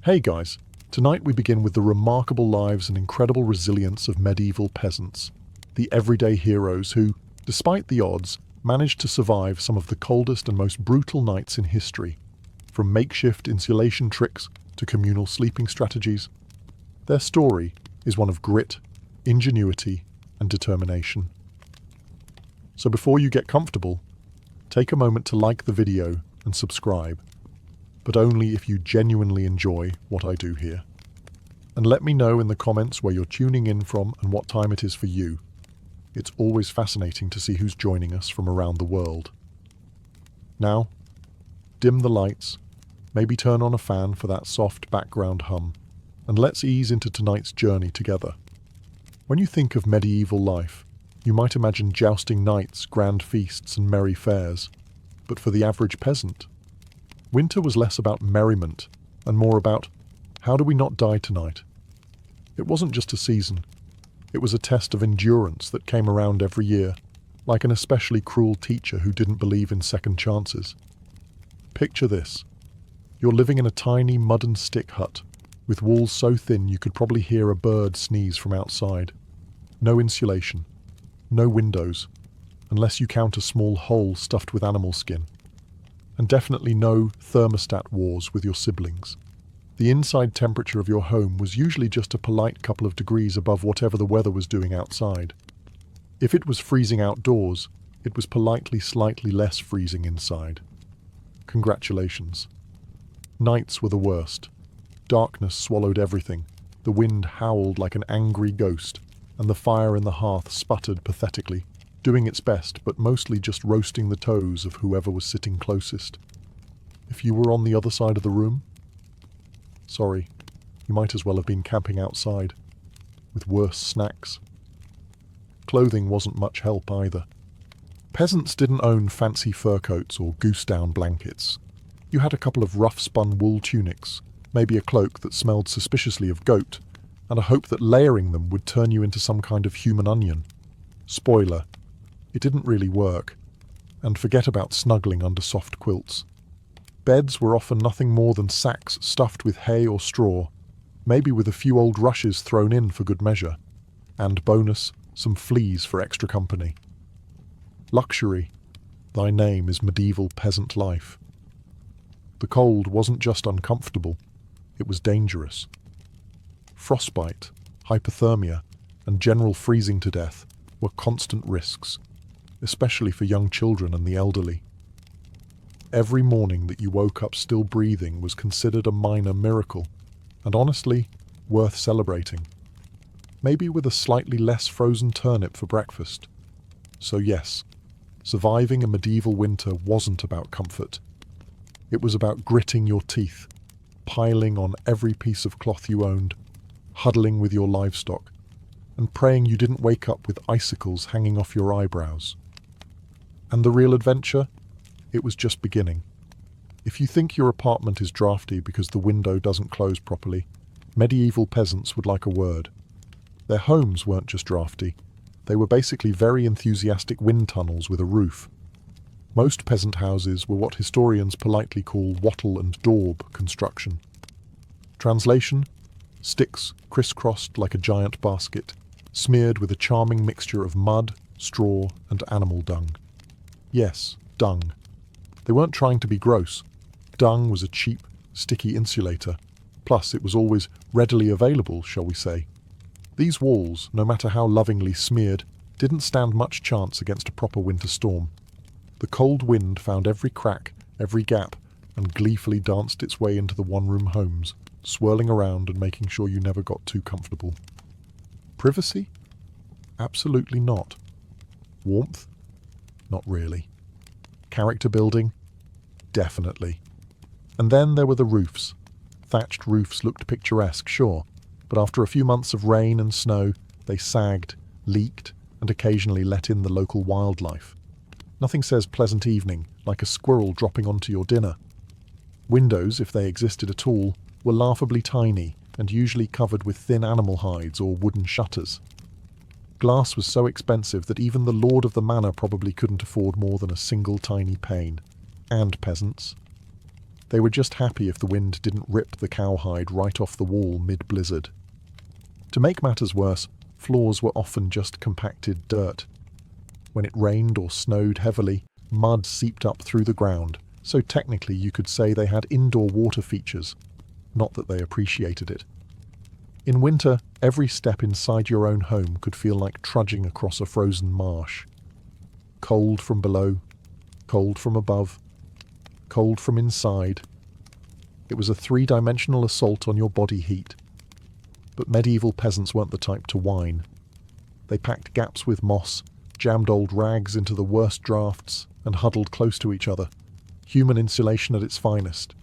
Hey guys, tonight we begin with the remarkable lives and incredible resilience of medieval peasants, the everyday heroes who, despite the odds, managed to survive some of the coldest and most brutal nights in history, from makeshift insulation tricks to communal sleeping strategies. Their story is one of grit, ingenuity, and determination. So before you get comfortable, take a moment to like the video and subscribe, but only if you genuinely enjoy what I do here. And let me know in the comments where you're tuning in from and what time it is for you. It's always fascinating to see who's joining us from around the world. Now, dim the lights, maybe turn on a fan for that soft background hum, and let's ease into tonight's journey together. When you think of medieval life, you might imagine jousting knights, grand feasts, and merry fairs. But for the average peasant, winter was less about merriment and more about, how do we not die tonight? It wasn't just a season. It was a test of endurance that came around every year, like an especially cruel teacher who didn't believe in second chances. Picture this. You're living in a tiny mud and stick hut, with walls so thin you could probably hear a bird sneeze from outside. No insulation. No windows, unless you count a small hole stuffed with animal skin. And definitely no thermostat wars with your siblings. The inside temperature of your home was usually just a polite couple of degrees above whatever the weather was doing outside. If it was freezing outdoors, it was politely slightly less freezing inside. Congratulations. Nights were the worst. Darkness swallowed everything. The wind howled like an angry ghost, and the fire in the hearth sputtered pathetically, doing its best but mostly just roasting the toes of whoever was sitting closest. If you were on the other side of the room, sorry, you might as well have been camping outside, with worse snacks. Clothing wasn't much help either. Peasants didn't own fancy fur coats or goose-down blankets. You had a couple of rough-spun wool tunics, maybe a cloak that smelled suspiciously of goat, and a hope that layering them would turn you into some kind of human onion. Spoiler, it didn't really work. And forget about snuggling under soft quilts. Beds were often nothing more than sacks stuffed with hay or straw, maybe with a few old rushes thrown in for good measure. And bonus, some fleas for extra company. Luxury, thy name is medieval peasant life. The cold wasn't just uncomfortable, it was dangerous. Frostbite, hypothermia, and general freezing to death were constant risks, especially for young children and the elderly. Every morning that you woke up still breathing was considered a minor miracle, and honestly, worth celebrating. Maybe with a slightly less frozen turnip for breakfast. So yes, surviving a medieval winter wasn't about comfort. It was about gritting your teeth, piling on every piece of cloth you owned, huddling with your livestock, and praying you didn't wake up with icicles hanging off your eyebrows. And the real adventure? It was just beginning. If you think your apartment is drafty because the window doesn't close properly, medieval peasants would like a word. Their homes weren't just drafty. They were basically very enthusiastic wind tunnels with a roof. Most peasant houses were what historians politely call wattle and daub construction. Translation? Sticks crisscrossed like a giant basket, smeared with a charming mixture of mud, straw, and animal dung. Yes, dung. They weren't trying to be gross. Dung was a cheap, sticky insulator. Plus, it was always readily available, shall we say. These walls, no matter how lovingly smeared, didn't stand much chance against a proper winter storm. The cold wind found every crack, every gap, and gleefully danced its way into the one-room homes, swirling around and making sure you never got too comfortable. Privacy? Absolutely not. Warmth? Not really. Character building? Definitely. And then there were the roofs. Thatched roofs looked picturesque, sure, but after a few months of rain and snow, they sagged, leaked, and occasionally let in the local wildlife. Nothing says pleasant evening like a squirrel dropping onto your dinner. Windows, if they existed at all, were laughably tiny and usually covered with thin animal hides or wooden shutters. Glass was so expensive that even the lord of the manor probably couldn't afford more than a single tiny pane. And peasants. They were just happy if the wind didn't rip the cowhide right off the wall mid-blizzard. To make matters worse, floors were often just compacted dirt. When it rained or snowed heavily, mud seeped up through the ground, so technically you could say they had indoor water features, not that they appreciated it. In winter, every step inside your own home could feel like trudging across a frozen marsh. Cold from below, cold from above, cold from inside. It was a three-dimensional assault on your body heat. But medieval peasants weren't the type to whine. They packed gaps with moss, jammed old rags into the worst drafts, and huddled close to each other. Human insulation at its finest.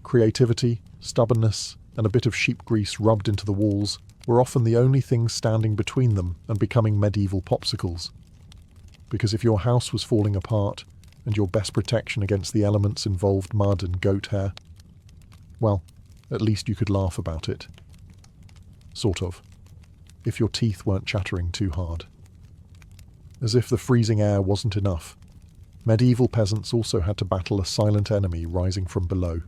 Creativity, stubbornness, and a bit of sheep grease rubbed into the walls were often the only things standing between them and becoming medieval popsicles. Because if your house was falling apart, and your best protection against the elements involved mud and goat hair, well, at least you could laugh about it. Sort of. If your teeth weren't chattering too hard. As if the freezing air wasn't enough, medieval peasants also had to battle a silent enemy rising from below,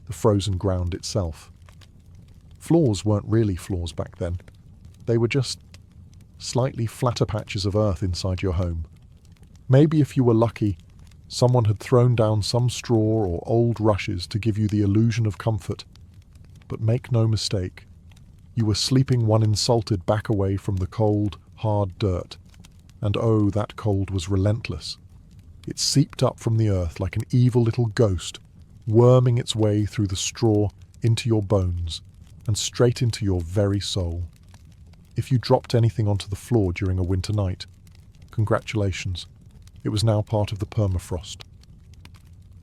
the frozen ground itself. Floors weren't really floors back then. They were just slightly flatter patches of earth inside your home. Maybe if you were lucky, someone had thrown down some straw or old rushes to give you the illusion of comfort. But make no mistake, you were sleeping one insulted back away from the cold, hard dirt. And oh, that cold was relentless. It seeped up from the earth like an evil little ghost, worming its way through the straw into your bones and straight into your very soul. If you dropped anything onto the floor during a winter night, congratulations. It was now part of the permafrost.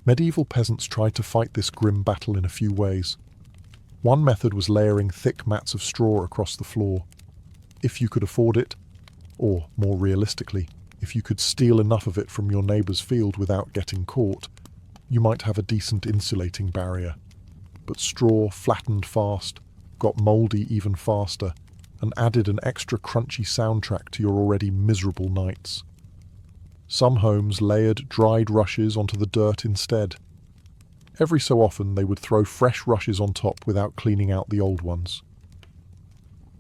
Medieval peasants tried to fight this grim battle in a few ways. One method was layering thick mats of straw across the floor. If you could afford it, or more realistically, if you could steal enough of it from your neighbour's field without getting caught, you might have a decent insulating barrier. But straw flattened fast, got mouldy even faster, and added an extra crunchy soundtrack to your already miserable nights. Some homes layered dried rushes onto the dirt instead. Every so often they would throw fresh rushes on top without cleaning out the old ones.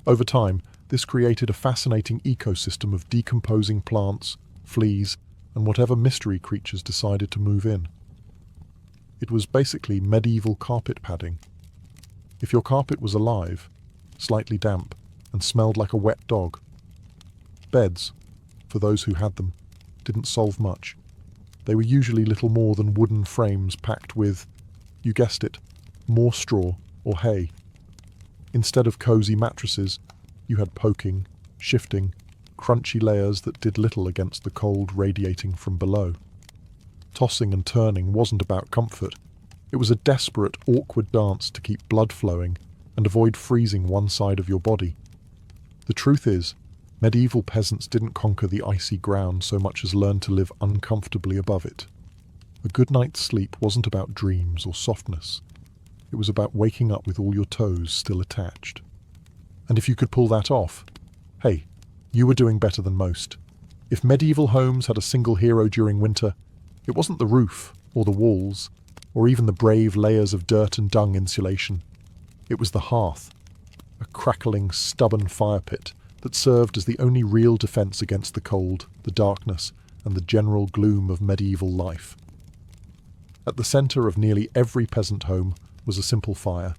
Over time, this created a fascinating ecosystem of decomposing plants, fleas, and whatever mystery creatures decided to move in. It was basically medieval carpet padding. If your carpet was alive, slightly damp, and smelled like a wet dog, beds, for those who had them, didn't solve much. They were usually little more than wooden frames packed with, you guessed it, more straw or hay. Instead of cosy mattresses, you had poking, shifting, crunchy layers that did little against the cold radiating from below. Tossing and turning wasn't about comfort. It was a desperate, awkward dance to keep blood flowing and avoid freezing one side of your body. The truth is, medieval peasants didn't conquer the icy ground so much as learn to live uncomfortably above it. A good night's sleep wasn't about dreams or softness. It was about waking up with all your toes still attached. And if you could pull that off, hey, you were doing better than most. If medieval homes had a single hero during winter, it wasn't the roof or the walls, or even the brave layers of dirt and dung insulation. It was the hearth, a crackling, stubborn fire pit that served as the only real defense against the cold, the darkness, and the general gloom of medieval life. At the center of nearly every peasant home was a simple fire.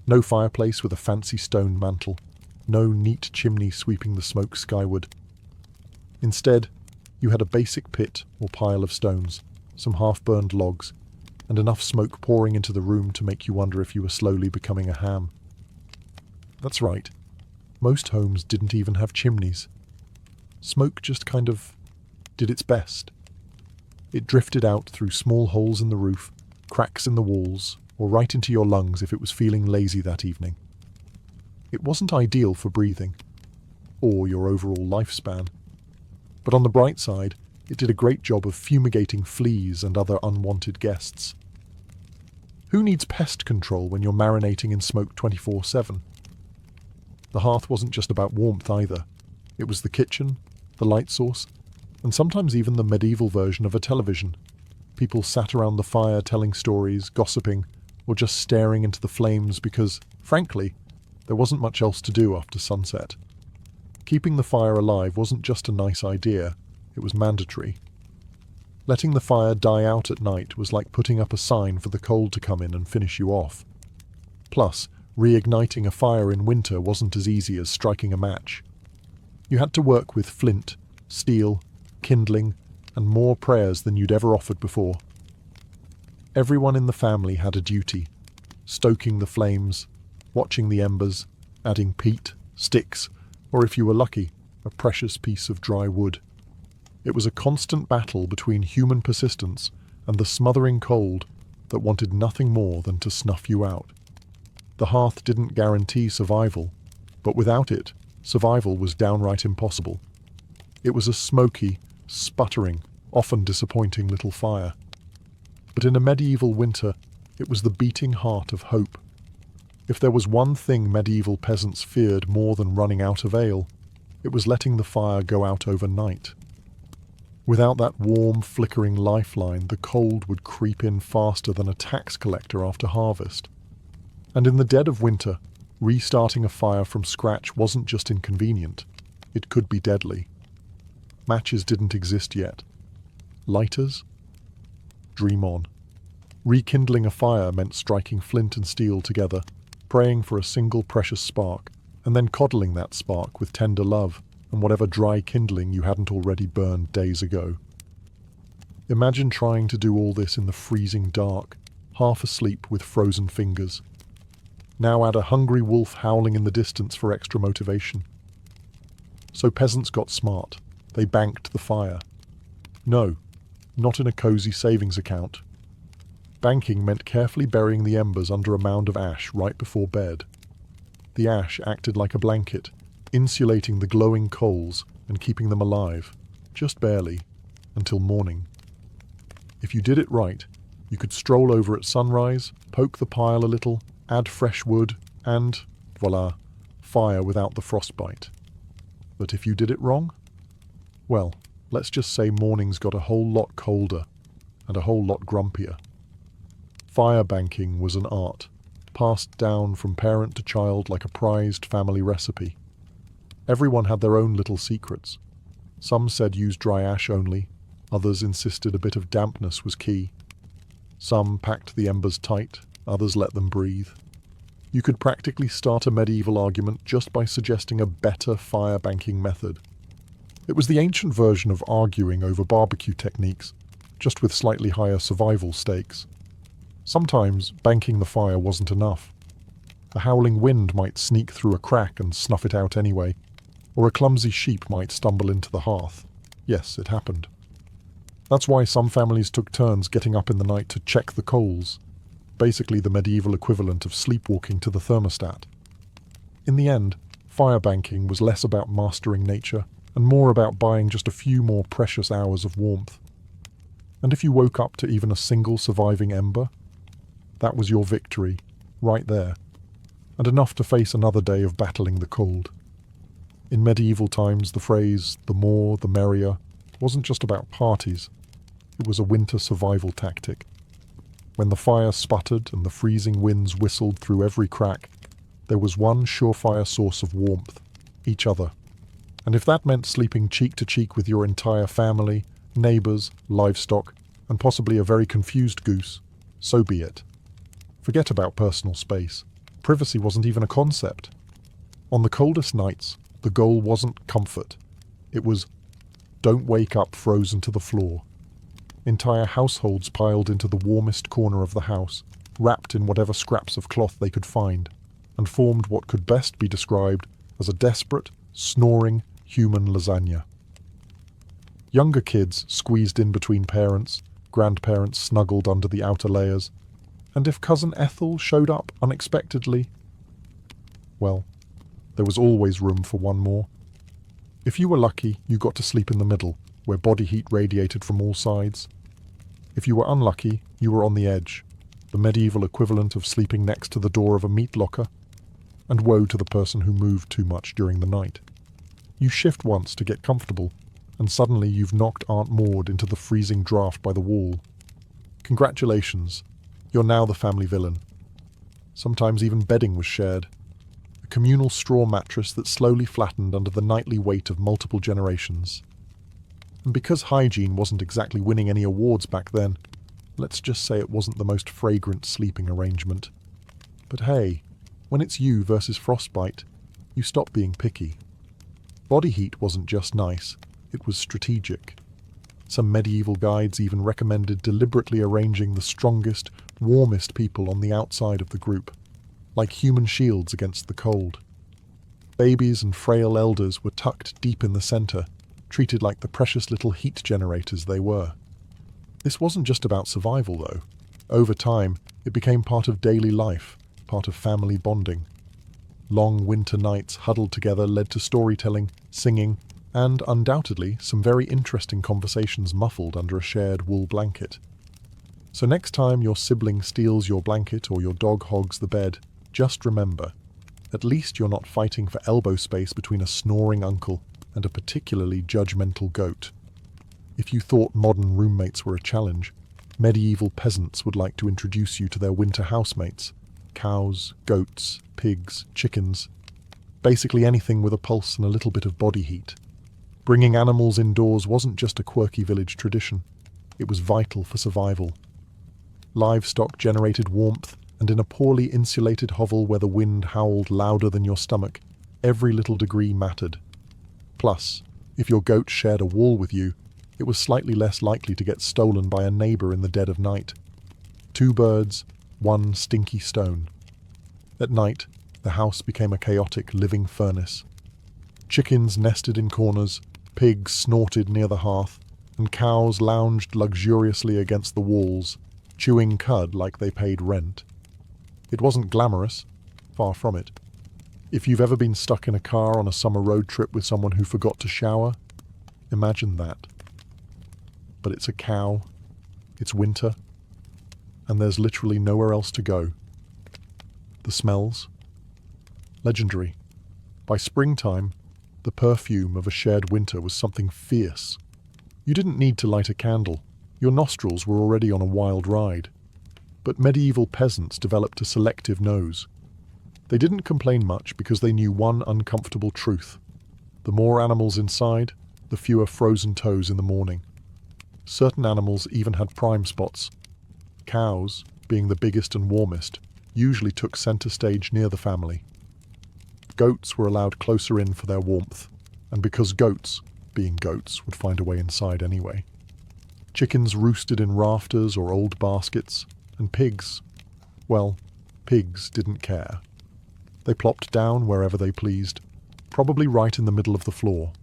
No fireplace with a fancy stone mantel, no neat chimney sweeping the smoke skyward. Instead, you had a basic pit or pile of stones, some half-burned logs, and enough smoke pouring into the room to make you wonder if you were slowly becoming a ham. That's right. Most homes didn't even have chimneys. Smoke just kind of did its best. It drifted out through small holes in the roof, cracks in the walls, or right into your lungs if it was feeling lazy that evening. It wasn't ideal for breathing, or your overall lifespan. But on the bright side, it did a great job of fumigating fleas and other unwanted guests. Who needs pest control when you're marinating in smoke 24/7? The hearth wasn't just about warmth either. It was the kitchen, the light source, and sometimes even the medieval version of a television. People sat around the fire telling stories, gossiping, or just staring into the flames because, frankly, there wasn't much else to do after sunset. Keeping the fire alive wasn't just a nice idea, it was mandatory. Letting the fire die out at night was like putting up a sign for the cold to come in and finish you off. Plus, reigniting a fire in winter wasn't as easy as striking a match. You had to work with flint, steel, kindling, and more prayers than you'd ever offered before. Everyone in the family had a duty, stoking the flames, watching the embers, adding peat, sticks, or if you were lucky, a precious piece of dry wood. It was a constant battle between human persistence and the smothering cold that wanted nothing more than to snuff you out. The hearth didn't guarantee survival, but without it, survival was downright impossible. It was a smoky, sputtering, often disappointing little fire. But in a medieval winter, it was the beating heart of hope. If there was one thing medieval peasants feared more than running out of ale, it was letting the fire go out overnight. Without that warm, flickering lifeline, the cold would creep in faster than a tax collector after harvest. And in the dead of winter, restarting a fire from scratch wasn't just inconvenient, it could be deadly. Matches didn't exist yet. Lighters? Dream on. Rekindling a fire meant striking flint and steel together, praying for a single precious spark, and then coddling that spark with tender love and whatever dry kindling you hadn't already burned days ago. Imagine trying to do all this in the freezing dark, half asleep with frozen fingers. Now add a hungry wolf howling in the distance for extra motivation. So peasants got smart. They banked the fire. No, not in a cozy savings account. Banking meant carefully burying the embers under a mound of ash right before bed. The ash acted like a blanket, insulating the glowing coals and keeping them alive, just barely, until morning. If you did it right, you could stroll over at sunrise, poke the pile a little, add fresh wood, and, voila, fire without the frostbite. But if you did it wrong? Well, let's just say mornings got a whole lot colder and a whole lot grumpier. Fire banking was an art, passed down from parent to child like a prized family recipe. Everyone had their own little secrets. Some said use dry ash only, others insisted a bit of dampness was key. Some packed the embers tight, others let them breathe. You could practically start a medieval argument just by suggesting a better fire banking method. It was the ancient version of arguing over barbecue techniques, just with slightly higher survival stakes. Sometimes banking the fire wasn't enough. A howling wind might sneak through a crack and snuff it out anyway, or a clumsy sheep might stumble into the hearth. Yes, it happened. That's why some families took turns getting up in the night to check the coals, basically the medieval equivalent of sleepwalking to the thermostat. In the end, fire banking was less about mastering nature and more about buying just a few more precious hours of warmth. And if you woke up to even a single surviving ember, that was your victory, right there, and enough to face another day of battling the cold. In medieval times, the phrase, "the more, the merrier," wasn't just about parties. It was a winter survival tactic. When the fire sputtered and the freezing winds whistled through every crack, there was one surefire source of warmth, each other. And if that meant sleeping cheek to cheek with your entire family, neighbors, livestock, and possibly a very confused goose, so be it. Forget about personal space. Privacy wasn't even a concept. On the coldest nights, the goal wasn't comfort. It was, don't wake up frozen to the floor. Entire households piled into the warmest corner of the house, wrapped in whatever scraps of cloth they could find, and formed what could best be described as a desperate, snoring, human lasagna. Younger kids squeezed in between parents, grandparents snuggled under the outer layers, and if Cousin Ethel showed up unexpectedly, well, there was always room for one more. If you were lucky, you got to sleep in the middle, where body heat radiated from all sides. If you were unlucky, you were on the edge, the medieval equivalent of sleeping next to the door of a meat locker, and woe to the person who moved too much during the night. You shift once to get comfortable, and suddenly you've knocked Aunt Maud into the freezing draft by the wall. Congratulations, you're now the family villain. Sometimes even bedding was shared. A communal straw mattress that slowly flattened under the nightly weight of multiple generations. And because hygiene wasn't exactly winning any awards back then, let's just say it wasn't the most fragrant sleeping arrangement. But hey, when it's you versus frostbite, you stop being picky. Body heat wasn't just nice, it was strategic. Some medieval guides even recommended deliberately arranging the strongest, warmest people on the outside of the group, like human shields against the cold. Babies and frail elders were tucked deep in the center, treated like the precious little heat generators they were. This wasn't just about survival, though. Over time, it became part of daily life, part of family bonding. Long winter nights huddled together led to storytelling, singing, and undoubtedly some very interesting conversations muffled under a shared wool blanket. So next time your sibling steals your blanket or your dog hogs the bed, just remember, at least you're not fighting for elbow space between a snoring uncle and a particularly judgmental goat. If you thought modern roommates were a challenge, medieval peasants would like to introduce you to their winter housemates: cows, goats, pigs, chickens, basically anything with a pulse and a little bit of body heat. Bringing animals indoors wasn't just a quirky village tradition, it was vital for survival. Livestock generated warmth, and in a poorly insulated hovel where the wind howled louder than your stomach, every little degree mattered. Plus, if your goat shared a wall with you, it was slightly less likely to get stolen by a neighbor in the dead of night. 2 birds, 1 stinky stone. At night, the house became a chaotic living furnace. Chickens nested in corners, pigs snorted near the hearth, and cows lounged luxuriously against the walls, chewing cud like they paid rent. It wasn't glamorous, far from it. If you've ever been stuck in a car on a summer road trip with someone who forgot to shower, imagine that. But it's a cow, it's winter, and there's literally nowhere else to go. The smells? Legendary. By springtime, the perfume of a shared winter was something fierce. You didn't need to light a candle. Your nostrils were already on a wild ride. But medieval peasants developed a selective nose. They didn't complain much because they knew one uncomfortable truth. The more animals inside, the fewer frozen toes in the morning. Certain animals even had prime spots. Cows, being the biggest and warmest, usually took center stage near the family. Goats were allowed closer in for their warmth, and because goats, being goats, would find a way inside anyway. Chickens roosted in rafters or old baskets, and pigs, well, pigs didn't care. They plopped down wherever they pleased, probably right in the middle of the floor.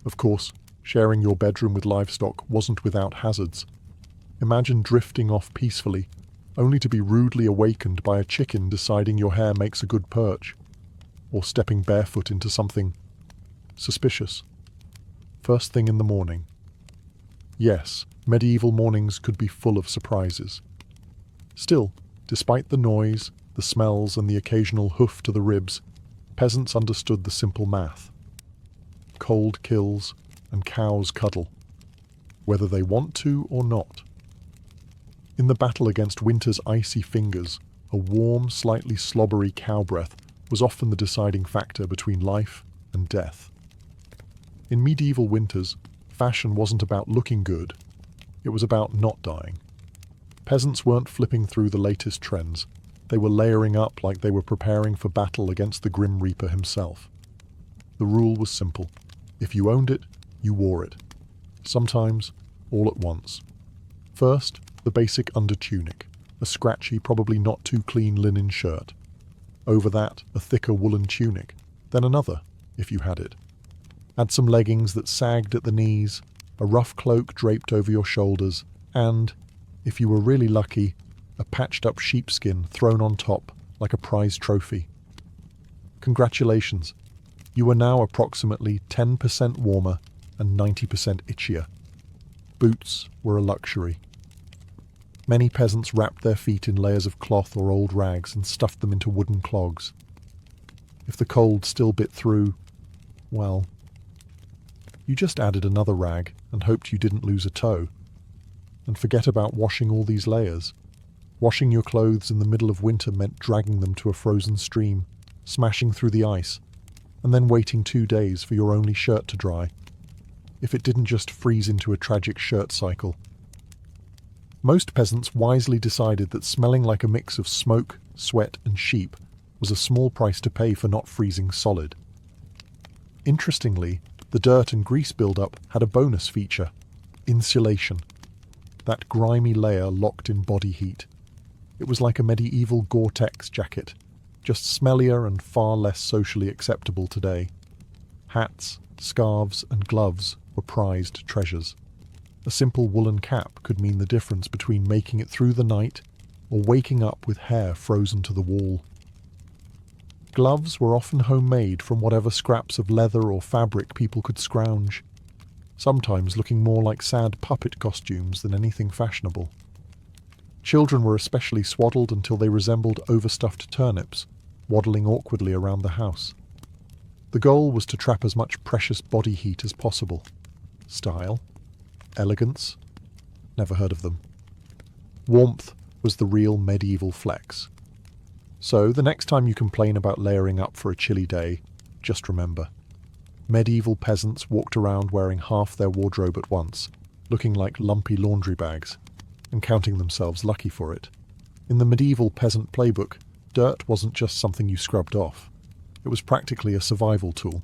Of course, sharing your bedroom with livestock wasn't without hazards. Imagine drifting off peacefully, only to be rudely awakened by a chicken deciding your hair makes a good perch, or stepping barefoot into something suspicious. First thing in the morning. Yes, medieval mornings could be full of surprises. Still, despite the noise, the smells, and the occasional hoof to the ribs, peasants understood the simple math. Cold kills, and cows cuddle, whether they want to or not. In the battle against winter's icy fingers, a warm, slightly slobbery cow breath was often the deciding factor between life and death. In medieval winters, fashion wasn't about looking good, it was about not dying. Peasants weren't flipping through the latest trends, they were layering up like they were preparing for battle against the Grim Reaper himself. The rule was simple. If you owned it, you wore it. Sometimes, all at once. First, the basic undertunic, a scratchy, probably not too clean linen shirt. Over that, a thicker woolen tunic, then another, if you had it. Add some leggings that sagged at the knees, a rough cloak draped over your shoulders, and, if you were really lucky, a patched-up sheepskin thrown on top like a prize trophy. Congratulations, you are now approximately 10% warmer and 90% itchier. Boots were a luxury. Many peasants wrapped their feet in layers of cloth or old rags and stuffed them into wooden clogs. If the cold still bit through, well, you just added another rag and hoped you didn't lose a toe. And forget about washing all these layers. Washing your clothes in the middle of winter meant dragging them to a frozen stream, smashing through the ice, and then waiting 2 days for your only shirt to dry, if it didn't just freeze into a tragic shirt cycle. Most peasants wisely decided that smelling like a mix of smoke, sweat, and sheep was a small price to pay for not freezing solid. Interestingly, the dirt and grease buildup had a bonus feature: insulation. That grimy layer locked in body heat. It was like a medieval Gore-Tex jacket, just smellier and far less socially acceptable today. Hats, scarves, and gloves were prized treasures. A simple woolen cap could mean the difference between making it through the night or waking up with hair frozen to the wall. Gloves were often homemade from whatever scraps of leather or fabric people could scrounge, sometimes looking more like sad puppet costumes than anything fashionable. Children were especially swaddled until they resembled overstuffed turnips, waddling awkwardly around the house. The goal was to trap as much precious body heat as possible. Style? Elegance? Never heard of them. Warmth was the real medieval flex. So, the next time you complain about layering up for a chilly day, just remember: medieval peasants walked around wearing half their wardrobe at once, looking like lumpy laundry bags, and counting themselves lucky for it. In the medieval peasant playbook, dirt wasn't just something you scrubbed off. It was practically a survival tool.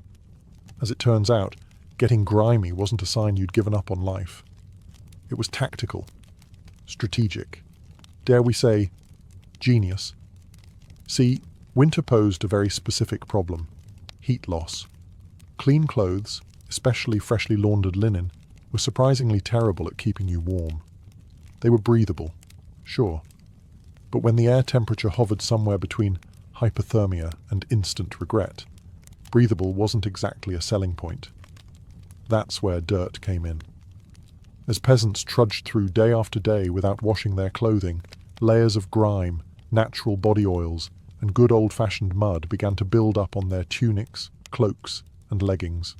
As it turns out, getting grimy wasn't a sign you'd given up on life. It was tactical, strategic, dare we say, genius. See, winter posed a very specific problem: heat loss. Clean clothes, especially freshly laundered linen, were surprisingly terrible at keeping you warm. They were breathable, sure, but when the air temperature hovered somewhere between hypothermia and instant regret, breathable wasn't exactly a selling point. That's where dirt came in. As peasants trudged through day after day without washing their clothing, layers of grime, natural body oils, and good old-fashioned mud began to build up on their tunics, cloaks, and leggings.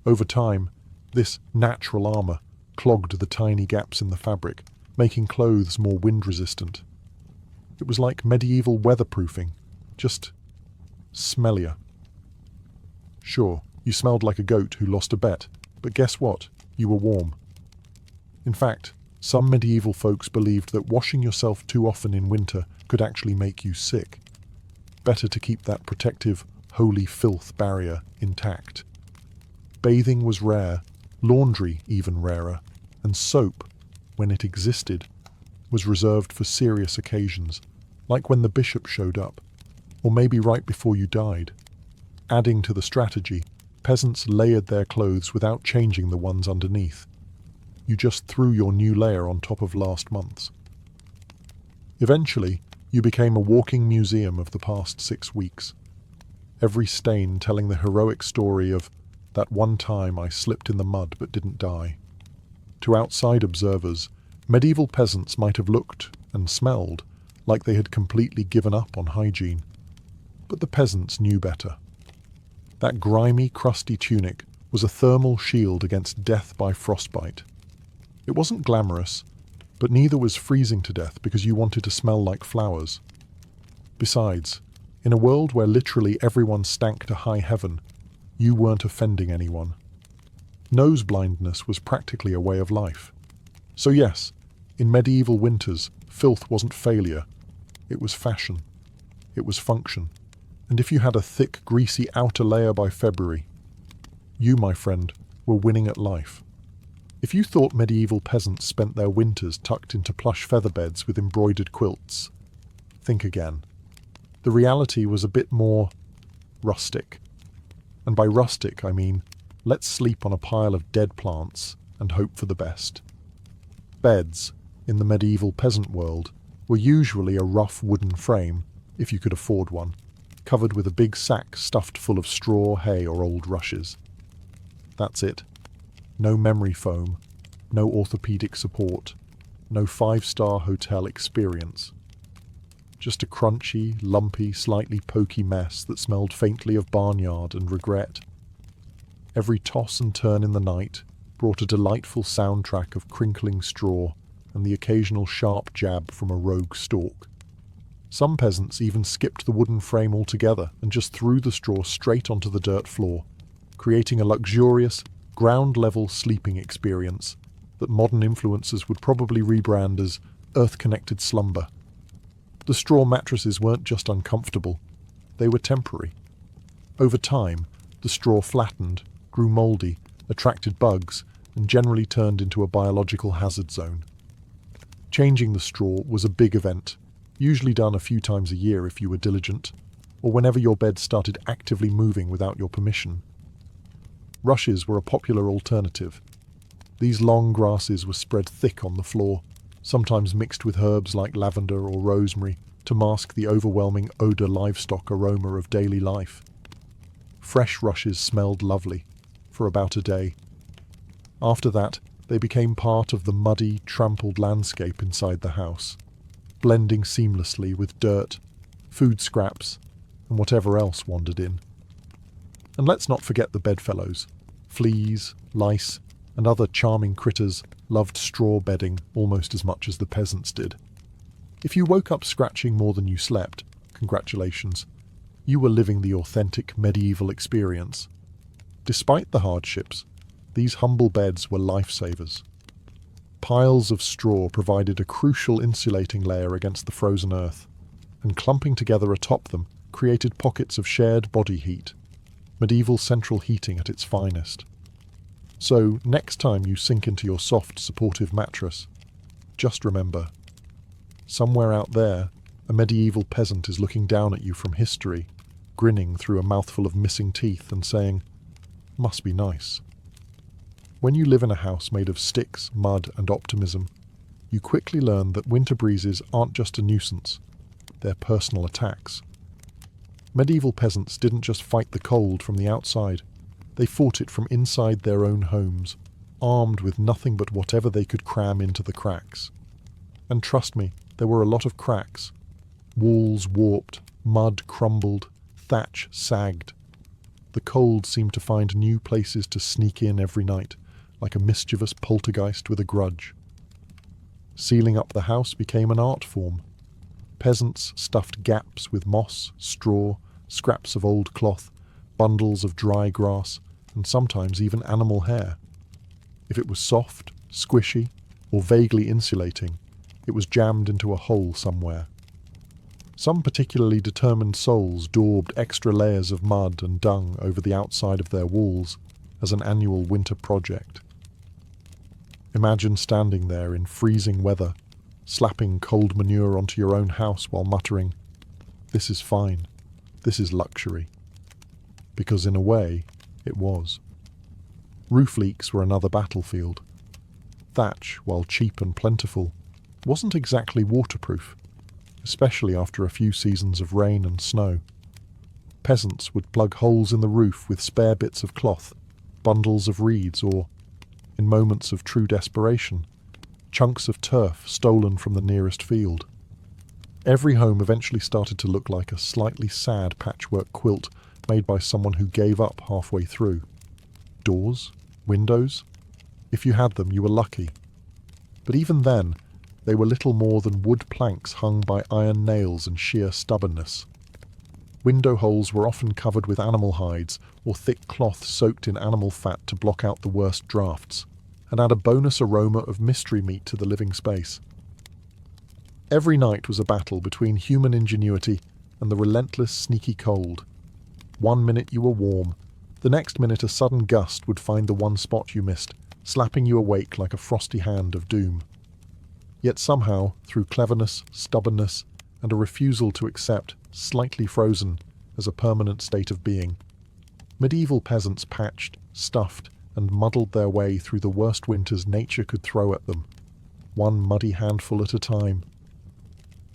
Over time, this natural armor clogged the tiny gaps in the fabric, making clothes more wind-resistant. It was like medieval weatherproofing, just smellier. Sure, you smelled like a goat who lost a bet, but guess what? You were warm. In fact, some medieval folks believed that washing yourself too often in winter could actually make you sick. Better to keep that protective, holy filth barrier intact. Bathing was rare, laundry even rarer, and soap, when it existed, was reserved for serious occasions, like when the bishop showed up, or maybe right before you died. Adding to the strategy, peasants layered their clothes without changing the ones underneath. You just threw your new layer on top of last month's. Eventually, you became a walking museum of the past 6 weeks. Every stain telling the heroic story of that one time I slipped in the mud but didn't die. To outside observers, medieval peasants might have looked and smelled like they had completely given up on hygiene. But the peasants knew better. That grimy, crusty tunic was a thermal shield against death by frostbite. It wasn't glamorous, but neither was freezing to death because you wanted to smell like flowers. Besides, in a world where literally everyone stank to high heaven, you weren't offending anyone. Nose blindness was practically a way of life. So yes, in medieval winters, filth wasn't failure. It was fashion. It was function. And if you had a thick, greasy outer layer by February, you, my friend, were winning at life. If you thought medieval peasants spent their winters tucked into plush feather beds with embroidered quilts, think again. The reality was a bit more rustic. And by rustic, I mean, let's sleep on a pile of dead plants and hope for the best. Beds, in the medieval peasant world, were usually a rough wooden frame, if you could afford one, covered with a big sack stuffed full of straw, hay, or old rushes. That's it. No memory foam, no orthopedic support, no 5-star hotel experience. Just a crunchy, lumpy, slightly pokey mess that smelled faintly of barnyard and regret. Every toss and turn in the night brought a delightful soundtrack of crinkling straw, and the occasional sharp jab from a rogue stalk. Some peasants even skipped the wooden frame altogether and just threw the straw straight onto the dirt floor, creating a luxurious, ground-level sleeping experience that modern influencers would probably rebrand as earth-connected slumber. The straw mattresses weren't just uncomfortable, they were temporary. Over time, the straw flattened, grew mouldy, attracted bugs, and generally turned into a biological hazard zone. Changing the straw was a big event, usually done a few times a year if you were diligent, or whenever your bed started actively moving without your permission. Rushes were a popular alternative. These long grasses were spread thick on the floor, sometimes mixed with herbs like lavender or rosemary to mask the overwhelming odor livestock aroma of daily life. Fresh rushes smelled lovely, for about a day. After that, they became part of the muddy, trampled landscape inside the house, blending seamlessly with dirt, food scraps, and whatever else wandered in. And let's not forget the bedfellows. Fleas, lice, and other charming critters loved straw bedding almost as much as the peasants did. If you woke up scratching more than you slept, congratulations. You were living the authentic medieval experience. Despite the hardships, these humble beds were lifesavers. Piles of straw provided a crucial insulating layer against the frozen earth, and clumping together atop them created pockets of shared body heat, medieval central heating at its finest. So, next time you sink into your soft, supportive mattress, just remember, somewhere out there, a medieval peasant is looking down at you from history, grinning through a mouthful of missing teeth and saying, "Must be nice." When you live in a house made of sticks, mud, and optimism, you quickly learn that winter breezes aren't just a nuisance, they're personal attacks. Medieval peasants didn't just fight the cold from the outside, they fought it from inside their own homes, armed with nothing but whatever they could cram into the cracks. And trust me, there were a lot of cracks. Walls warped, mud crumbled, thatch sagged. The cold seemed to find new places to sneak in every night, like a mischievous poltergeist with a grudge. Sealing up the house became an art form. Peasants stuffed gaps with moss, straw, scraps of old cloth, bundles of dry grass, and sometimes even animal hair. If it was soft, squishy, or vaguely insulating, it was jammed into a hole somewhere. Some particularly determined souls daubed extra layers of mud and dung over the outside of their walls as an annual winter project. Imagine standing there in freezing weather, slapping cold manure onto your own house while muttering, "This is fine, this is luxury." Because in a way, it was. Roof leaks were another battlefield. Thatch, while cheap and plentiful, wasn't exactly waterproof, especially after a few seasons of rain and snow. Peasants would plug holes in the roof with spare bits of cloth, bundles of reeds, or, in moments of true desperation, chunks of turf stolen from the nearest field. Every home eventually started to look like a slightly sad patchwork quilt made by someone who gave up halfway through. Doors? Windows? If you had them, you were lucky. But even then, they were little more than wood planks hung by iron nails and sheer stubbornness. Window holes were often covered with animal hides or thick cloth soaked in animal fat to block out the worst drafts, and add a bonus aroma of mystery meat to the living space. Every night was a battle between human ingenuity and the relentless, sneaky cold. One minute you were warm, the next minute a sudden gust would find the one spot you missed, slapping you awake like a frosty hand of doom. Yet somehow, through cleverness, stubbornness, and a refusal to accept slightly frozen as a permanent state of being, medieval peasants patched, stuffed, and muddled their way through the worst winters nature could throw at them, one muddy handful at a time.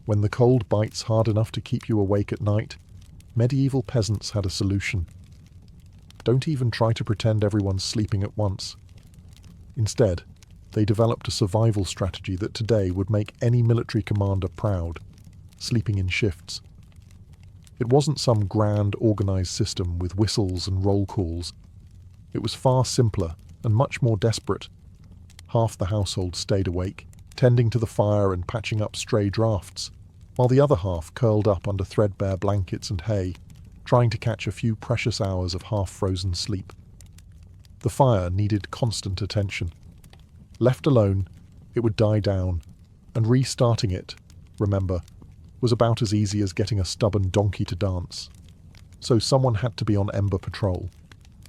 When the cold bites hard enough to keep you awake at night, medieval peasants had a solution. Don't even try to pretend everyone's sleeping at once. Instead, they developed a survival strategy that today would make any military commander proud: sleeping in shifts. It wasn't some grand organized system with whistles and roll calls. It was far simpler and much more desperate. Half the household stayed awake, tending to the fire and patching up stray drafts, while the other half curled up under threadbare blankets and hay, trying to catch a few precious hours of half-frozen sleep. The fire needed constant attention. Left alone, it would die down, and restarting it, remember, was about as easy as getting a stubborn donkey to dance. So someone had to be on ember patrol,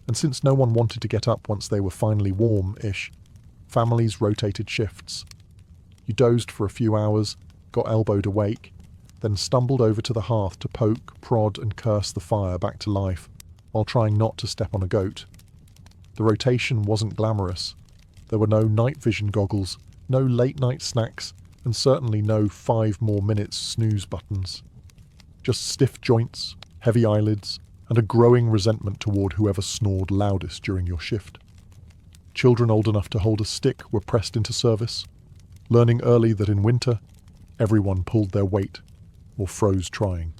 and since no one wanted to get up once they were finally warm-ish, families rotated shifts. You dozed for a few hours, got elbowed awake, then stumbled over to the hearth to poke, prod and curse the fire back to life, while trying not to step on a goat. The rotation wasn't glamorous. There were no night vision goggles, no late-night snacks, and certainly no 5 more minutes snooze buttons. Just stiff joints, heavy eyelids, and a growing resentment toward whoever snored loudest during your shift. Children old enough to hold a stick were pressed into service, learning early that in winter, everyone pulled their weight or froze trying.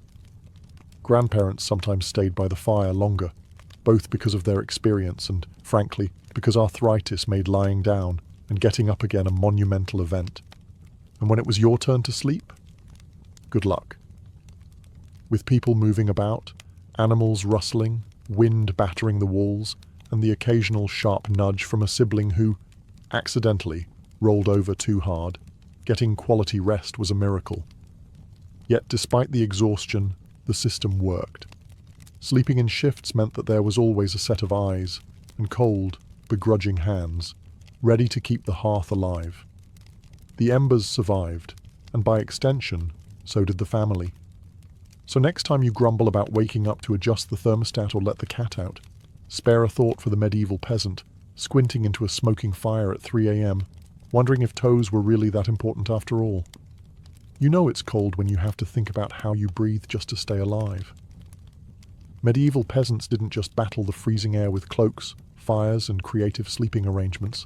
Grandparents sometimes stayed by the fire longer, both because of their experience and, frankly, because arthritis made lying down and getting up again a monumental event. And when it was your turn to sleep, good luck. With people moving about, animals rustling, wind battering the walls, and the occasional sharp nudge from a sibling who, accidentally, rolled over too hard, getting quality rest was a miracle. Yet despite the exhaustion, the system worked. Sleeping in shifts meant that there was always a set of eyes, and cold, begrudging hands, ready to keep the hearth alive. The embers survived, and by extension, so did the family. So next time you grumble about waking up to adjust the thermostat or let the cat out, spare a thought for the medieval peasant, squinting into a smoking fire at 3 a.m., wondering if toes were really that important after all. You know it's cold when you have to think about how you breathe just to stay alive. Medieval peasants didn't just battle the freezing air with cloaks, fires, and creative sleeping arrangements.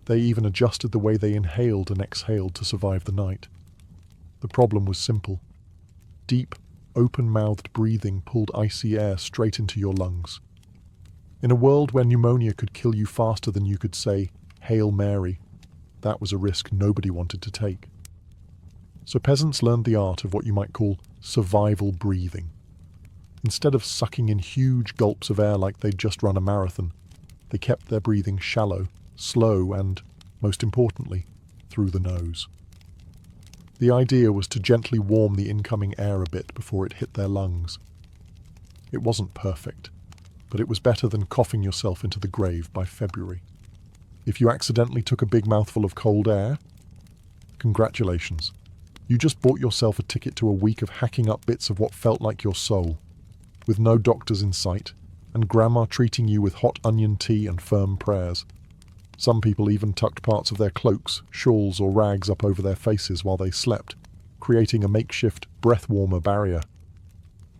They even adjusted the way they inhaled and exhaled to survive the night. The problem was simple. Deep, open-mouthed breathing pulled icy air straight into your lungs. In a world where pneumonia could kill you faster than you could say, "Hail Mary," that was a risk nobody wanted to take. So peasants learned the art of what you might call survival breathing. Instead of sucking in huge gulps of air like they'd just run a marathon, they kept their breathing shallow, slow, and, most importantly, through the nose. The idea was to gently warm the incoming air a bit before it hit their lungs. It wasn't perfect, but it was better than coughing yourself into the grave by February. If you accidentally took a big mouthful of cold air, congratulations. You just bought yourself a ticket to a week of hacking up bits of what felt like your soul, with no doctors in sight, and grandma treating you with hot onion tea and firm prayers. Some people even tucked parts of their cloaks, shawls, or rags up over their faces while they slept, creating a makeshift breath-warmer barrier.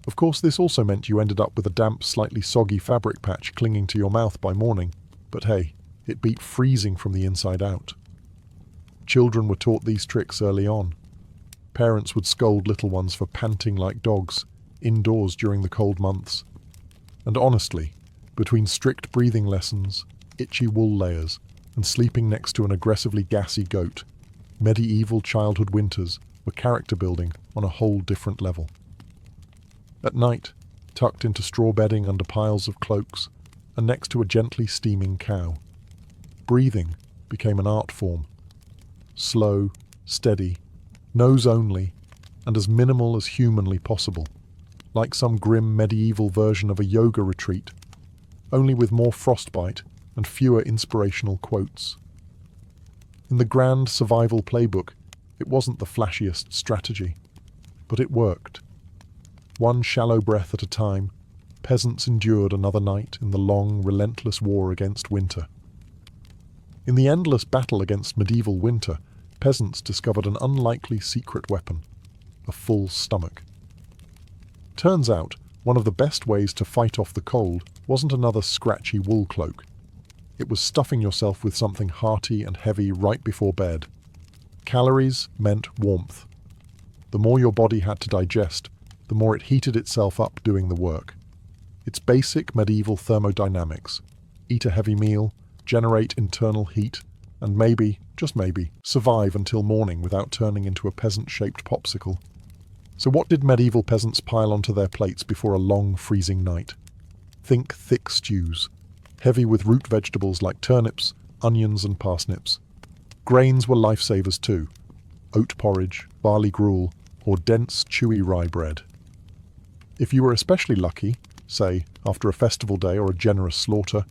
Of course, this also meant you ended up with a damp, slightly soggy fabric patch clinging to your mouth by morning, but hey, it beat freezing from the inside out. Children were taught these tricks early on. Parents would scold little ones for panting like dogs, indoors during the cold months. And honestly, between strict breathing lessons, itchy wool layers, and sleeping next to an aggressively gassy goat, medieval childhood winters were character building on a whole different level. At night, tucked into straw bedding under piles of cloaks, and next to a gently steaming cow, breathing became an art form. Slow, steady, nose only, and as minimal as humanly possible, like some grim medieval version of a yoga retreat, only with more frostbite and fewer inspirational quotes. In the grand survival playbook, it wasn't the flashiest strategy, but it worked. One shallow breath at a time, peasants endured another night in the long, relentless war against winter. In the endless battle against medieval winter, peasants discovered an unlikely secret weapon: a full stomach. Turns out, one of the best ways to fight off the cold wasn't another scratchy wool cloak. It was stuffing yourself with something hearty and heavy right before bed. Calories meant warmth. The more your body had to digest, the more it heated itself up doing the work. It's basic medieval thermodynamics. Eat a heavy meal, generate internal heat, and maybe, just maybe, survive until morning without turning into a peasant-shaped popsicle. So what did medieval peasants pile onto their plates before a long, freezing night? Think thick stews, heavy with root vegetables like turnips, onions and parsnips. Grains were lifesavers too. Oat porridge, barley gruel, or dense, chewy rye bread. If you were especially lucky, say, after a festival day or a generous slaughter,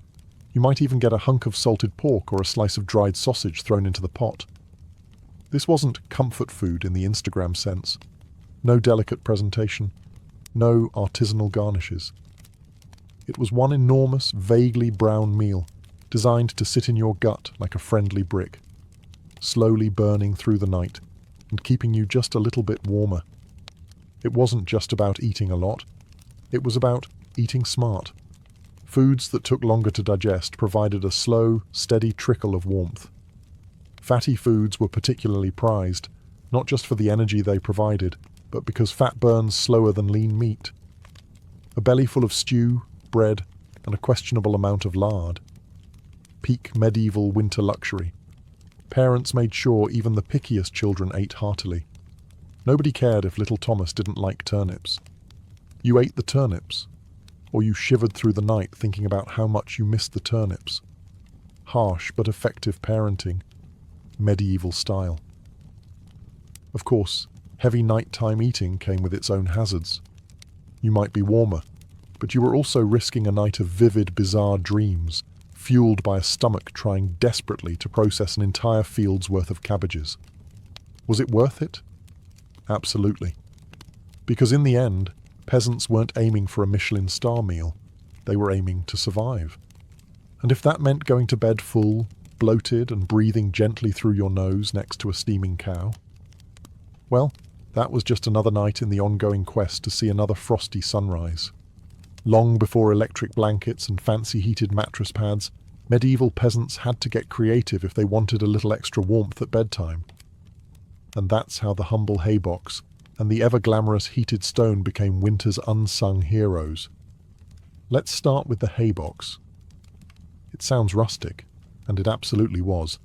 you might even get a hunk of salted pork or a slice of dried sausage thrown into the pot. This wasn't comfort food in the Instagram sense. No delicate presentation. No artisanal garnishes. It was one enormous, vaguely brown meal, designed to sit in your gut like a friendly brick, slowly burning through the night and keeping you just a little bit warmer. It wasn't just about eating a lot. It was about eating smart. Foods that took longer to digest provided a slow, steady trickle of warmth. Fatty foods were particularly prized, not just for the energy they provided, but because fat burns slower than lean meat. A belly full of stew, bread, and a questionable amount of lard. Peak medieval winter luxury. Parents made sure even the pickiest children ate heartily. Nobody cared if little Thomas didn't like turnips. You ate the turnips, or you shivered through the night thinking about how much you missed the turnips. Harsh but effective parenting, medieval style. Of course, heavy nighttime eating came with its own hazards. You might be warmer, but you were also risking a night of vivid, bizarre dreams, fueled by a stomach trying desperately to process an entire field's worth of cabbages. Was it worth it? Absolutely. Because in the end, peasants weren't aiming for a Michelin star meal. They were aiming to survive. And if that meant going to bed full, bloated, and breathing gently through your nose next to a steaming cow, well, that was just another night in the ongoing quest to see another frosty sunrise. Long before electric blankets and fancy heated mattress pads, medieval peasants had to get creative if they wanted a little extra warmth at bedtime. And that's how the humble haybox and the ever-glamorous heated stone became winter's unsung heroes. Let's start with the haybox. It sounds rustic, and it absolutely was,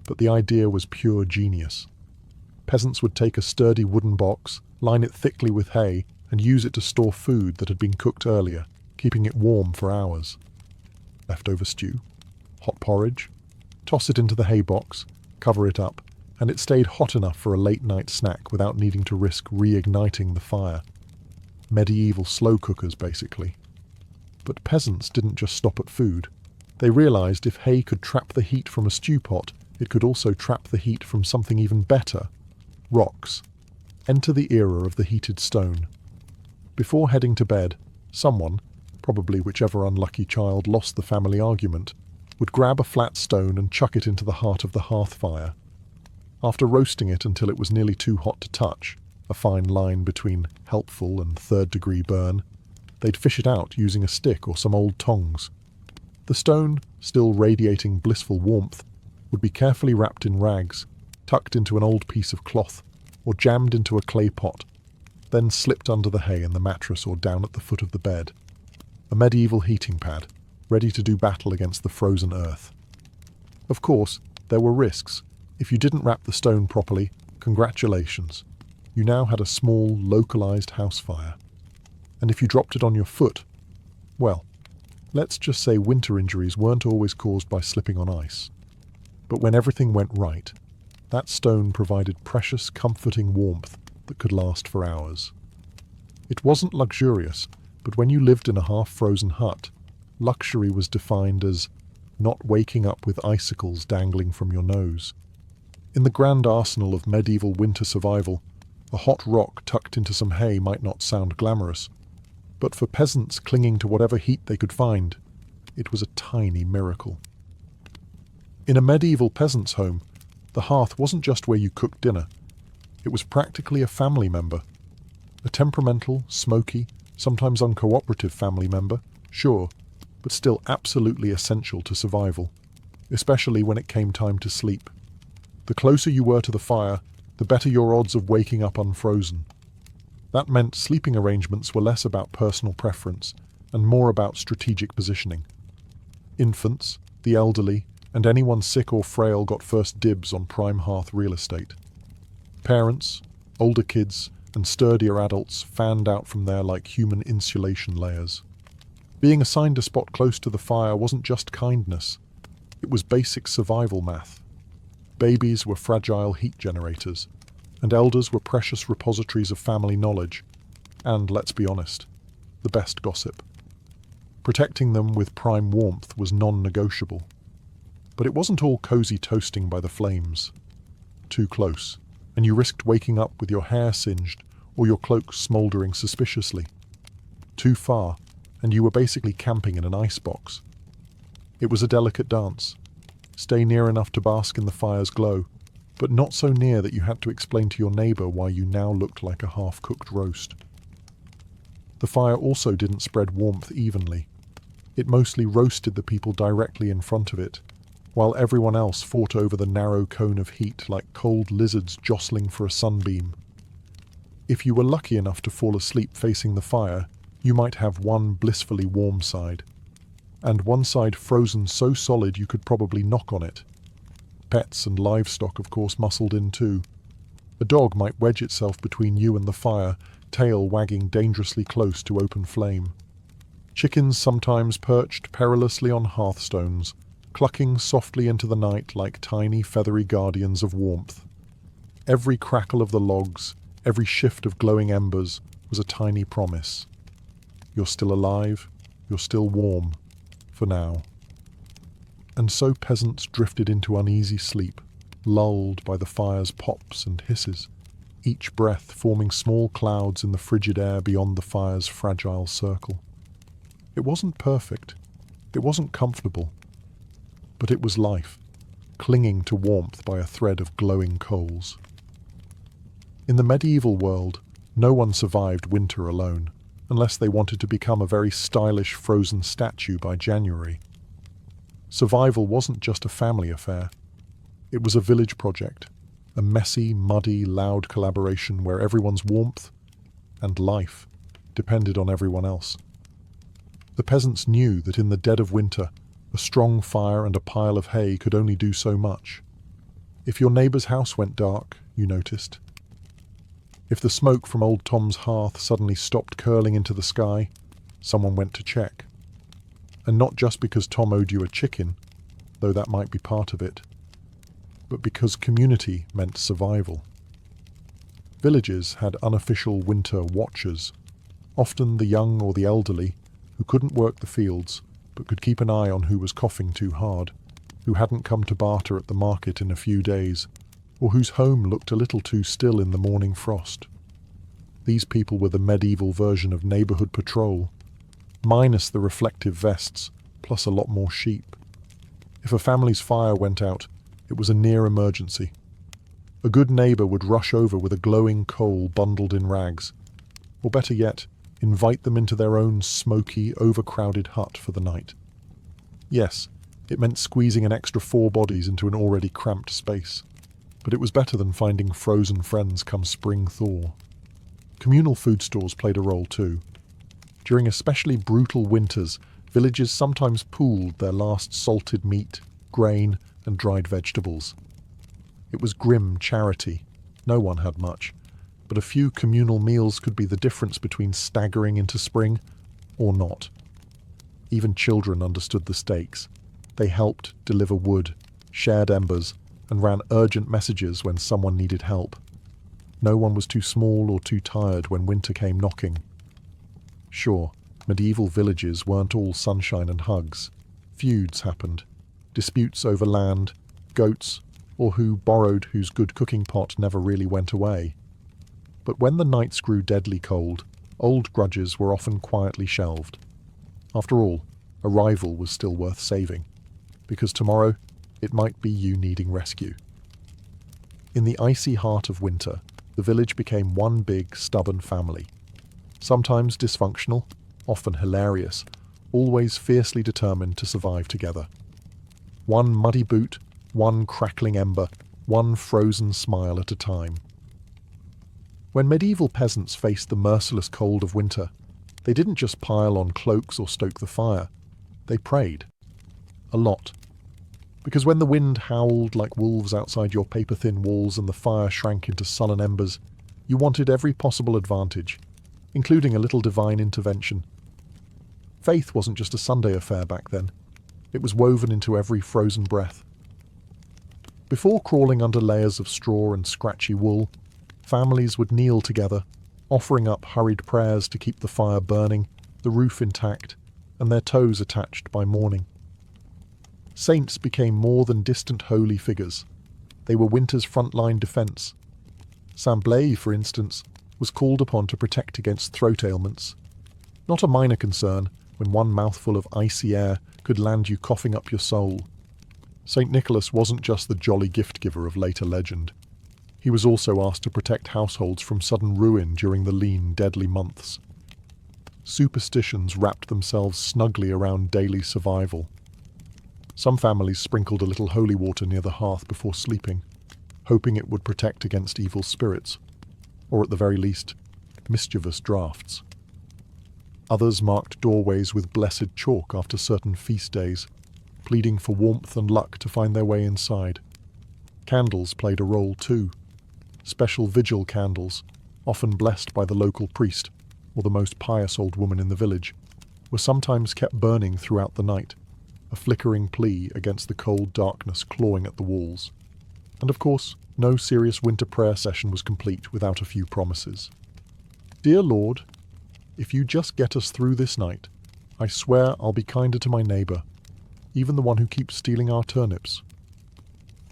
but the idea was pure genius. Peasants would take a sturdy wooden box, line it thickly with hay, and use it to store food that had been cooked earlier, keeping it warm for hours. Leftover stew, hot porridge, toss it into the hay box, cover it up, and it stayed hot enough for a late-night snack without needing to risk reigniting the fire. Medieval slow cookers, basically. But peasants didn't just stop at food. They realized if hay could trap the heat from a stew pot, it could also trap the heat from something even better: rocks. Enter the era of the heated stone. Before heading to bed, someone, probably whichever unlucky child lost the family argument, would grab a flat stone and chuck it into the heart of the hearth fire. After roasting it until it was nearly too hot to touch, a fine line between helpful and third-degree burn, they'd fish it out using a stick or some old tongs. The stone, still radiating blissful warmth, would be carefully wrapped in rags, tucked into an old piece of cloth, or jammed into a clay pot, then slipped under the hay in the mattress or down at the foot of the bed. A medieval heating pad, ready to do battle against the frozen earth. Of course, there were risks. If you didn't wrap the stone properly, congratulations. You now had a small, localized house fire. And if you dropped it on your foot, well, let's just say winter injuries weren't always caused by slipping on ice. But when everything went right, that stone provided precious, comforting warmth that could last for hours. It wasn't luxurious, but when you lived in a half-frozen hut, luxury was defined as not waking up with icicles dangling from your nose. In the grand arsenal of medieval winter survival, a hot rock tucked into some hay might not sound glamorous, but for peasants clinging to whatever heat they could find, it was a tiny miracle. In a medieval peasant's home, the hearth wasn't just where you cooked dinner. It was practically a family member. A temperamental, smoky, sometimes uncooperative family member, sure, but still absolutely essential to survival, especially when it came time to sleep. The closer you were to the fire, the better your odds of waking up unfrozen. That meant sleeping arrangements were less about personal preference and more about strategic positioning. Infants, the elderly, and anyone sick or frail got first dibs on prime hearth real estate. Parents, older kids, and sturdier adults fanned out from there like human insulation layers. Being assigned a spot close to the fire wasn't just kindness, it was basic survival math. Babies were fragile heat generators, and elders were precious repositories of family knowledge, and, let's be honest, the best gossip. Protecting them with prime warmth was non-negotiable. But it wasn't all cozy toasting by the flames. Too close, and you risked waking up with your hair singed or your cloak smouldering suspiciously. Too far, and you were basically camping in an icebox. It was a delicate dance. Stay near enough to bask in the fire's glow, but not so near that you had to explain to your neighbour why you now looked like a half-cooked roast. The fire also didn't spread warmth evenly. It mostly roasted the people directly in front of it, while everyone else fought over the narrow cone of heat like cold lizards jostling for a sunbeam. If you were lucky enough to fall asleep facing the fire, you might have one blissfully warm side, and one side frozen so solid you could probably knock on it. Pets and livestock, of course, muscled in too. A dog might wedge itself between you and the fire, tail wagging dangerously close to open flame. Chickens sometimes perched perilously on hearthstones, clucking softly into the night like tiny feathery guardians of warmth. Every crackle of the logs, every shift of glowing embers was a tiny promise. You're still alive, you're still warm, for now. And so peasants drifted into uneasy sleep, lulled by the fire's pops and hisses, each breath forming small clouds in the frigid air beyond the fire's fragile circle. It wasn't perfect, it wasn't comfortable, but it was life, clinging to warmth by a thread of glowing coals. In the medieval world, no one survived winter alone, unless they wanted to become a very stylish frozen statue by January. Survival wasn't just a family affair. It was a village project, a messy, muddy, loud collaboration where everyone's warmth and life depended on everyone else. The peasants knew that in the dead of winter, a strong fire and a pile of hay could only do so much. If your neighbour's house went dark, you noticed. If the smoke from old Tom's hearth suddenly stopped curling into the sky, someone went to check. And not just because Tom owed you a chicken, though that might be part of it, but because community meant survival. Villages had unofficial winter watchers, often the young or the elderly, who couldn't work the fields, but could keep an eye on who was coughing too hard, who hadn't come to barter at the market in a few days, or whose home looked a little too still in the morning frost. These people were the medieval version of neighbourhood patrol, minus the reflective vests, plus a lot more sheep. If a family's fire went out, it was a near emergency. A good neighbour would rush over with a glowing coal bundled in rags, or better yet, invite them into their own smoky, overcrowded hut for the night. Yes, it meant squeezing an extra 4 bodies into an already cramped space, but it was better than finding frozen friends come spring thaw. Communal food stores played a role too. During especially brutal winters, villages sometimes pooled their last salted meat, grain, and dried vegetables. It was grim charity. No one had much, but a few communal meals could be the difference between staggering into spring or not. Even children understood the stakes. They helped deliver wood, shared embers, and ran urgent messages when someone needed help. No one was too small or too tired when winter came knocking. Sure, medieval villages weren't all sunshine and hugs. Feuds happened. Disputes over land, goats, or who borrowed whose good cooking pot never really went away. But when the nights grew deadly cold, old grudges were often quietly shelved. After all, a rival was still worth saving, because tomorrow it might be you needing rescue. In the icy heart of winter, the village became one big, stubborn family. Sometimes dysfunctional, often hilarious, always fiercely determined to survive together. One muddy boot, one crackling ember, one frozen smile at a time. When medieval peasants faced the merciless cold of winter, they didn't just pile on cloaks or stoke the fire. They prayed. A lot. Because when the wind howled like wolves outside your paper-thin walls and the fire shrank into sullen embers, you wanted every possible advantage, including a little divine intervention. Faith wasn't just a Sunday affair back then. It was woven into every frozen breath. Before crawling under layers of straw and scratchy wool, families would kneel together, offering up hurried prayers to keep the fire burning, the roof intact, and their toes attached by morning. Saints became more than distant holy figures. They were winter's frontline defence. Saint Blaise, for instance, was called upon to protect against throat ailments. Not a minor concern when one mouthful of icy air could land you coughing up your soul. St. Nicholas wasn't just the jolly gift-giver of later legend. He was also asked to protect households from sudden ruin during the lean, deadly months. Superstitions wrapped themselves snugly around daily survival. Some families sprinkled a little holy water near the hearth before sleeping, hoping it would protect against evil spirits, or at the very least, mischievous drafts. Others marked doorways with blessed chalk after certain feast days, pleading for warmth and luck to find their way inside. Candles played a role too. Special vigil candles, often blessed by the local priest or the most pious old woman in the village, were sometimes kept burning throughout the night, a flickering plea against the cold darkness clawing at the walls. And of course, no serious winter prayer session was complete without a few promises. Dear Lord, if you just get us through this night, I swear I'll be kinder to my neighbour, even the one who keeps stealing our turnips.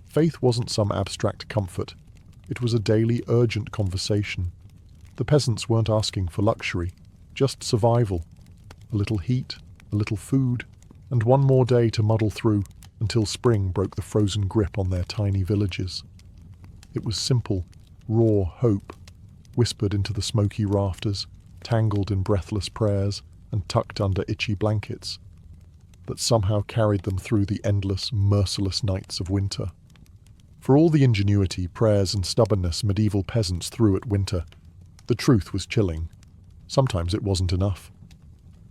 Faith wasn't some abstract comfort. It was a daily, urgent conversation. The peasants weren't asking for luxury, just survival. A little heat, a little food, and one more day to muddle through until spring broke the frozen grip on their tiny villages. It was simple, raw hope, whispered into the smoky rafters, tangled in breathless prayers, and tucked under itchy blankets, that somehow carried them through the endless, merciless nights of winter. For all the ingenuity, prayers, and stubbornness medieval peasants threw at winter, the truth was chilling. Sometimes it wasn't enough.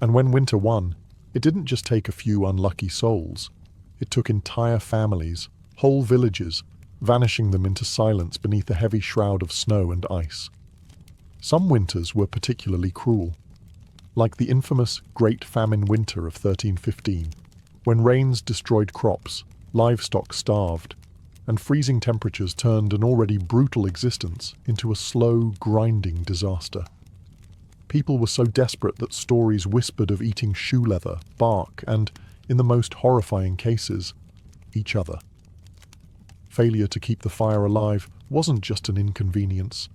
And when winter won, it didn't just take a few unlucky souls. It took entire families, whole villages, vanishing them into silence beneath a heavy shroud of snow and ice. Some winters were particularly cruel, like the infamous Great Famine Winter of 1315, when rains destroyed crops, livestock starved, and freezing temperatures turned an already brutal existence into a slow, grinding disaster. People were so desperate that stories whispered of eating shoe leather, bark, and, in the most horrifying cases, each other. Failure to keep the fire alive wasn't just an inconvenience.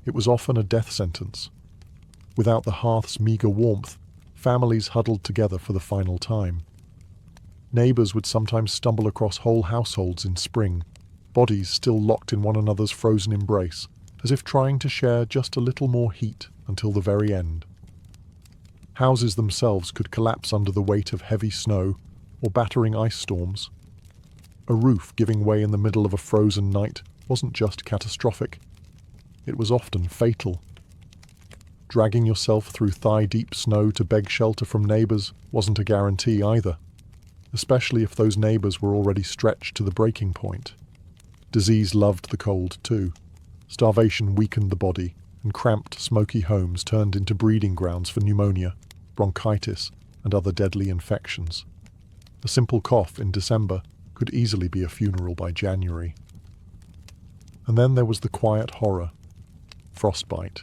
It was often a death sentence. Without the hearth's meagre warmth, families huddled together for the final time. Neighbours would sometimes stumble across whole households in spring, bodies still locked in one another's frozen embrace, as if trying to share just a little more heat until the very end. Houses themselves could collapse under the weight of heavy snow or battering ice storms. A roof giving way in the middle of a frozen night wasn't just catastrophic. It was often fatal. Dragging yourself through thigh-deep snow to beg shelter from neighbours wasn't a guarantee either, especially if those neighbours were already stretched to the breaking point. Disease loved the cold too. Starvation weakened the body, and cramped, smoky homes turned into breeding grounds for pneumonia, bronchitis, and other deadly infections. A simple cough in December could easily be a funeral by January. And then there was the quiet horror. Frostbite.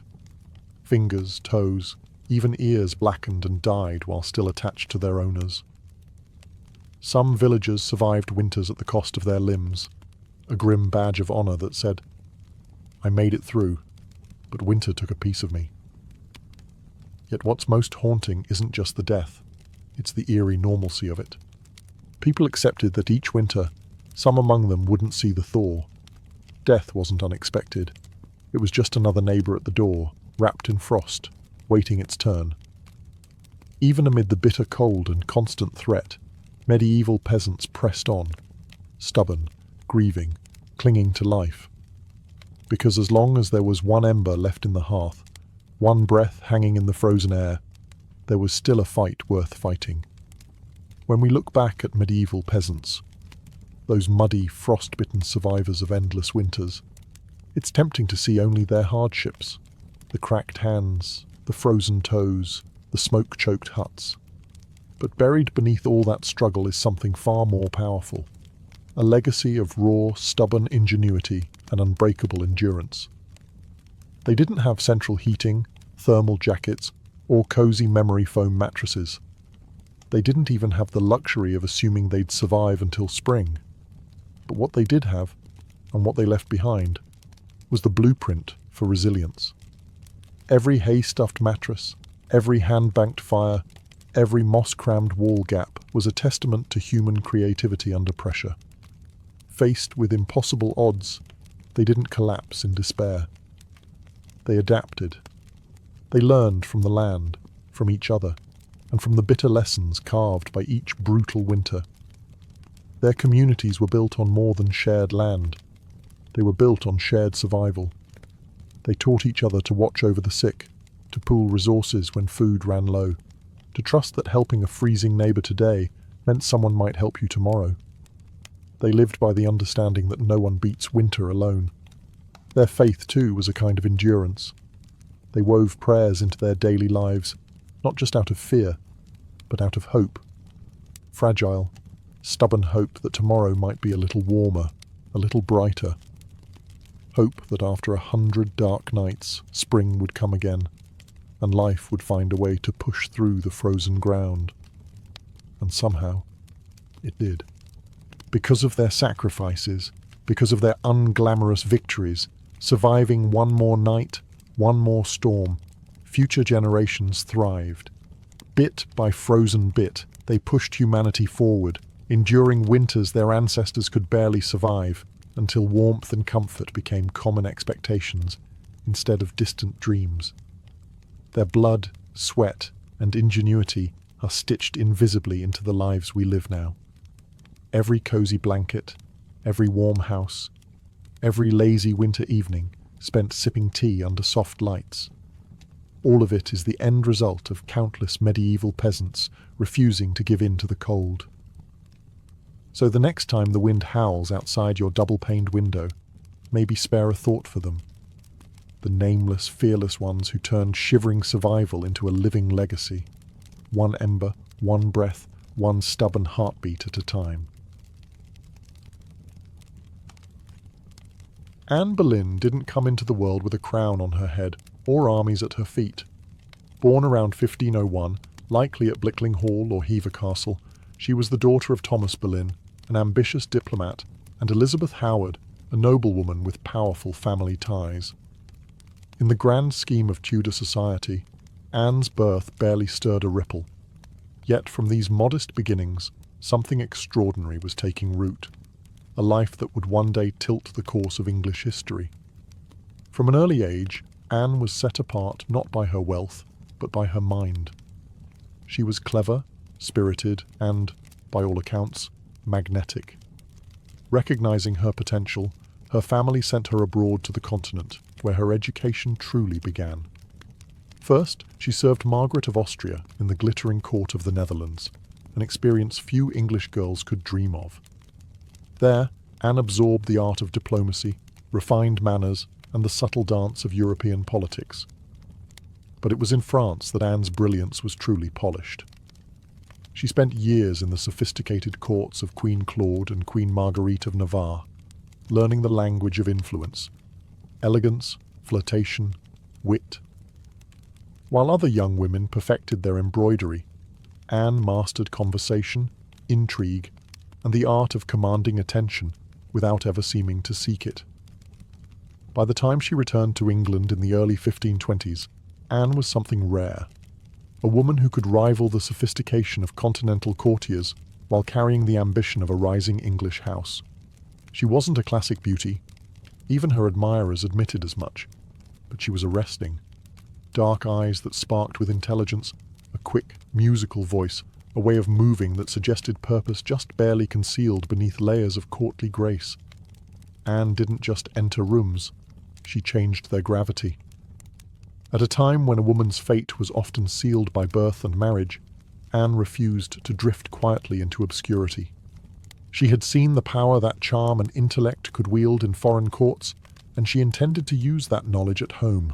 Fingers, toes, even ears blackened and died while still attached to their owners. Some villagers survived winters at the cost of their limbs, a grim badge of honor that said, "I made it through, but winter took a piece of me." Yet what's most haunting isn't just the death, it's the eerie normalcy of it. People accepted that each winter, some among them wouldn't see the thaw. Death wasn't unexpected. It was just another neighbour at the door, wrapped in frost, waiting its turn. Even amid the bitter cold and constant threat, medieval peasants pressed on, stubborn, grieving, clinging to life. Because as long as there was one ember left in the hearth, one breath hanging in the frozen air, there was still a fight worth fighting. When we look back at medieval peasants, those muddy, frost-bitten survivors of endless winters. It's tempting to see only their hardships, the cracked hands, the frozen toes, the smoke-choked huts. But buried beneath all that struggle is something far more powerful, a legacy of raw, stubborn ingenuity and unbreakable endurance. They didn't have central heating, thermal jackets, or cozy memory foam mattresses. They didn't even have the luxury of assuming they'd survive until spring. But what they did have, and what they left behind, was the blueprint for resilience. Every hay-stuffed mattress, every hand-banked fire, every moss-crammed wall gap was a testament to human creativity under pressure. Faced with impossible odds, they didn't collapse in despair. They adapted. They learned from the land, from each other, and from the bitter lessons carved by each brutal winter. Their communities were built on more than shared land. They were built on shared survival. They taught each other to watch over the sick, to pool resources when food ran low, to trust that helping a freezing neighbor today meant someone might help you tomorrow. They lived by the understanding that no one beats winter alone. Their faith, too, was a kind of endurance. They wove prayers into their daily lives, not just out of fear, but out of hope. Fragile, stubborn hope that tomorrow might be a little warmer, a little brighter. Hope that after 100 dark nights, spring would come again, and life would find a way to push through the frozen ground. And somehow, it did. Because of their sacrifices, because of their unglamorous victories, surviving one more night, one more storm, future generations thrived. Bit by frozen bit, they pushed humanity forward, enduring winters their ancestors could barely survive, until warmth and comfort became common expectations instead of distant dreams. Their blood, sweat, and ingenuity are stitched invisibly into the lives we live now. Every cozy blanket, every warm house, every lazy winter evening spent sipping tea under soft lights. All of it is the end result of countless medieval peasants refusing to give in to the cold. So the next time the wind howls outside your double-paned window, maybe spare a thought for them. The nameless, fearless ones who turned shivering survival into a living legacy. One ember, one breath, one stubborn heartbeat at a time. Anne Boleyn didn't come into the world with a crown on her head or armies at her feet. Born around 1501, likely at Blickling Hall or Hever Castle, she was the daughter of Thomas Boleyn, an ambitious diplomat, and Elizabeth Howard, a noblewoman with powerful family ties. In the grand scheme of Tudor society, Anne's birth barely stirred a ripple. Yet from these modest beginnings, something extraordinary was taking root. A life that would one day tilt the course of English history. From an early age, Anne was set apart not by her wealth, but by her mind. She was clever, spirited, and, by all accounts, magnetic. Recognizing her potential, her family sent her abroad to the continent, where her education truly began. First, she served Margaret of Austria in the glittering court of the Netherlands, an experience few English girls could dream of. There, Anne absorbed the art of diplomacy, refined manners, and the subtle dance of European politics. But it was in France that Anne's brilliance was truly polished. She spent years in the sophisticated courts of Queen Claude and Queen Marguerite of Navarre, learning the language of influence, elegance, flirtation, wit. While other young women perfected their embroidery, Anne mastered conversation, intrigue, and the art of commanding attention without ever seeming to seek it. By the time she returned to England in the early 1520s, Anne was something rare. A woman who could rival the sophistication of continental courtiers while carrying the ambition of a rising English house. She wasn't a classic beauty. Even her admirers admitted as much. But she was arresting. Dark eyes that sparked with intelligence, a quick, musical voice, a way of moving that suggested purpose just barely concealed beneath layers of courtly grace. Anne didn't just enter rooms, she changed their gravity. At a time when a woman's fate was often sealed by birth and marriage, Anne refused to drift quietly into obscurity. She had seen the power that charm and intellect could wield in foreign courts, and she intended to use that knowledge at home.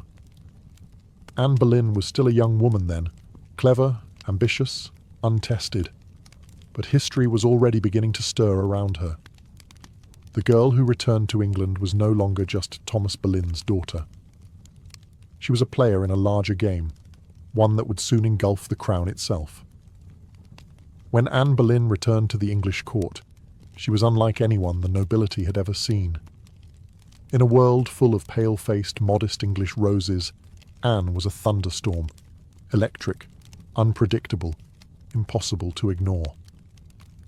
Anne Boleyn was still a young woman then, clever, ambitious, untested. But history was already beginning to stir around her. The girl who returned to England was no longer just Thomas Boleyn's daughter. She was a player in a larger game, one that would soon engulf the crown itself. When Anne Boleyn returned to the English court, she was unlike anyone the nobility had ever seen. In a world full of pale-faced, modest English roses, Anne was a thunderstorm, electric, unpredictable, impossible to ignore.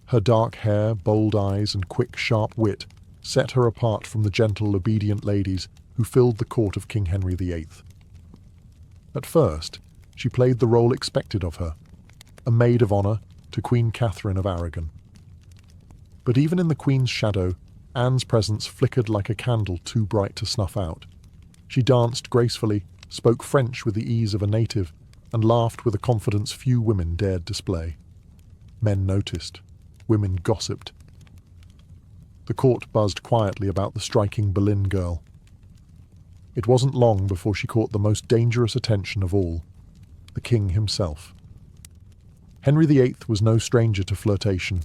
Her dark hair, bold eyes, and quick, sharp wit set her apart from the gentle, obedient ladies who filled the court of King Henry VIII. At first, she played the role expected of her, a maid of honour to Queen Catherine of Aragon. But even in the Queen's shadow, Anne's presence flickered like a candle too bright to snuff out. She danced gracefully, spoke French with the ease of a native, and laughed with a confidence few women dared display. Men noticed. Women gossiped. The court buzzed quietly about the striking Boleyn girl. It wasn't long before she caught the most dangerous attention of all, the king himself. Henry VIII was no stranger to flirtation.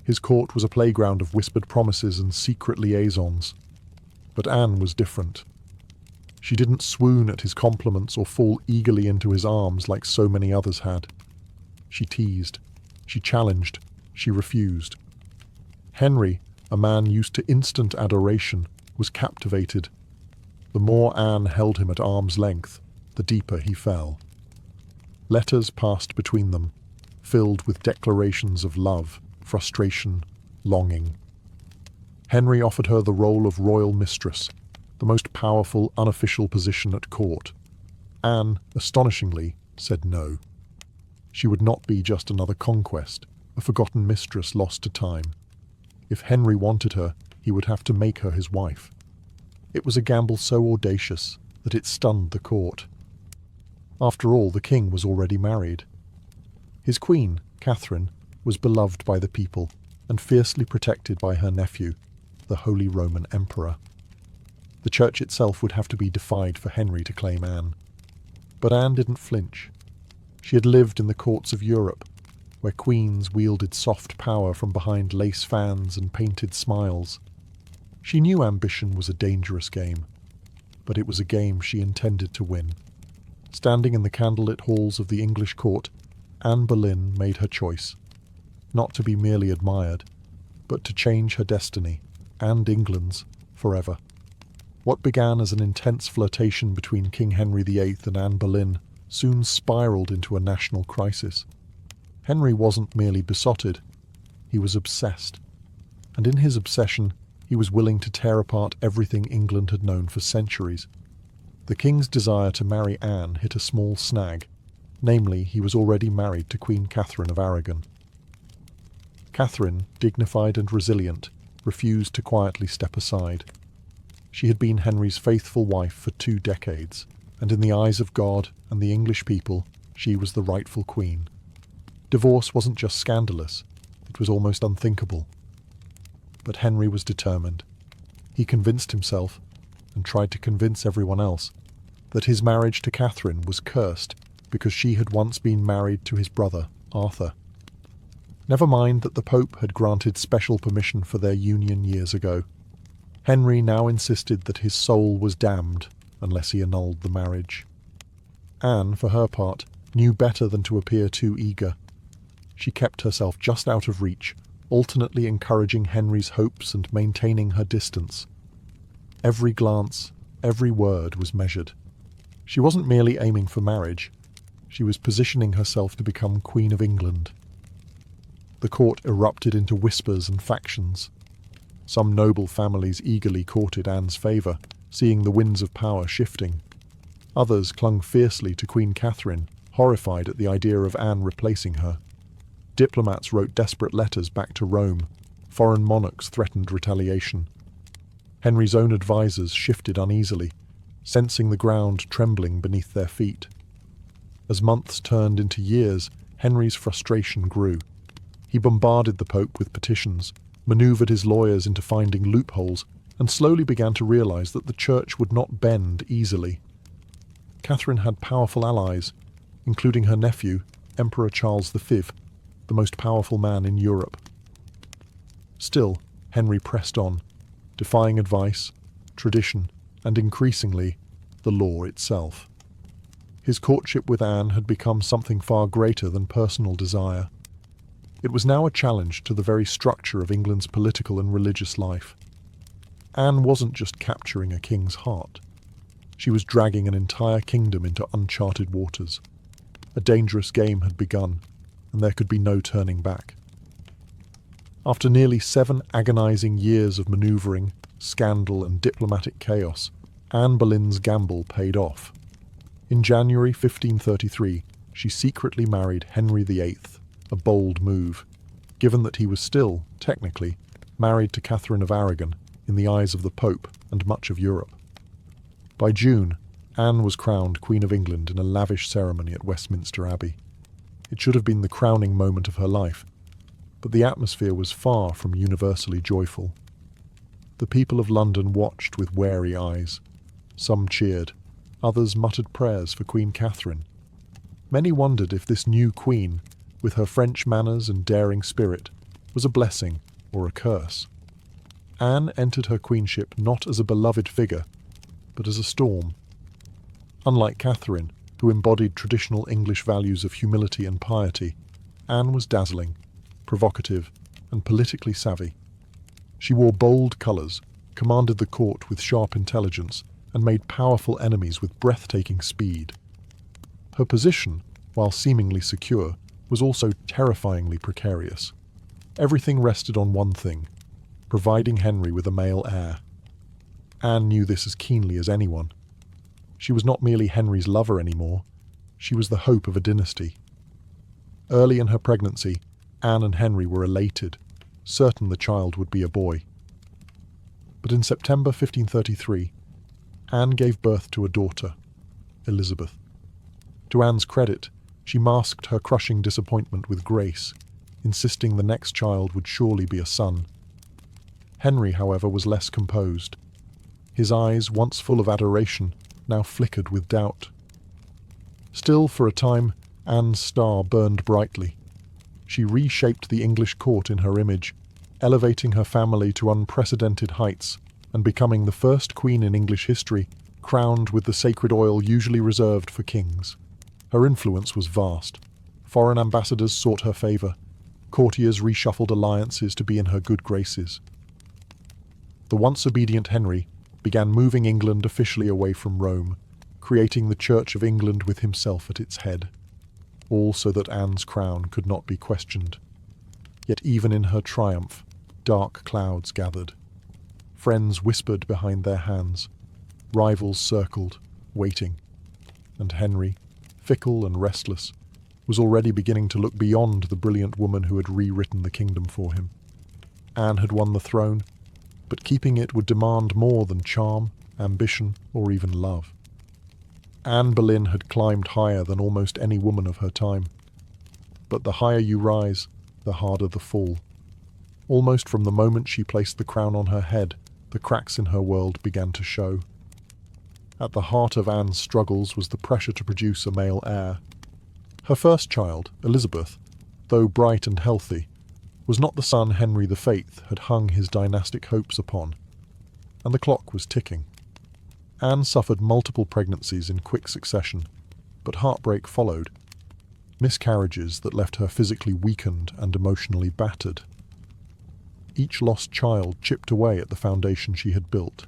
His court was a playground of whispered promises and secret liaisons. But Anne was different. She didn't swoon at his compliments or fall eagerly into his arms like so many others had. She teased. She challenged. She refused. Henry, a man used to instant adoration, was captivated. The more Anne held him at arm's length, the deeper he fell. Letters passed between them, filled with declarations of love, frustration, longing. Henry offered her the role of royal mistress, the most powerful unofficial position at court. Anne, astonishingly, said no. She would not be just another conquest, a forgotten mistress lost to time. If Henry wanted her, he would have to make her his wife. It was a gamble so audacious that it stunned the court. After all, the king was already married. His queen, Catherine, was beloved by the people and fiercely protected by her nephew, the Holy Roman Emperor. The church itself would have to be defied for Henry to claim Anne. But Anne didn't flinch. She had lived in the courts of Europe, where queens wielded soft power from behind lace fans and painted smiles. She knew ambition was a dangerous game, but it was a game she intended to win. Standing in the candlelit halls of the English court, Anne Boleyn made her choice, not to be merely admired, but to change her destiny, and England's, forever. What began as an intense flirtation between King Henry VIII and Anne Boleyn soon spiraled into a national crisis. Henry wasn't merely besotted, he was obsessed. And in his obsession, he was willing to tear apart everything England had known for centuries. The king's desire to marry Anne hit a small snag, namely, he was already married to Queen Catherine of Aragon. Catherine, dignified and resilient, refused to quietly step aside. She had been Henry's faithful wife for 2 decades, and in the eyes of God and the English people, she was the rightful queen. Divorce wasn't just scandalous, it was almost unthinkable. But Henry was determined. He convinced himself, and tried to convince everyone else, that his marriage to Catherine was cursed because she had once been married to his brother, Arthur. Never mind that the Pope had granted special permission for their union years ago. Henry now insisted that his soul was damned unless he annulled the marriage. Anne, for her part, knew better than to appear too eager. She kept herself just out of reach, alternately encouraging Henry's hopes and maintaining her distance. Every glance, every word was measured. She wasn't merely aiming for marriage. She was positioning herself to become Queen of England. The court erupted into whispers and factions. Some noble families eagerly courted Anne's favour, seeing the winds of power shifting. Others clung fiercely to Queen Catherine, horrified at the idea of Anne replacing her. Diplomats wrote desperate letters back to Rome. Foreign monarchs threatened retaliation. Henry's own advisers shifted uneasily, sensing the ground trembling beneath their feet. As months turned into years, Henry's frustration grew. He bombarded the Pope with petitions, manoeuvred his lawyers into finding loopholes, and slowly began to realize that the church would not bend easily. Catherine had powerful allies, including her nephew, Emperor Charles V, the most powerful man in Europe. Still, Henry pressed on, defying advice, tradition, and increasingly, the law itself. His courtship with Anne had become something far greater than personal desire. It was now a challenge to the very structure of England's political and religious life. Anne wasn't just capturing a king's heart. She was dragging an entire kingdom into uncharted waters. A dangerous game had begun, and there could be no turning back. After nearly 7 agonizing years of maneuvering, scandal, and diplomatic chaos, Anne Boleyn's gamble paid off. In January 1533, she secretly married Henry VIII, a bold move, given that he was still, technically, married to Catherine of Aragon in the eyes of the Pope and much of Europe. By June, Anne was crowned Queen of England in a lavish ceremony at Westminster Abbey. It should have been the crowning moment of her life, but the atmosphere was far from universally joyful. The people of London watched with wary eyes. Some cheered, others muttered prayers for Queen Catherine. Many wondered if this new queen, with her French manners and daring spirit, was a blessing or a curse. Anne entered her queenship not as a beloved figure, but as a storm. Unlike Catherine, who embodied traditional English values of humility and piety, Anne was dazzling, provocative, and politically savvy. She wore bold colours, commanded the court with sharp intelligence, and made powerful enemies with breathtaking speed. Her position, while seemingly secure, was also terrifyingly precarious. Everything rested on one thing: providing Henry with a male heir. Anne knew this as keenly as anyone. She was not merely Henry's lover anymore, she was the hope of a dynasty. Early in her pregnancy, Anne and Henry were elated, certain the child would be a boy. But in September 1533, Anne gave birth to a daughter, Elizabeth. To Anne's credit, she masked her crushing disappointment with grace, insisting the next child would surely be a son. Henry, however, was less composed. His eyes, once full of adoration, now flickered with doubt. Still, for a time, Anne's star burned brightly. She reshaped the English court in her image, elevating her family to unprecedented heights and becoming the first queen in English history crowned with the sacred oil usually reserved for kings. Her influence was vast. Foreign ambassadors sought her favour. Courtiers reshuffled alliances to be in her good graces. The once obedient Henry began moving England officially away from Rome, creating the Church of England with himself at its head, all so that Anne's crown could not be questioned. Yet even in her triumph, dark clouds gathered. Friends whispered behind their hands, rivals circled, waiting, and Henry, fickle and restless, was already beginning to look beyond the brilliant woman who had rewritten the kingdom for him. Anne had won the throne, but keeping it would demand more than charm, ambition, or even love. Anne Boleyn had climbed higher than almost any woman of her time. But the higher you rise, the harder the fall. Almost from the moment she placed the crown on her head, the cracks in her world began to show. At the heart of Anne's struggles was the pressure to produce a male heir. Her first child, Elizabeth, though bright and healthy, was not the son Henry VIII had hung his dynastic hopes upon, and the clock was ticking. Anne suffered multiple pregnancies in quick succession, but heartbreak followed, miscarriages that left her physically weakened and emotionally battered. Each lost child chipped away at the foundation she had built.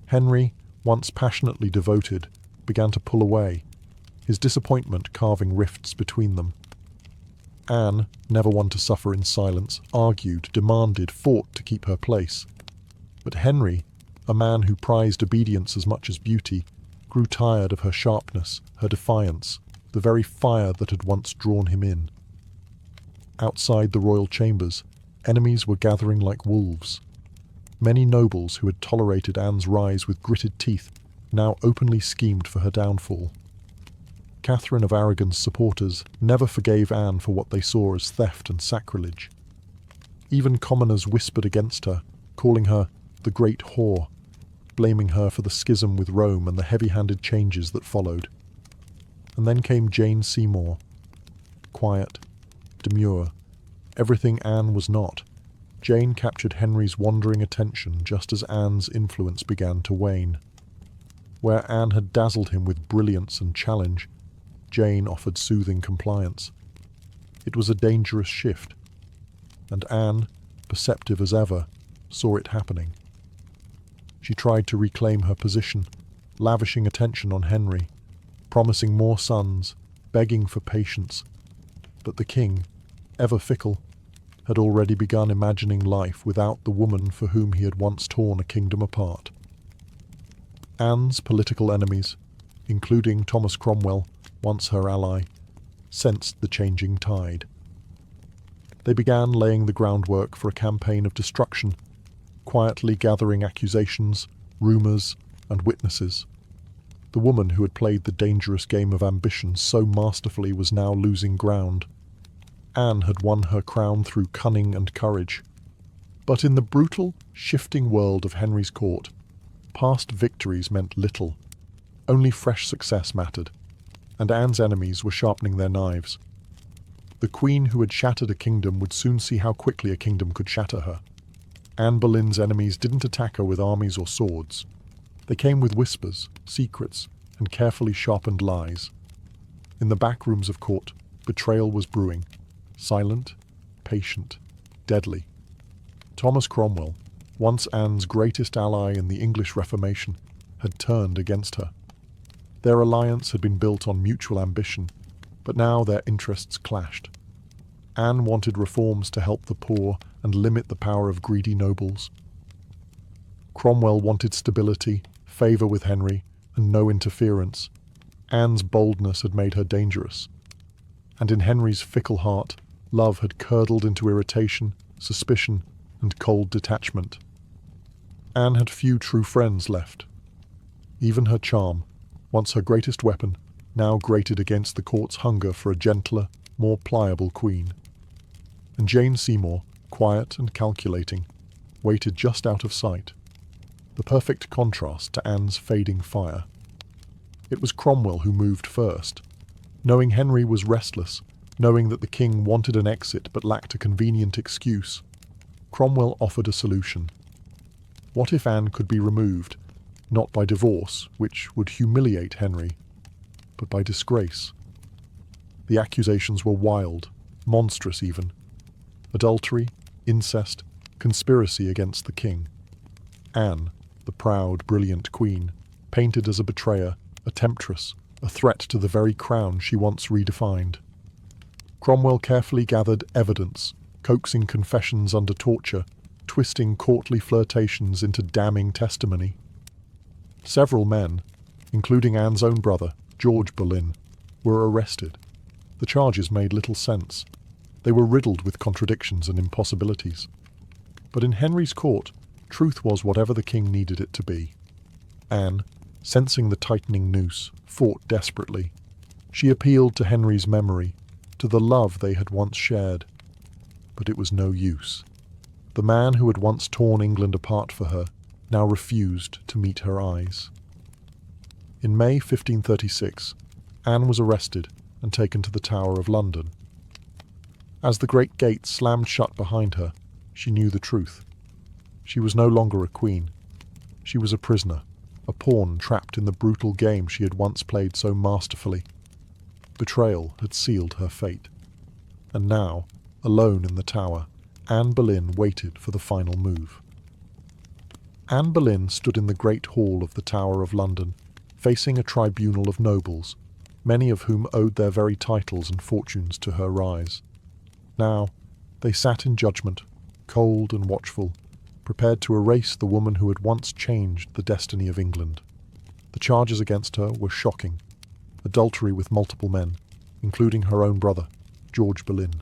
Henry, once passionately devoted, began to pull away, his disappointment carving rifts between them. Anne, never one to suffer in silence, argued, demanded, fought to keep her place. But Henry, a man who prized obedience as much as beauty, grew tired of her sharpness, her defiance, the very fire that had once drawn him in. Outside the royal chambers, enemies were gathering like wolves. Many nobles who had tolerated Anne's rise with gritted teeth now openly schemed for her downfall. Catherine of Aragon's supporters never forgave Anne for what they saw as theft and sacrilege. Even commoners whispered against her, calling her the Great Whore, blaming her for the schism with Rome and the heavy-handed changes that followed. And then came Jane Seymour. Quiet, demure, everything Anne was not. Jane captured Henry's wandering attention just as Anne's influence began to wane. Where Anne had dazzled him with brilliance and challenge, Jane offered soothing compliance. It was a dangerous shift, and Anne, perceptive as ever, saw it happening. She tried to reclaim her position, lavishing attention on Henry, promising more sons, begging for patience. But the king, ever fickle, had already begun imagining life without the woman for whom he had once torn a kingdom apart. Anne's political enemies, including Thomas Cromwell, once her ally, sensed the changing tide. They began laying the groundwork for a campaign of destruction, quietly gathering accusations, rumours, and witnesses. The woman who had played the dangerous game of ambition so masterfully was now losing ground. Anne had won her crown through cunning and courage. But in the brutal, shifting world of Henry's court, past victories meant little. Only fresh success mattered, and Anne's enemies were sharpening their knives. The queen who had shattered a kingdom would soon see how quickly a kingdom could shatter her. Anne Boleyn's enemies didn't attack her with armies or swords. They came with whispers, secrets, and carefully sharpened lies. In the back rooms of court, betrayal was brewing, silent, patient, deadly. Thomas Cromwell, once Anne's greatest ally in the English Reformation, had turned against her. Their alliance had been built on mutual ambition, but now their interests clashed. Anne wanted reforms to help the poor and limit the power of greedy nobles. Cromwell wanted stability, favour with Henry, and no interference. Anne's boldness had made her dangerous. And in Henry's fickle heart, love had curdled into irritation, suspicion, and cold detachment. Anne had few true friends left. Even her charm, once her greatest weapon, now grated against the court's hunger for a gentler, more pliable queen. And Jane Seymour, quiet and calculating, waited just out of sight, the perfect contrast to Anne's fading fire. It was Cromwell who moved first. Knowing Henry was restless, knowing that the king wanted an exit but lacked a convenient excuse, Cromwell offered a solution. What if Anne could be removed, not by divorce, which would humiliate Henry, but by disgrace? The accusations were wild, monstrous even. Adultery, incest, conspiracy against the king. Anne, the proud, brilliant queen, painted as a betrayer, a temptress, a threat to the very crown she once redefined. Cromwell carefully gathered evidence, coaxing confessions under torture, twisting courtly flirtations into damning testimony. Several men, including Anne's own brother, George Boleyn, were arrested. The charges made little sense. They were riddled with contradictions and impossibilities. But in Henry's court, truth was whatever the king needed it to be. Anne, sensing the tightening noose, fought desperately. She appealed to Henry's memory, to the love they had once shared. But it was no use. The man who had once torn England apart for her now refused to meet her eyes. In May 1536, Anne was arrested and taken to the Tower of London. As the great gates slammed shut behind her, she knew the truth. She was no longer a queen. She was a prisoner, a pawn trapped in the brutal game she had once played so masterfully. Betrayal had sealed her fate. And now, alone in the tower, Anne Boleyn waited for the final move. Anne Boleyn stood in the great hall of the Tower of London, facing a tribunal of nobles, many of whom owed their very titles and fortunes to her rise. Now, they sat in judgment, cold and watchful, prepared to erase the woman who had once changed the destiny of England. The charges against her were shocking. Adultery with multiple men, including her own brother, George Boleyn.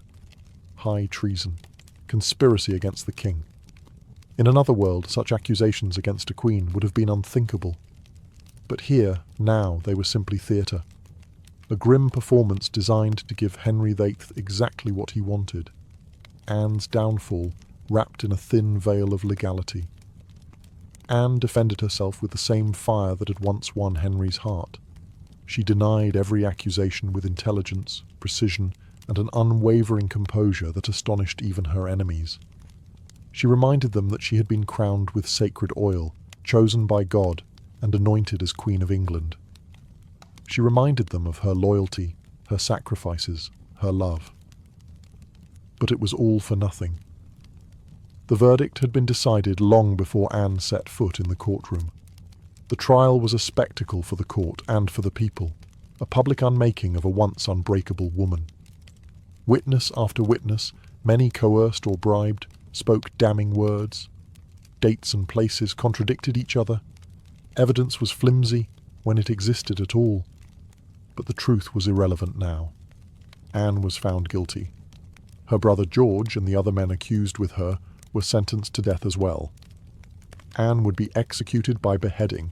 High treason. Conspiracy against the king. In another world, such accusations against a queen would have been unthinkable. But here, now, they were simply theatre. A grim performance designed to give Henry VIII exactly what he wanted. Anne's downfall wrapped in a thin veil of legality. Anne defended herself with the same fire that had once won Henry's heart. She denied every accusation with intelligence, precision, and an unwavering composure that astonished even her enemies. She reminded them that she had been crowned with sacred oil, chosen by God, and anointed as Queen of England. She reminded them of her loyalty, her sacrifices, her love. But it was all for nothing. The verdict had been decided long before Anne set foot in the courtroom. The trial was a spectacle for the court and for the people, a public unmaking of a once unbreakable woman. Witness after witness, many coerced or bribed, spoke damning words. Dates and places contradicted each other. Evidence was flimsy when it existed at all. But the truth was irrelevant now. Anne was found guilty. Her brother George and the other men accused with her were sentenced to death as well. Anne would be executed by beheading,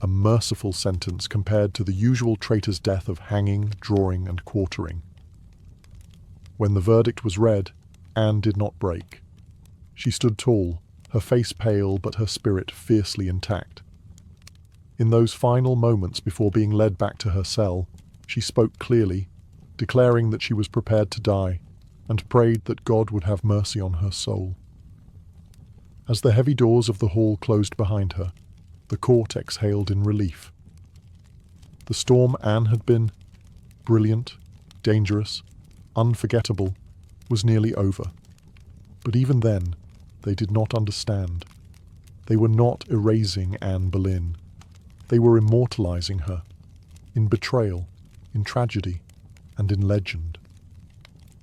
a merciful sentence compared to the usual traitor's death of hanging, drawing, and quartering. When the verdict was read, Anne did not break. She stood tall, her face pale but her spirit fiercely intact. In those final moments before being led back to her cell, she spoke clearly, declaring that she was prepared to die, and prayed that God would have mercy on her soul. As the heavy doors of the hall closed behind her, the court exhaled in relief. The storm Anne had been, brilliant, dangerous, unforgettable, was nearly over. But even then, they did not understand. They were not erasing Anne Boleyn. They were immortalizing her, in betrayal, in tragedy, and in legend.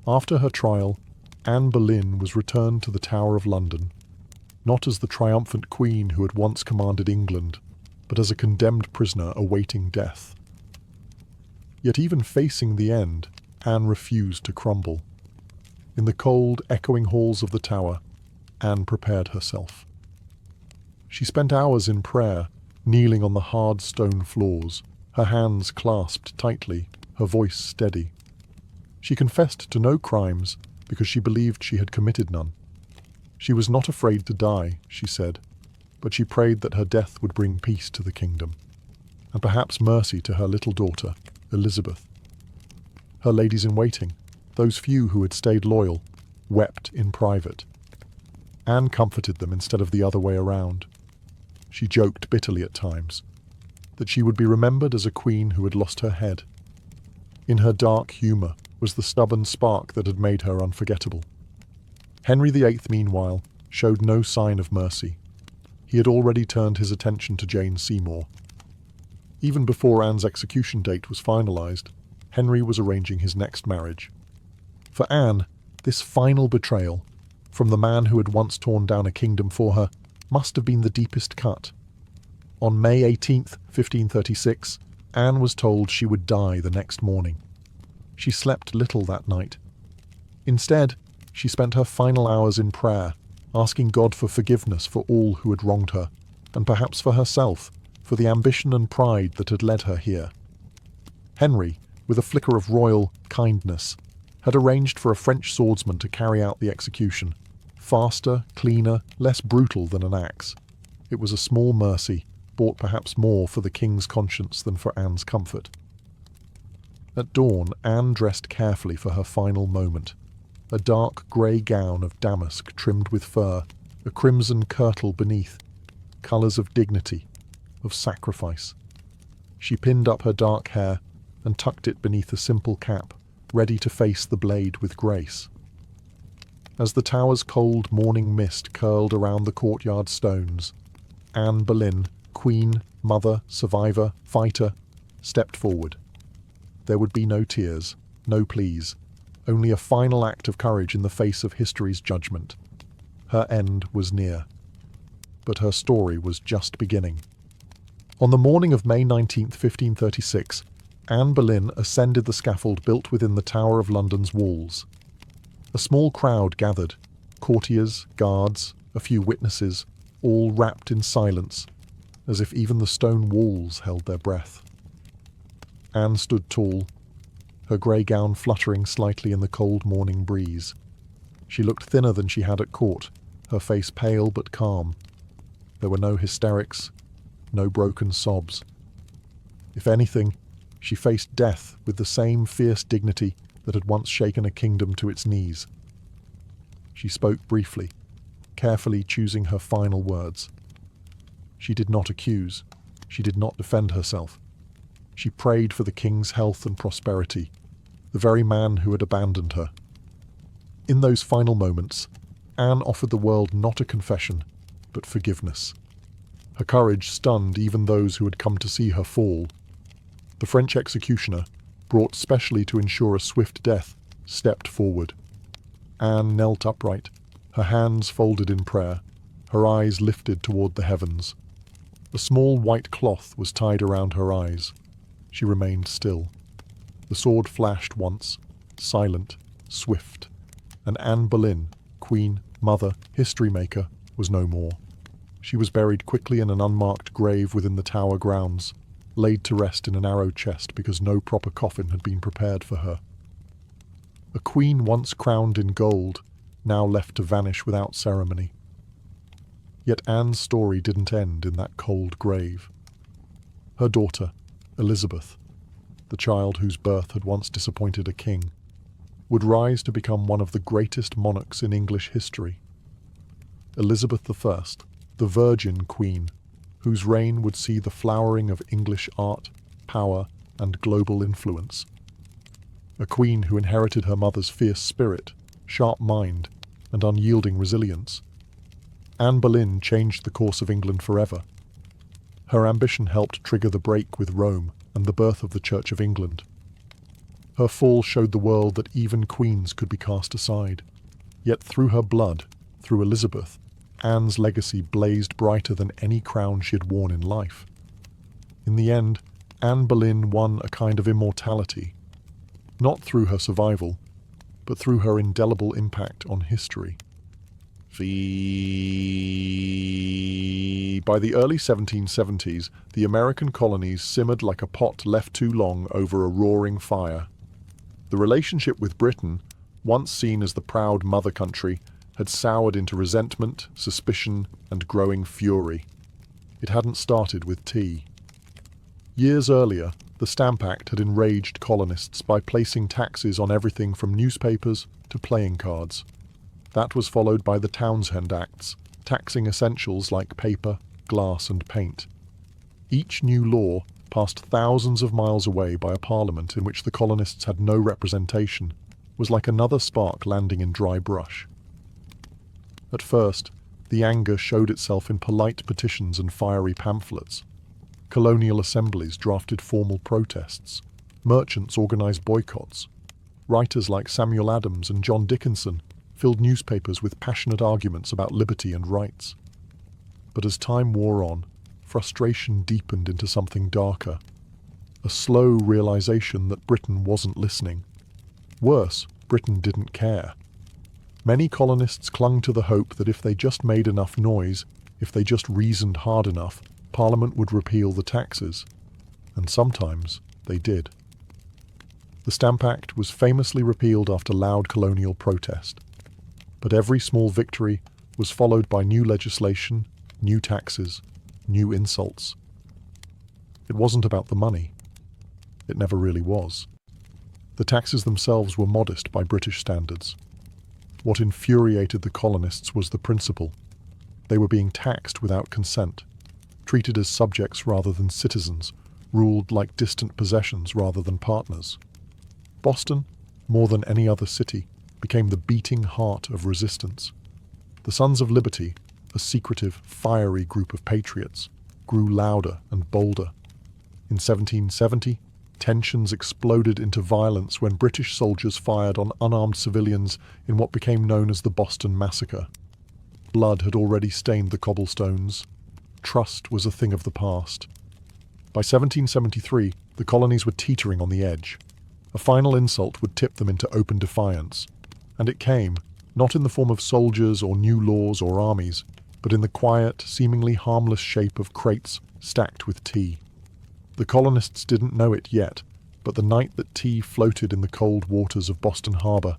After her trial, Anne Boleyn was returned to the Tower of London, not as the triumphant queen who had once commanded England, but as a condemned prisoner awaiting death. Yet even facing the end, Anne refused to crumble. In the cold, echoing halls of the Tower, Anne prepared herself. She spent hours in prayer, kneeling on the hard stone floors, her hands clasped tightly, her voice steady. She confessed to no crimes because she believed she had committed none. She was not afraid to die, she said, but she prayed that her death would bring peace to the kingdom, and perhaps mercy to her little daughter, Elizabeth. Her ladies-in-waiting, those few who had stayed loyal, wept in private. Anne comforted them instead of the other way around. She joked bitterly at times, that she would be remembered as a queen who had lost her head. In her dark humour was the stubborn spark that had made her unforgettable. Henry VIII, meanwhile, showed no sign of mercy. He had already turned his attention to Jane Seymour. Even before Anne's execution date was finalised, Henry was arranging his next marriage. For Anne, this final betrayal, from the man who had once torn down a kingdom for her, must have been the deepest cut. On May 18th, 1536, Anne was told she would die the next morning. She slept little that night. Instead, she spent her final hours in prayer, asking God for forgiveness for all who had wronged her, and perhaps for herself, for the ambition and pride that had led her here. Henry, with a flicker of royal kindness, had arranged for a French swordsman to carry out the execution, faster, cleaner, less brutal than an axe. It was a small mercy, bought perhaps more for the king's conscience than for Anne's comfort. At dawn, Anne dressed carefully for her final moment. A dark grey gown of damask trimmed with fur, a crimson kirtle beneath, colours of dignity, of sacrifice. She pinned up her dark hair and tucked it beneath a simple cap, ready to face the blade with grace. As the tower's cold morning mist curled around the courtyard stones, Anne Boleyn, queen, mother, survivor, fighter, stepped forward. There would be no tears, no pleas, only a final act of courage in the face of history's judgment. Her end was near. But her story was just beginning. On the morning of May 19, 1536, Anne Boleyn ascended the scaffold built within the Tower of London's walls. A small crowd gathered, courtiers, guards, a few witnesses, all wrapped in silence, as if even the stone walls held their breath. Anne stood tall, her grey gown fluttering slightly in the cold morning breeze. She looked thinner than she had at court, her face pale but calm. There were no hysterics, no broken sobs. If anything, she faced death with the same fierce dignity that had once shaken a kingdom to its knees. She spoke briefly, carefully choosing her final words. She did not accuse. She did not defend herself. She prayed for the king's health and prosperity, the very man who had abandoned her. In those final moments, Anne offered the world not a confession, but forgiveness. Her courage stunned even those who had come to see her fall. The French executioner, brought specially to ensure a swift death, stepped forward. Anne knelt upright, her hands folded in prayer, her eyes lifted toward the heavens. A small white cloth was tied around her eyes. She remained still. The sword flashed once, silent, swift, and Anne Boleyn, queen, mother, history maker, was no more. She was buried quickly in an unmarked grave within the Tower grounds, laid to rest in a narrow chest because no proper coffin had been prepared for her. A queen once crowned in gold, now left to vanish without ceremony. Yet Anne's story didn't end in that cold grave. Her daughter, Elizabeth, the child whose birth had once disappointed a king, would rise to become one of the greatest monarchs in English history. Elizabeth I, the Virgin Queen, whose reign would see the flowering of English art, power, and global influence. A queen who inherited her mother's fierce spirit, sharp mind, and unyielding resilience. Anne Boleyn changed the course of England forever. Her ambition helped trigger the break with Rome and the birth of the Church of England. Her fall showed the world that even queens could be cast aside. Yet through her blood, through Elizabeth, Anne's legacy blazed brighter than any crown she had worn in life. In the end, Anne Boleyn won a kind of immortality, not through her survival, but through her indelible impact on history. By the early 1770s, the American colonies simmered like a pot left too long over a roaring fire. The relationship with Britain, once seen as the proud mother country, had soured into resentment, suspicion, and growing fury. It hadn't started with tea. Years earlier, the Stamp Act had enraged colonists by placing taxes on everything from newspapers to playing cards. That was followed by the Townshend Acts, taxing essentials like paper, glass, and paint. Each new law, passed thousands of miles away by a parliament in which the colonists had no representation, was like another spark landing in dry brush. At first, the anger showed itself in polite petitions and fiery pamphlets. Colonial assemblies drafted formal protests. Merchants organized boycotts. Writers like Samuel Adams and John Dickinson filled newspapers with passionate arguments about liberty and rights. But as time wore on, frustration deepened into something darker. A slow realization that Britain wasn't listening. Worse, Britain didn't care. Many colonists clung to the hope that if they just made enough noise, if they just reasoned hard enough, Parliament would repeal the taxes. And sometimes they did. The Stamp Act was famously repealed after loud colonial protest. But every small victory was followed by new legislation, new taxes, new insults. It wasn't about the money. It never really was. The taxes themselves were modest by British standards. What infuriated the colonists was the principle. They were being taxed without consent, treated as subjects rather than citizens, ruled like distant possessions rather than partners. Boston, more than any other city, became the beating heart of resistance. The Sons of Liberty, a secretive, fiery group of patriots, grew louder and bolder. In 1770, tensions exploded into violence when British soldiers fired on unarmed civilians in what became known as the Boston Massacre. Blood had already stained the cobblestones. Trust was a thing of the past. By 1773, the colonies were teetering on the edge. A final insult would tip them into open defiance. And it came, not in the form of soldiers or new laws or armies, but in the quiet, seemingly harmless shape of crates stacked with tea. The colonists didn't know it yet, but the night that tea floated in the cold waters of Boston Harbor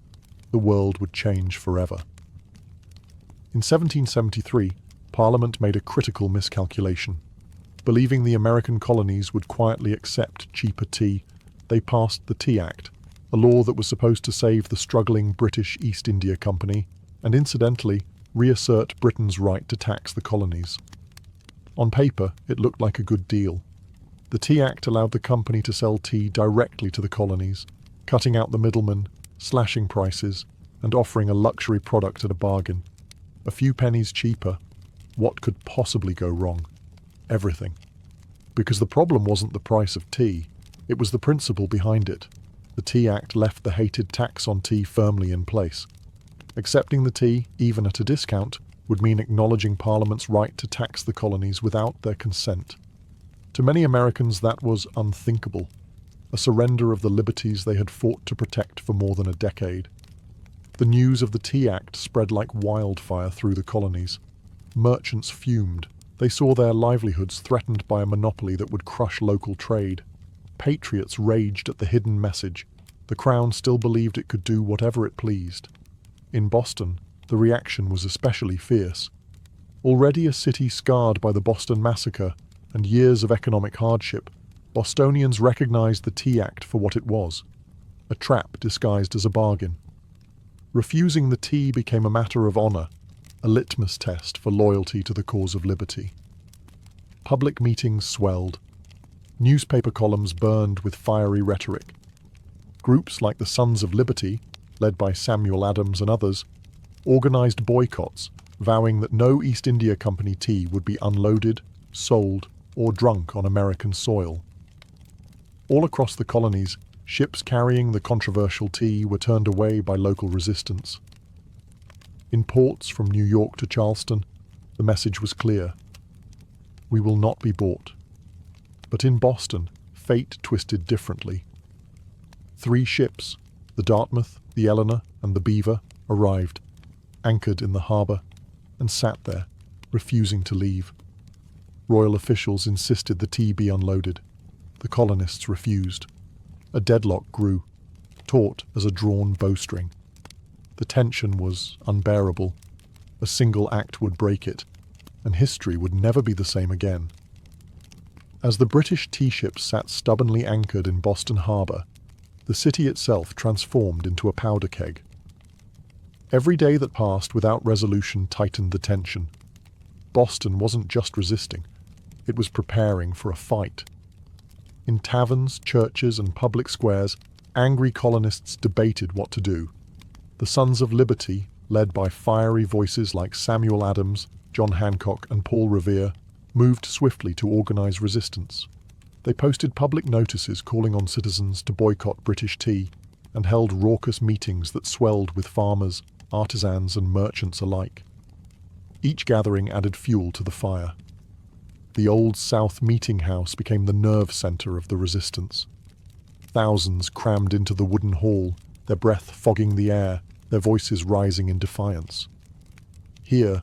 the world would change forever. In 1773, Parliament made a critical miscalculation. Believing the American colonies would quietly accept cheaper tea, they passed the Tea Act, a law that was supposed to save the struggling British East India Company and, incidentally, reassert Britain's right to tax the colonies. On paper, it looked like a good deal. The Tea Act allowed the company to sell tea directly to the colonies, cutting out the middlemen, slashing prices, and offering a luxury product at a bargain. A few pennies cheaper. What could possibly go wrong? Everything. Because the problem wasn't the price of tea, it was the principle behind it. The Tea Act left the hated tax on tea firmly in place. Accepting the tea, even at a discount, would mean acknowledging Parliament's right to tax the colonies without their consent. To many Americans, that was unthinkable, a surrender of the liberties they had fought to protect for more than a decade. The news of the Tea Act spread like wildfire through the colonies. Merchants fumed. They saw their livelihoods threatened by a monopoly that would crush local trade. Patriots raged at the hidden message. The Crown still believed it could do whatever it pleased. In Boston, the reaction was especially fierce. Already a city scarred by the Boston Massacre and years of economic hardship, Bostonians recognized the Tea Act for what it was, a trap disguised as a bargain. Refusing the tea became a matter of honor, a litmus test for loyalty to the cause of liberty. Public meetings swelled. Newspaper columns burned with fiery rhetoric. Groups like the Sons of Liberty, led by Samuel Adams and others, organized boycotts, vowing that no East India Company tea would be unloaded, sold, or drunk on American soil. All across the colonies, ships carrying the controversial tea were turned away by local resistance. In ports from New York to Charleston, the message was clear. We will not be bought. But in Boston, fate twisted differently. 3 ships, the Dartmouth, the Eleanor, and the Beaver, arrived, anchored in the harbor, and sat there, refusing to leave. Royal officials insisted the tea be unloaded. The colonists refused. A deadlock grew, taut as a drawn bowstring. The tension was unbearable. A single act would break it, and history would never be the same again. As the British tea ships sat stubbornly anchored in Boston Harbor, the city itself transformed into a powder keg. Every day that passed without resolution tightened the tension. Boston wasn't just resisting, it was preparing for a fight. In taverns, churches, and public squares, angry colonists debated what to do. The Sons of Liberty, led by fiery voices like Samuel Adams, John Hancock, and Paul Revere, moved swiftly to organize resistance. They posted public notices calling on citizens to boycott British tea and held raucous meetings that swelled with farmers, artisans, and merchants alike. Each gathering added fuel to the fire. The Old South Meeting House became the nerve center of the resistance. Thousands crammed into the wooden hall, their breath fogging the air, their voices rising in defiance. Here,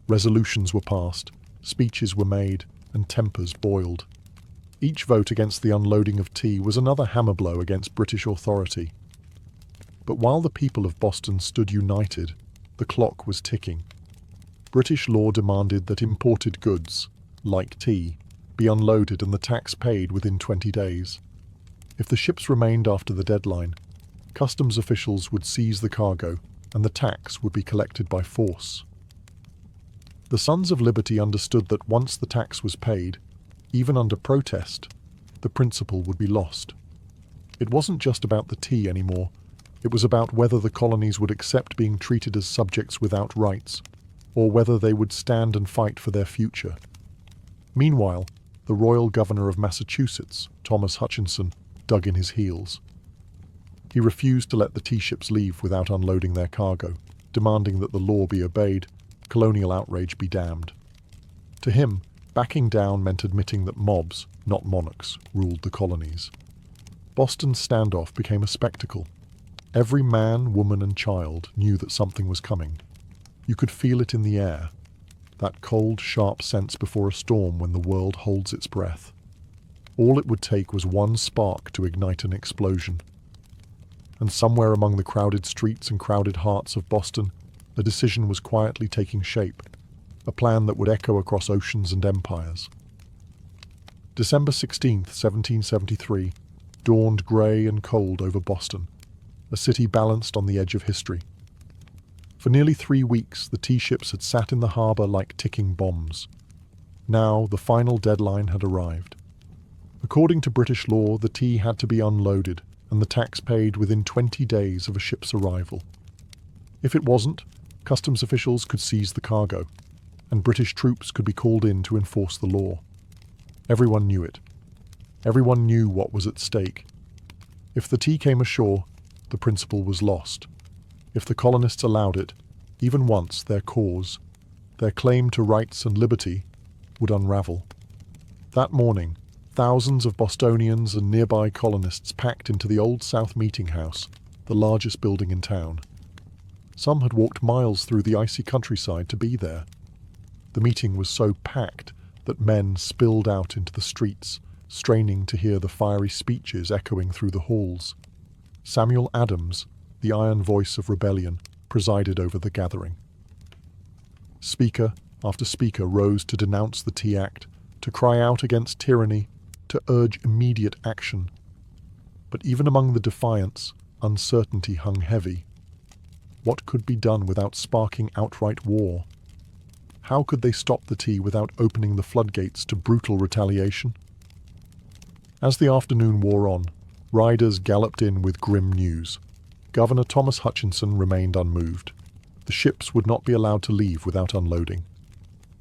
resolutions were passed, speeches were made, and tempers boiled. Each vote against the unloading of tea was another hammer blow against British authority. But while the people of Boston stood united, the clock was ticking. British law demanded that imported goods, like tea, be unloaded and the tax paid within 20 days. If the ships remained after the deadline, customs officials would seize the cargo and the tax would be collected by force. The Sons of Liberty understood that once the tax was paid, even under protest, the principle would be lost. It wasn't just about the tea anymore. It was about whether the colonies would accept being treated as subjects without rights, or whether they would stand and fight for their future. Meanwhile, the Royal Governor of Massachusetts, Thomas Hutchinson, dug in his heels. He refused to let the tea ships leave without unloading their cargo, demanding that the law be obeyed, colonial outrage be damned. To him, backing down meant admitting that mobs, not monarchs, ruled the colonies. Boston's standoff became a spectacle. Every man, woman, and child knew that something was coming. You could feel it in the air, that cold, sharp sense before a storm when the world holds its breath. All it would take was one spark to ignite an explosion. and somewhere among the crowded streets and crowded hearts of Boston, a decision was quietly taking shape, a plan that would echo across oceans and empires. December 16th, 1773, dawned grey and cold over Boston, a city balanced on the edge of history. For nearly 3 weeks, the tea ships had sat in the harbour like ticking bombs. Now, the final deadline had arrived. According to British law, the tea had to be unloaded and the tax paid within 20 days of a ship's arrival. If it wasn't, customs officials could seize the cargo, and British troops could be called in to enforce the law. Everyone knew it. Everyone knew what was at stake. If the tea came ashore, the principle was lost. If the colonists allowed it, even once, their cause, their claim to rights and liberty, would unravel. That morning, thousands of Bostonians and nearby colonists packed into the Old South Meeting House, the largest building in town. Some had walked miles through the icy countryside to be there. The meeting was so packed that men spilled out into the streets, straining to hear the fiery speeches echoing through the halls. Samuel Adams, the iron voice of rebellion, presided over the gathering. Speaker after speaker rose to denounce the Tea Act, to cry out against tyranny, to urge immediate action. But even among the defiants, uncertainty hung heavy. What could be done without sparking outright war? How could they stop the tea without opening the floodgates to brutal retaliation? As the afternoon wore on, riders galloped in with grim news. Governor Thomas Hutchinson remained unmoved. The ships would not be allowed to leave without unloading.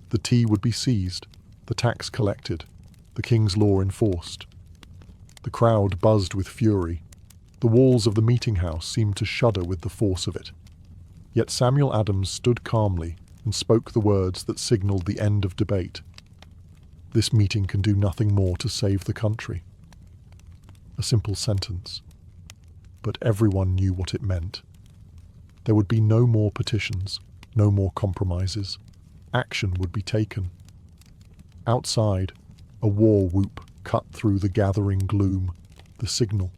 The tea would be seized, the tax collected, the king's law enforced. The crowd buzzed with fury. The walls of the meeting house seemed to shudder with the force of it. Yet Samuel Adams stood calmly and spoke the words that signaled the end of debate. This meeting can do nothing more to save the country. A simple sentence. But everyone knew what it meant. There would be no more petitions, no more compromises. Action would be taken. Outside, a war whoop cut through the gathering gloom, the signal.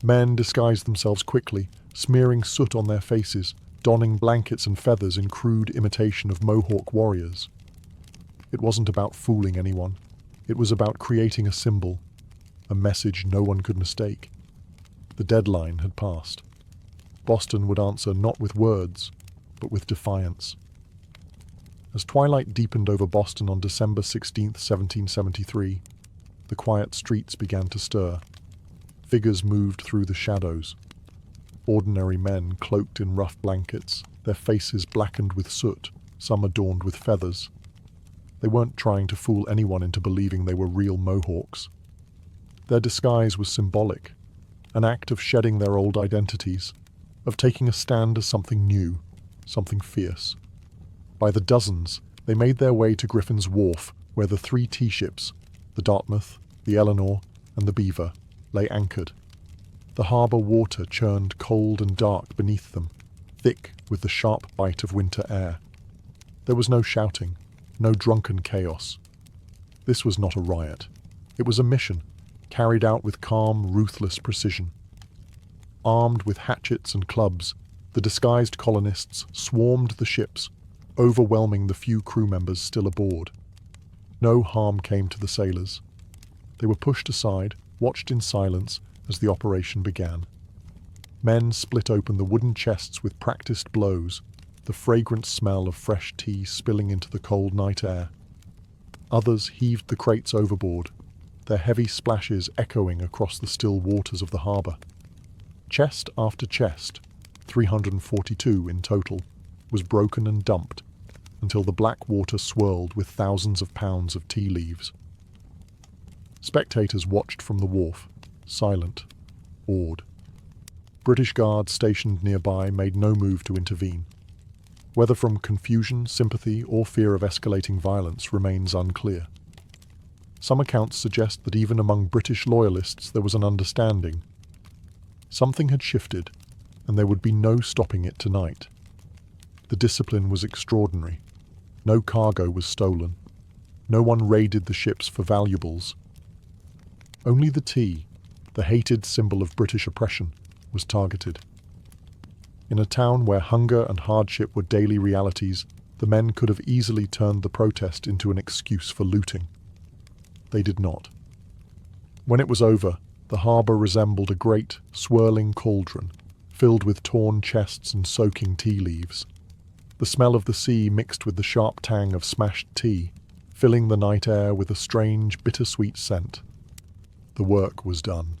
Men disguised themselves quickly, smearing soot on their faces, donning blankets and feathers in crude imitation of Mohawk warriors. It wasn't about fooling anyone. It was about creating a symbol, a message no one could mistake. The deadline had passed. Boston would answer not with words, but with defiance. As twilight deepened over Boston on December 16, 1773, the quiet streets began to stir. Figures moved through the shadows. Ordinary men cloaked in rough blankets, their faces blackened with soot, some adorned with feathers. They weren't trying to fool anyone into believing they were real Mohawks. Their disguise was symbolic, an act of shedding their old identities, of taking a stand as something new, something fierce. By the dozens, they made their way to Griffin's Wharf, where the 3 tea ships, the Dartmouth, the Eleanor, and the Beaver, lay anchored. The harbour water churned cold and dark beneath them, thick with the sharp bite of winter air. There was no shouting, no drunken chaos. This was not a riot. It was a mission, carried out with calm, ruthless precision. Armed with hatchets and clubs, the disguised colonists swarmed the ships, overwhelming the few crew members still aboard. No harm came to the sailors. They were pushed aside, watched in silence as the operation began. Men split open the wooden chests with practiced blows, the fragrant smell of fresh tea spilling into the cold night air. Others heaved the crates overboard, their heavy splashes echoing across the still waters of the harbour. Chest after chest, 342 in total, was broken and dumped, until the black water swirled with thousands of pounds of tea leaves. Spectators watched from the wharf, silent, awed. British guards stationed nearby made no move to intervene. Whether from confusion, sympathy, or fear of escalating violence remains unclear. Some accounts suggest that even among British loyalists there was an understanding. Something had shifted, and there would be no stopping it tonight. The discipline was extraordinary. No cargo was stolen. No one raided the ships for valuables. Only the tea, the hated symbol of British oppression, was targeted. In a town where hunger and hardship were daily realities, the men could have easily turned the protest into an excuse for looting. They did not. When it was over, the harbour resembled a great, swirling cauldron, filled with torn chests and soaking tea leaves. The smell of the sea mixed with the sharp tang of smashed tea, filling the night air with a strange, bittersweet scent. The work was done.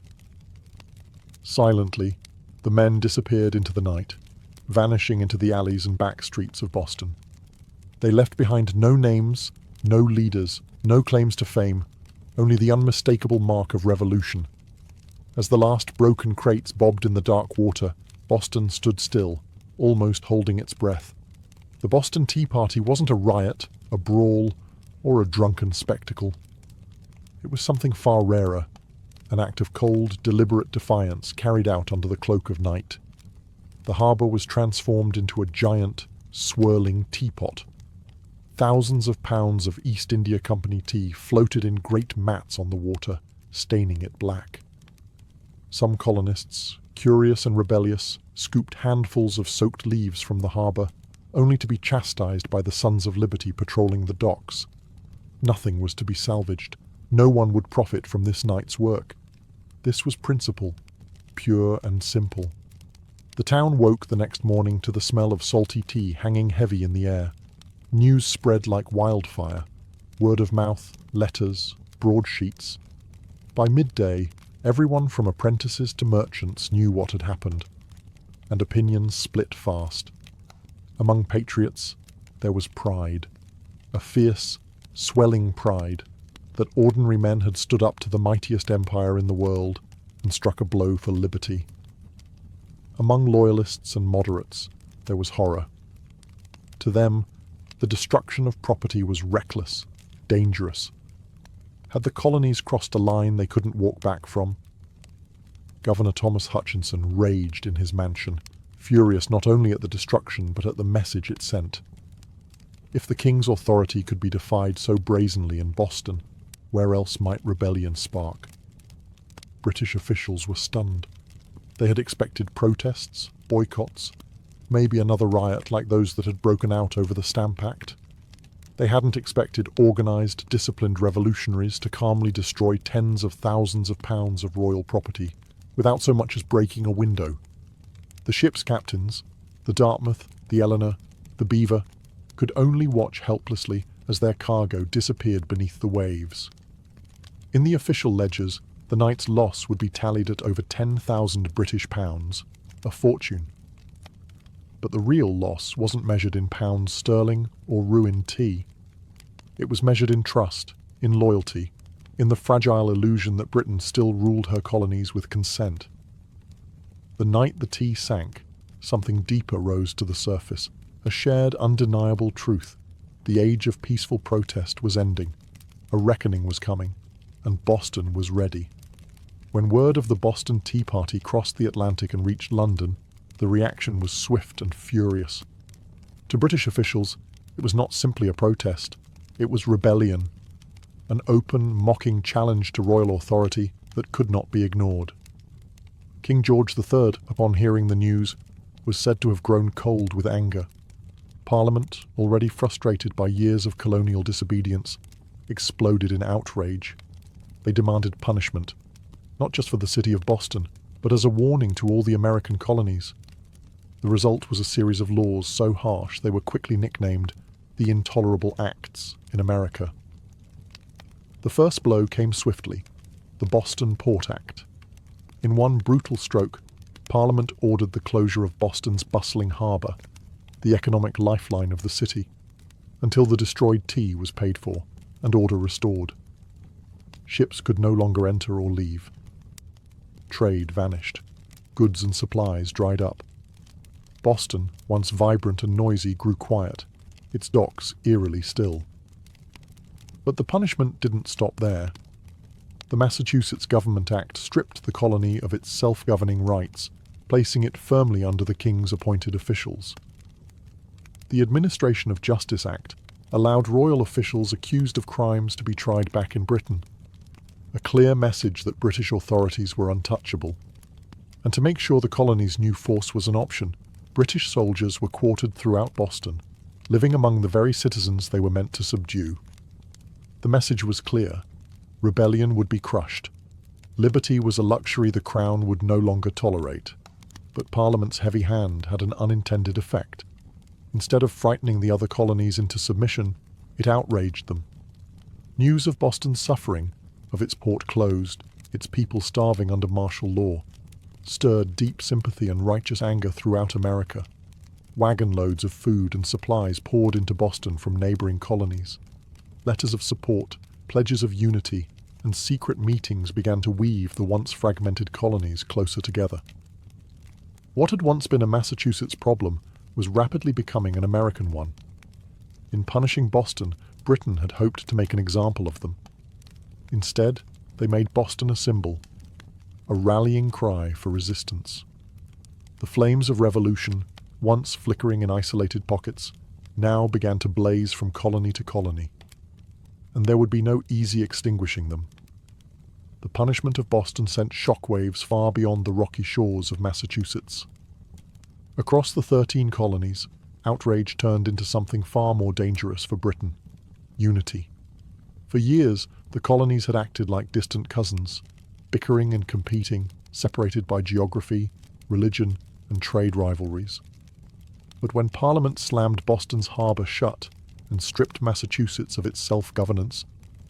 Silently, the men disappeared into the night, vanishing into the alleys and back streets of Boston. They left behind no names, no leaders, no claims to fame, only the unmistakable mark of revolution. As the last broken crates bobbed in the dark water, Boston stood still, almost holding its breath. The Boston Tea Party wasn't a riot, a brawl, or a drunken spectacle. It was something far rarer, an act of cold, deliberate defiance carried out under the cloak of night. The harbour was transformed into a giant, swirling teapot. Thousands of pounds of East India Company tea floated in great mats on the water, staining it black. Some colonists, curious and rebellious, scooped handfuls of soaked leaves from the harbour, only to be chastised by the Sons of Liberty patrolling the docks. Nothing was to be salvaged. No one would profit from this night's work. This was principle, pure and simple. The town woke the next morning to the smell of salty tea hanging heavy in the air. News spread like wildfire. Word of mouth, letters, broadsheets. By midday, everyone from apprentices to merchants knew what had happened, and opinions split fast. Among patriots, there was pride, a fierce, swelling pride that ordinary men had stood up to the mightiest empire in the world and struck a blow for liberty. Among loyalists and moderates, there was horror. To them, the destruction of property was reckless, dangerous. Had the colonies crossed a line they couldn't walk back from? Governor Thomas Hutchinson raged in his mansion, furious not only at the destruction but at the message it sent. If the king's authority could be defied so brazenly in Boston, where else might rebellion spark? British officials were stunned. They had expected protests, boycotts, maybe another riot like those that had broken out over the Stamp Act. They hadn't expected organised, disciplined revolutionaries to calmly destroy tens of thousands of pounds of royal property without so much as breaking a window. The ship's captains, the Dartmouth, the Eleanor, the Beaver, could only watch helplessly as their cargo disappeared beneath the waves. In the official ledgers, the night's loss would be tallied at over 10,000 British pounds, a fortune. But the real loss wasn't measured in pounds sterling or ruined tea. It was measured in trust, in loyalty, in the fragile illusion that Britain still ruled her colonies with consent. The night the tea sank, something deeper rose to the surface, a shared undeniable truth. The age of peaceful protest was ending, a reckoning was coming, and Boston was ready. When word of the Boston Tea Party crossed the Atlantic and reached London, the reaction was swift and furious. To British officials, it was not simply a protest, it was rebellion, an open, mocking challenge to royal authority that could not be ignored. King George III, upon hearing the news, was said to have grown cold with anger. Parliament, already frustrated by years of colonial disobedience, exploded in outrage. They demanded punishment, not just for the city of Boston, but as a warning to all the American colonies. The result was a series of laws so harsh they were quickly nicknamed the Intolerable Acts in America. The first blow came swiftly, the Boston Port Act. In one brutal stroke, Parliament ordered the closure of Boston's bustling harbour, the economic lifeline of the city, until the destroyed tea was paid for and order restored. Ships could no longer enter or leave. Trade vanished. Goods and supplies dried up. Boston, once vibrant and noisy, grew quiet, its docks eerily still. But the punishment didn't stop there. The Massachusetts Government Act stripped the colony of its self-governing rights, placing it firmly under the king's appointed officials. The Administration of Justice Act allowed royal officials accused of crimes to be tried back in Britain, a clear message that British authorities were untouchable. And to make sure the colonies knew force was an option, British soldiers were quartered throughout Boston, living among the very citizens they were meant to subdue. The message was clear. Rebellion would be crushed. Liberty was a luxury the Crown would no longer tolerate. But Parliament's heavy hand had an unintended effect. Instead of frightening the other colonies into submission, it outraged them. News of Boston's suffering, of its port closed, its people starving under martial law, stirred deep sympathy and righteous anger throughout America. Wagon loads of food and supplies poured into Boston from neighboring colonies. Letters of support, pledges of unity, and secret meetings began to weave the once fragmented colonies closer together. What had once been a Massachusetts problem was rapidly becoming an American one. In punishing Boston, Britain had hoped to make an example of them. Instead, they made Boston a symbol, a rallying cry for resistance. The flames of revolution, once flickering in isolated pockets, now began to blaze from colony to colony. And there would be no easy extinguishing them. The punishment of Boston sent shockwaves far beyond the rocky shores of Massachusetts. Across the 13 colonies, outrage turned into something far more dangerous for Britain: unity. For years, the colonies had acted like distant cousins, bickering and competing, separated by geography, religion, and trade rivalries. But when Parliament slammed Boston's harbour shut and stripped Massachusetts of its self-governance,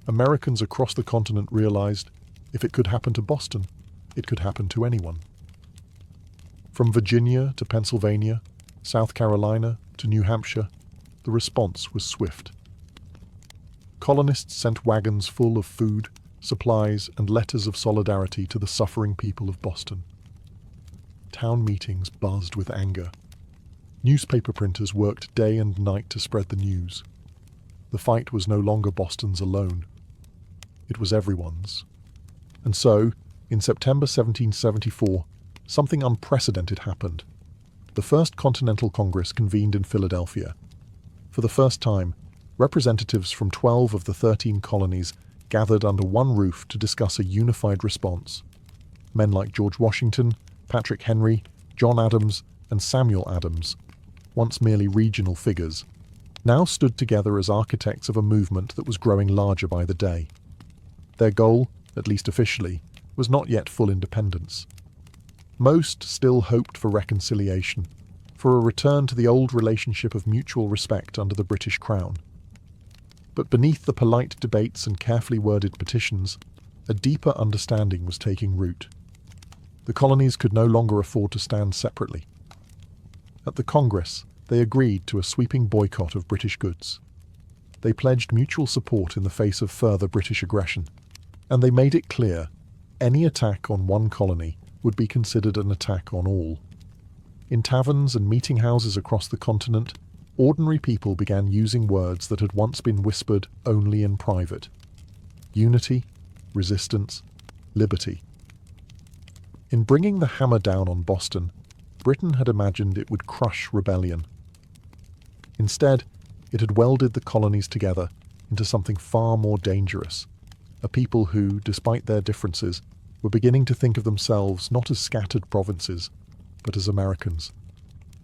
Americans across the continent realized if it could happen to Boston, it could happen to anyone. From Virginia to Pennsylvania, South Carolina to New Hampshire, the response was swift. Colonists sent wagons full of food, supplies, and letters of solidarity to the suffering people of Boston. Town meetings buzzed with anger. Newspaper printers worked day and night to spread the news. The fight was no longer Boston's alone. It was everyone's. And so, in September 1774, something unprecedented happened. The First Continental Congress convened in Philadelphia. For the first time, representatives from 12 of the 13 colonies gathered under one roof to discuss a unified response. Men like George Washington, Patrick Henry, John Adams, and Samuel Adams, once merely regional figures, now stood together as architects of a movement that was growing larger by the day. Their goal, at least officially, was not yet full independence. Most still hoped for reconciliation, for a return to the old relationship of mutual respect under the British Crown. But beneath the polite debates and carefully worded petitions, a deeper understanding was taking root. The colonies could no longer afford to stand separately. At the Congress, they agreed to a sweeping boycott of British goods. They pledged mutual support in the face of further British aggression, and they made it clear any attack on one colony would be considered an attack on all. In taverns and meeting houses across the continent, ordinary people began using words that had once been whispered only in private: unity, resistance, liberty. In bringing the hammer down on Boston, Britain had imagined it would crush rebellion. Instead, it had welded the colonies together into something far more dangerous, a people who, despite their differences, were beginning to think of themselves not as scattered provinces, but as Americans.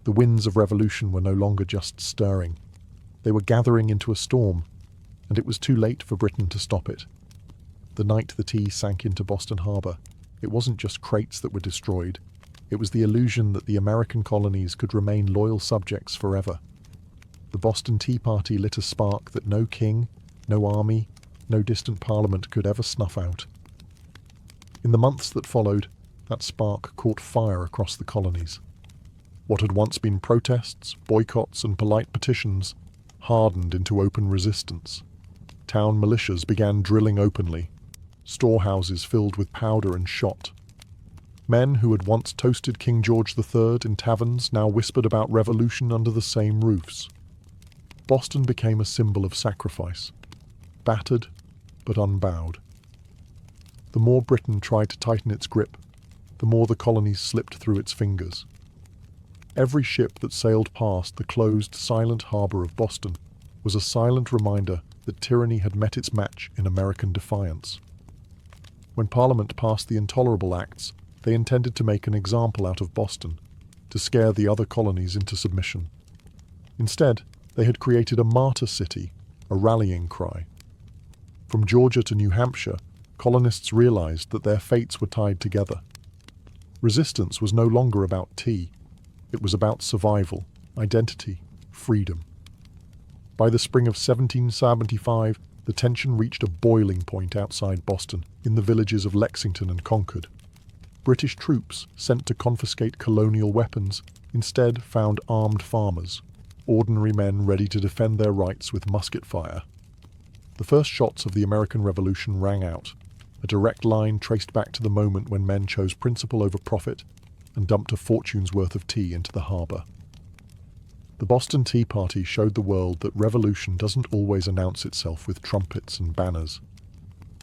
The winds of revolution were no longer just stirring. They were gathering into a storm, and it was too late for Britain to stop it. The night the tea sank into Boston Harbor, it wasn't just crates that were destroyed. It was the illusion that the American colonies could remain loyal subjects forever. The Boston Tea Party lit a spark that no king, no army, no distant parliament could ever snuff out. In the months that followed, that spark caught fire across the colonies. What had once been protests, boycotts, and polite petitions hardened into open resistance. Town militias began drilling openly, storehouses filled with powder and shot. Men who had once toasted King George III in taverns now whispered about revolution under the same roofs. Boston became a symbol of sacrifice, battered but unbowed. The more Britain tried to tighten its grip, the more the colonies slipped through its fingers. Every ship that sailed past the closed, silent harbour of Boston was a silent reminder that tyranny had met its match in American defiance. When Parliament passed the Intolerable Acts, They intended to make an example out of Boston, to scare the other colonies into submission. Instead, they had created a martyr city, a rallying cry. From Georgia to New Hampshire, colonists realized that their fates were tied together. Resistance was no longer about tea. It was about survival, identity, freedom. By the spring of 1775, the tension reached a boiling point outside Boston, in the villages of Lexington and Concord. British troops, sent to confiscate colonial weapons, instead found armed farmers, ordinary men ready to defend their rights with musket fire. The first shots of the American Revolution rang out, a direct line traced back to the moment when men chose principle over profit and dumped a fortune's worth of tea into the harbour. The Boston Tea Party showed the world that revolution doesn't always announce itself with trumpets and banners.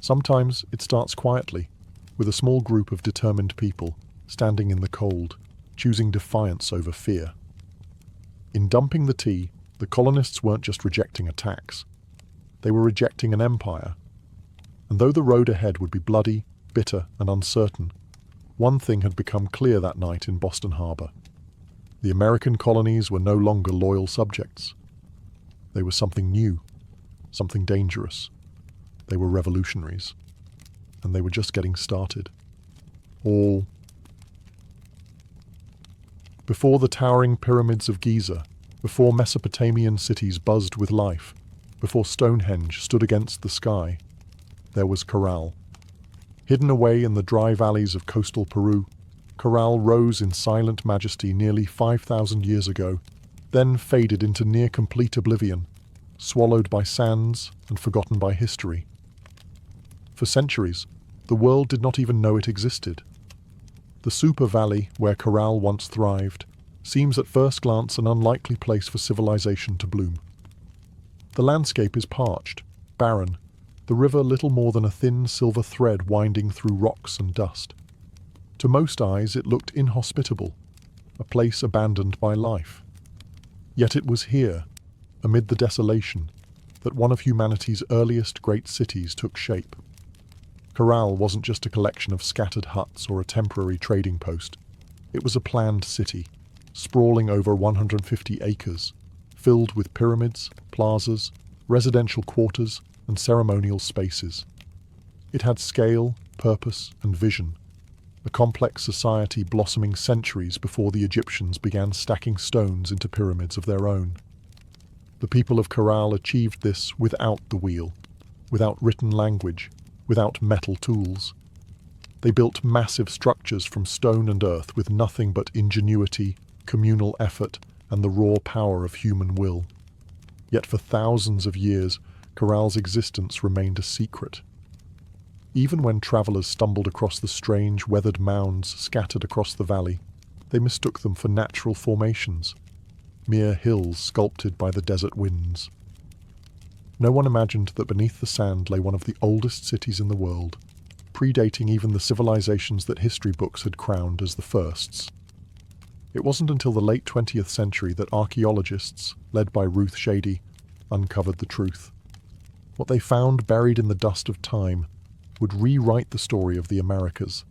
Sometimes it starts quietly, with a small group of determined people standing in the cold, choosing defiance over fear. In dumping the tea, the colonists weren't just rejecting a tax. They were rejecting an empire. And though the road ahead would be bloody, bitter, and uncertain, one thing had become clear that night in Boston Harbor. The American colonies were no longer loyal subjects. They were something new, something dangerous. They were revolutionaries. And they were just getting started. All before the towering pyramids of Giza, before Mesopotamian cities buzzed with life, before Stonehenge stood against the sky, there was Corral. Hidden away in the dry valleys of coastal Peru, Corral rose in silent majesty nearly 5,000 years ago, then faded into near-complete oblivion, swallowed by sands and forgotten by history. For centuries, the world did not even know it existed. The Super Valley, where Corral once thrived, seems at first glance an unlikely place for civilization to bloom. The landscape is parched, barren, the river little more than a thin silver thread winding through rocks and dust. To most eyes it looked inhospitable, a place abandoned by life. Yet it was here, amid the desolation, that one of humanity's earliest great cities took shape. Corral wasn't just a collection of scattered huts or a temporary trading post. It was a planned city, sprawling over 150 acres, filled with pyramids, plazas, residential quarters, and ceremonial spaces. It had scale, purpose, and vision, a complex society blossoming centuries before the Egyptians began stacking stones into pyramids of their own. The people of Corral achieved this without the wheel, without written language, without metal tools. They built massive structures from stone and earth with nothing but ingenuity, communal effort, and the raw power of human will. Yet for thousands of years, Corral's existence remained a secret. Even when travelers stumbled across the strange, weathered mounds scattered across the valley, they mistook them for natural formations, mere hills sculpted by the desert winds. No one imagined that beneath the sand lay one of the oldest cities in the world, predating even the civilizations that history books had crowned as the firsts. It wasn't until the late 20th century that archaeologists, led by Ruth Shady, uncovered the truth. What they found buried in the dust of time would rewrite the story of the Americas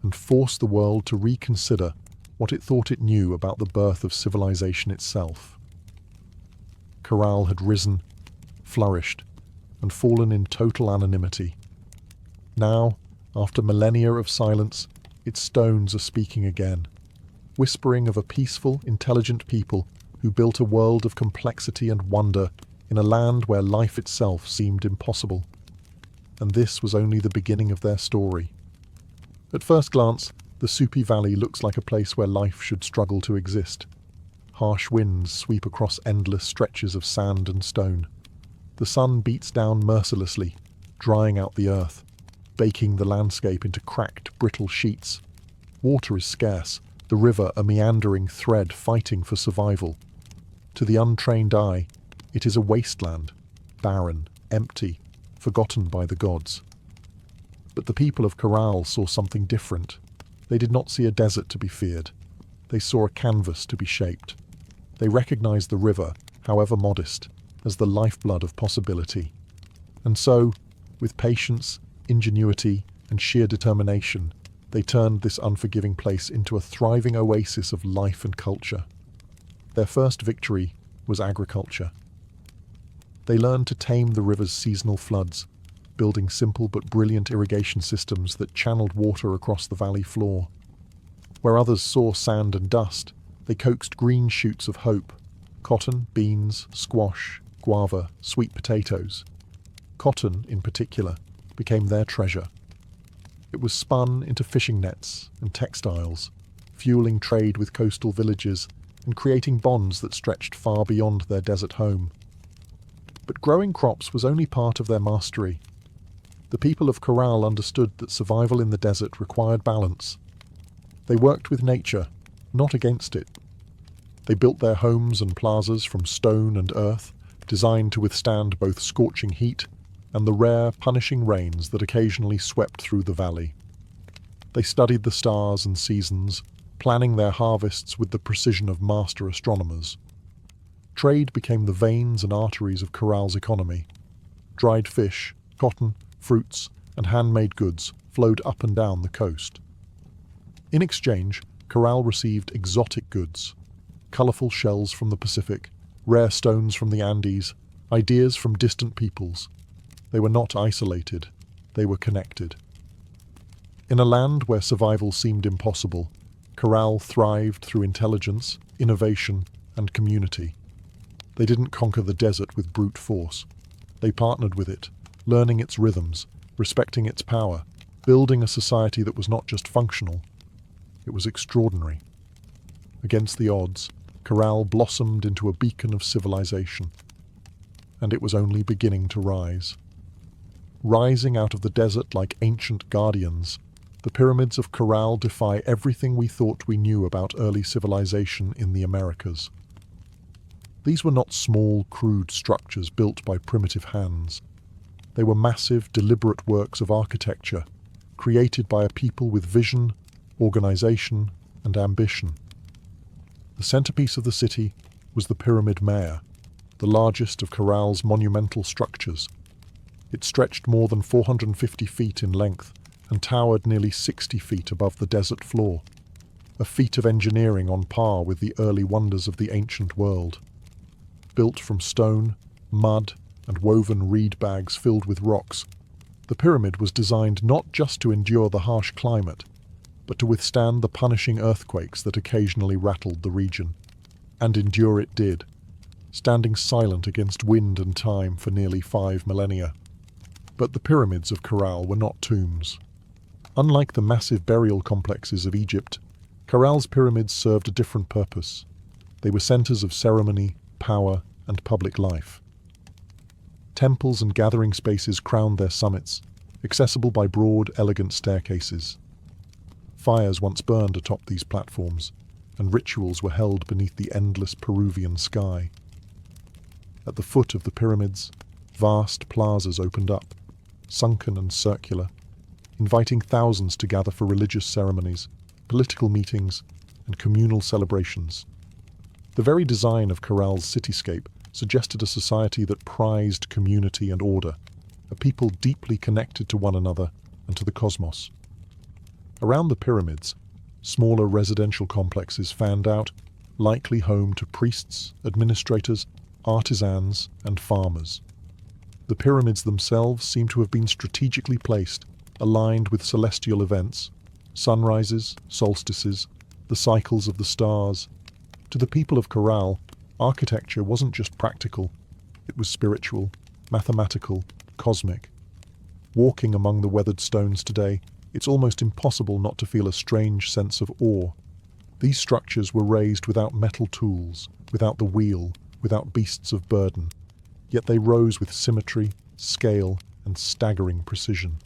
and force the world to reconsider what it thought it knew about the birth of civilization itself. Corral had risen, flourished, and fallen in total anonymity. Now, after millennia of silence, its stones are speaking again, whispering of a peaceful, intelligent people who built a world of complexity and wonder in a land where life itself seemed impossible. And this was only the beginning of their story. At first glance, the Supi Valley looks like a place where life should struggle to exist. Harsh winds sweep across endless stretches of sand and stone. The sun beats down mercilessly, drying out the earth, baking the landscape into cracked, brittle sheets. Water is scarce, the river a meandering thread fighting for survival. To the untrained eye, it is a wasteland, barren, empty, forgotten by the gods. But the people of Corral saw something different. They did not see a desert to be feared. They saw a canvas to be shaped. They recognized the river, however modest, as the lifeblood of possibility. And so, with patience, ingenuity, and sheer determination, They turned this unforgiving place into a thriving oasis of life and culture. Their first victory was agriculture. They learned to tame the river's seasonal floods, building simple but brilliant irrigation systems that channeled water across the valley floor. Where others saw sand and dust, they coaxed green shoots of hope: cotton, beans, squash, guava, sweet potatoes. Cotton, in particular, became their treasure. It was spun into fishing nets and textiles, fueling trade with coastal villages and creating bonds that stretched far beyond their desert home. But growing crops was only part of their mastery. The people of Corral understood that survival in the desert required balance. They worked with nature, not against it. They built their homes and plazas from stone and earth, designed to withstand both scorching heat and the rare, punishing rains that occasionally swept through the valley. They studied the stars and seasons, planning their harvests with the precision of master astronomers. Trade became the veins and arteries of Corral's economy. Dried fish, cotton, fruits, and handmade goods flowed up and down the coast. In exchange, Corral received exotic goods: colorful shells from the Pacific, rare stones from the Andes, ideas from distant peoples. They were not isolated, they were connected. In a land where survival seemed impossible, Corral thrived through intelligence, innovation, and community. They didn't conquer the desert with brute force. They partnered with it, learning its rhythms, respecting its power, building a society that was not just functional, it was extraordinary. Against the odds, Corral blossomed into a beacon of civilization, and it was only beginning to rise. Rising out of the desert like ancient guardians, the pyramids of Corral defy everything we thought we knew about early civilization in the Americas. These were not small, crude structures built by primitive hands. They were massive, deliberate works of architecture, created by a people with vision, organization, and ambition. The centerpiece of the city was the Pyramid Mare, the largest of Corral's monumental structures. It stretched more than 450 feet in length and towered nearly 60 feet above the desert floor, a feat of engineering on par with the early wonders of the ancient world. Built from stone, mud, and woven reed bags filled with rocks, the pyramid was designed not just to endure the harsh climate, but to withstand the punishing earthquakes that occasionally rattled the region. And endure it did, standing silent against wind and time for nearly 5 millennia. But the pyramids of Corral were not tombs. Unlike the massive burial complexes of Egypt, Corral's pyramids served a different purpose. They were centers of ceremony, power, and public life. Temples and gathering spaces crowned their summits, accessible by broad, elegant staircases. Fires once burned atop these platforms, and rituals were held beneath the endless Peruvian sky. At the foot of the pyramids, vast plazas opened up, sunken and circular, inviting thousands to gather for religious ceremonies, political meetings, and communal celebrations. The very design of Corral's cityscape suggested a society that prized community and order, a people deeply connected to one another and to the cosmos. Around the pyramids, smaller residential complexes fanned out, likely home to priests, administrators, artisans, and farmers. The pyramids themselves seem to have been strategically placed, aligned with celestial events, sunrises, solstices, the cycles of the stars. To the people of Corral, architecture wasn't just practical, it was spiritual, mathematical, cosmic. Walking among the weathered stones today, it's almost impossible not to feel a strange sense of awe. These structures were raised without metal tools, without the wheel, without beasts of burden. Yet they rose with symmetry, scale, and staggering precision.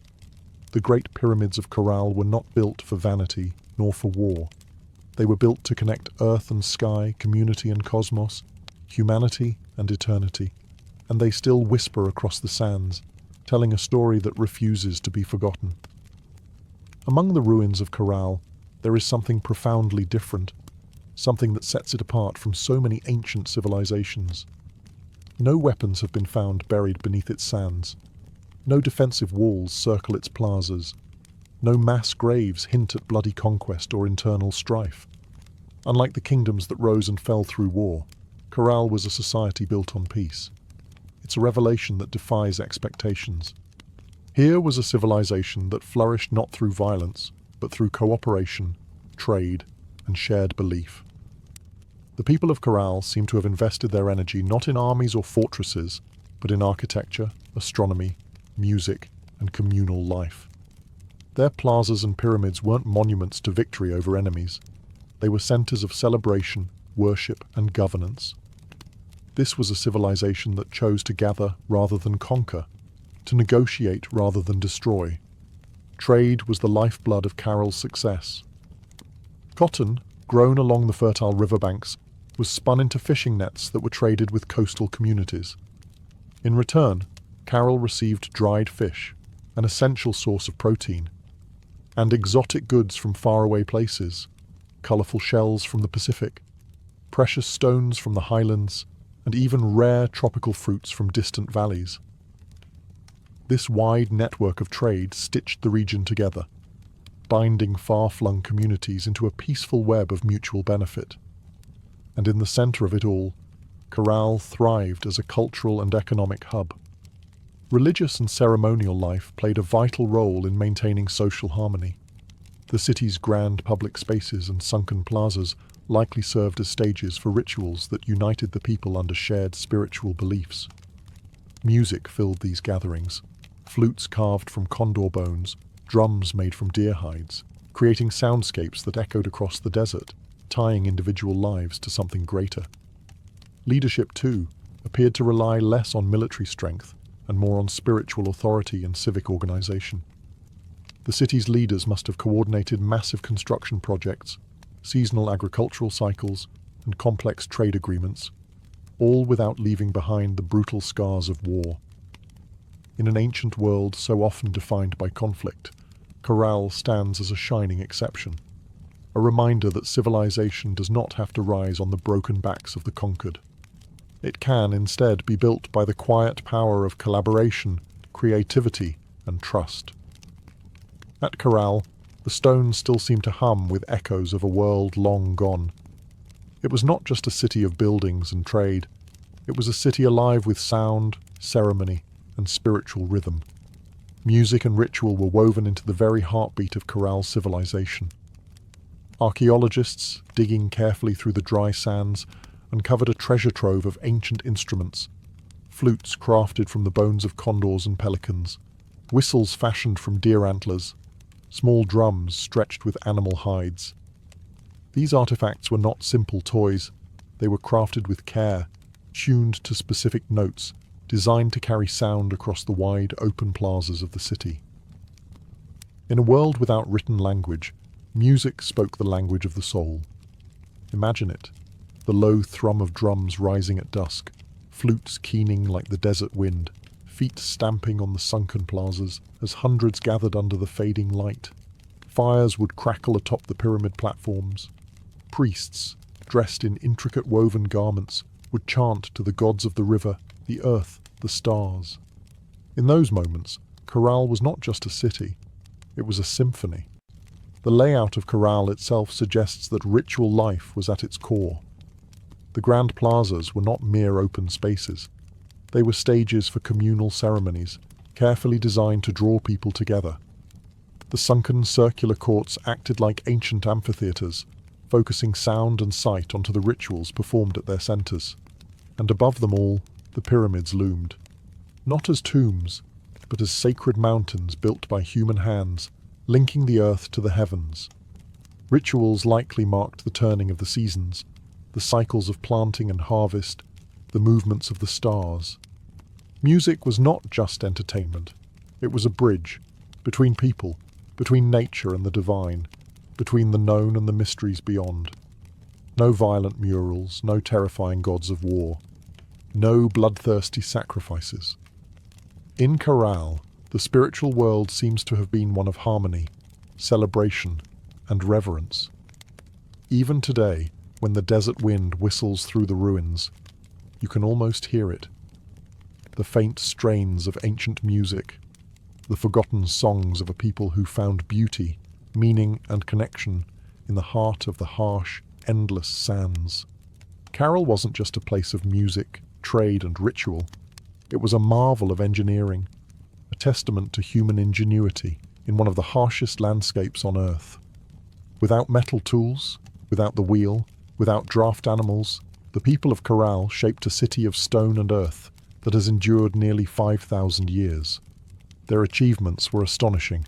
The great pyramids of Corral were not built for vanity, nor for war. They were built to connect earth and sky, community and cosmos, humanity and eternity. And they still whisper across the sands, telling a story that refuses to be forgotten. Among the ruins of Corral, there is something profoundly different, something that sets it apart from so many ancient civilizations. No weapons have been found buried beneath its sands. No defensive walls circle its plazas. No mass graves hint at bloody conquest or internal strife. Unlike the kingdoms that rose and fell through war, Corral was a society built on peace. It's a revelation that defies expectations. Here was a civilization that flourished not through violence, but through cooperation, trade, and shared belief. The people of Corral seem to have invested their energy not in armies or fortresses, but in architecture, astronomy, music, and communal life. Their plazas and pyramids weren't monuments to victory over enemies. They were centers of celebration, worship, and governance. This was a civilization that chose to gather rather than conquer, to negotiate rather than destroy. Trade was the lifeblood of Carroll's success. Cotton, grown along the fertile riverbanks, was spun into fishing nets that were traded with coastal communities. In return, Carroll received dried fish, an essential source of protein, and exotic goods from faraway places, colourful shells from the Pacific, precious stones from the highlands, and even rare tropical fruits from distant valleys. This wide network of trade stitched the region together, binding far-flung communities into a peaceful web of mutual benefit. And in the centre of it all, Corral thrived as a cultural and economic hub. Religious and ceremonial life played a vital role in maintaining social harmony. The city's grand public spaces and sunken plazas likely served as stages for rituals that united the people under shared spiritual beliefs. Music filled these gatherings, flutes carved from condor bones, drums made from deer hides, creating soundscapes that echoed across the desert, tying individual lives to something greater. Leadership, too, appeared to rely less on military strength and more on spiritual authority and civic organization. The city's leaders must have coordinated massive construction projects, seasonal agricultural cycles, and complex trade agreements, all without leaving behind the brutal scars of war. In an ancient world so often defined by conflict, Corral stands as a shining exception, a reminder that civilization does not have to rise on the broken backs of the conquered. It can instead be built by the quiet power of collaboration, creativity, and trust. At Corral, the stones still seem to hum with echoes of a world long gone. It was not just a city of buildings and trade. It was a city alive with sound, ceremony, and spiritual rhythm. Music and ritual were woven into the very heartbeat of Corral's civilization. Archaeologists, digging carefully through the dry sands, uncovered a treasure trove of ancient instruments, flutes crafted from the bones of condors and pelicans, whistles fashioned from deer antlers, small drums stretched with animal hides. These artifacts were not simple toys. They were crafted with care, tuned to specific notes, designed to carry sound across the wide, open plazas of the city. In a world without written language, music spoke the language of the soul. Imagine it, the low thrum of drums rising at dusk, flutes keening like the desert wind, feet stamping on the sunken plazas as hundreds gathered under the fading light. Fires would crackle atop the pyramid platforms. Priests, dressed in intricate woven garments, would chant to the gods of the river, the earth, the stars. In those moments, Corral was not just a city, it was a symphony. The layout of Corral itself suggests that ritual life was at its core. The grand plazas were not mere open spaces. They were stages for communal ceremonies, carefully designed to draw people together. The sunken circular courts acted like ancient amphitheatres, focusing sound and sight onto the rituals performed at their centres. And above them all, the pyramids loomed. Not as tombs, but as sacred mountains built by human hands, linking the earth to the heavens. Rituals likely marked the turning of the seasons, the cycles of planting and harvest, the movements of the stars. Music was not just entertainment. It was a bridge between people, between nature and the divine, between the known and the mysteries beyond. No violent murals, no terrifying gods of war, no bloodthirsty sacrifices. In Corral, the spiritual world seems to have been one of harmony, celebration, and reverence. Even today, when the desert wind whistles through the ruins, you can almost hear it. The faint strains of ancient music, the forgotten songs of a people who found beauty, meaning, and connection in the heart of the harsh, endless sands. Carroll wasn't just a place of music, trade, and ritual. It was a marvel of engineering, a testament to human ingenuity in one of the harshest landscapes on Earth. Without metal tools, without the wheel, without draft animals, the people of Carroll shaped a city of stone and earth that has endured nearly 5,000 years. Their achievements were astonishing.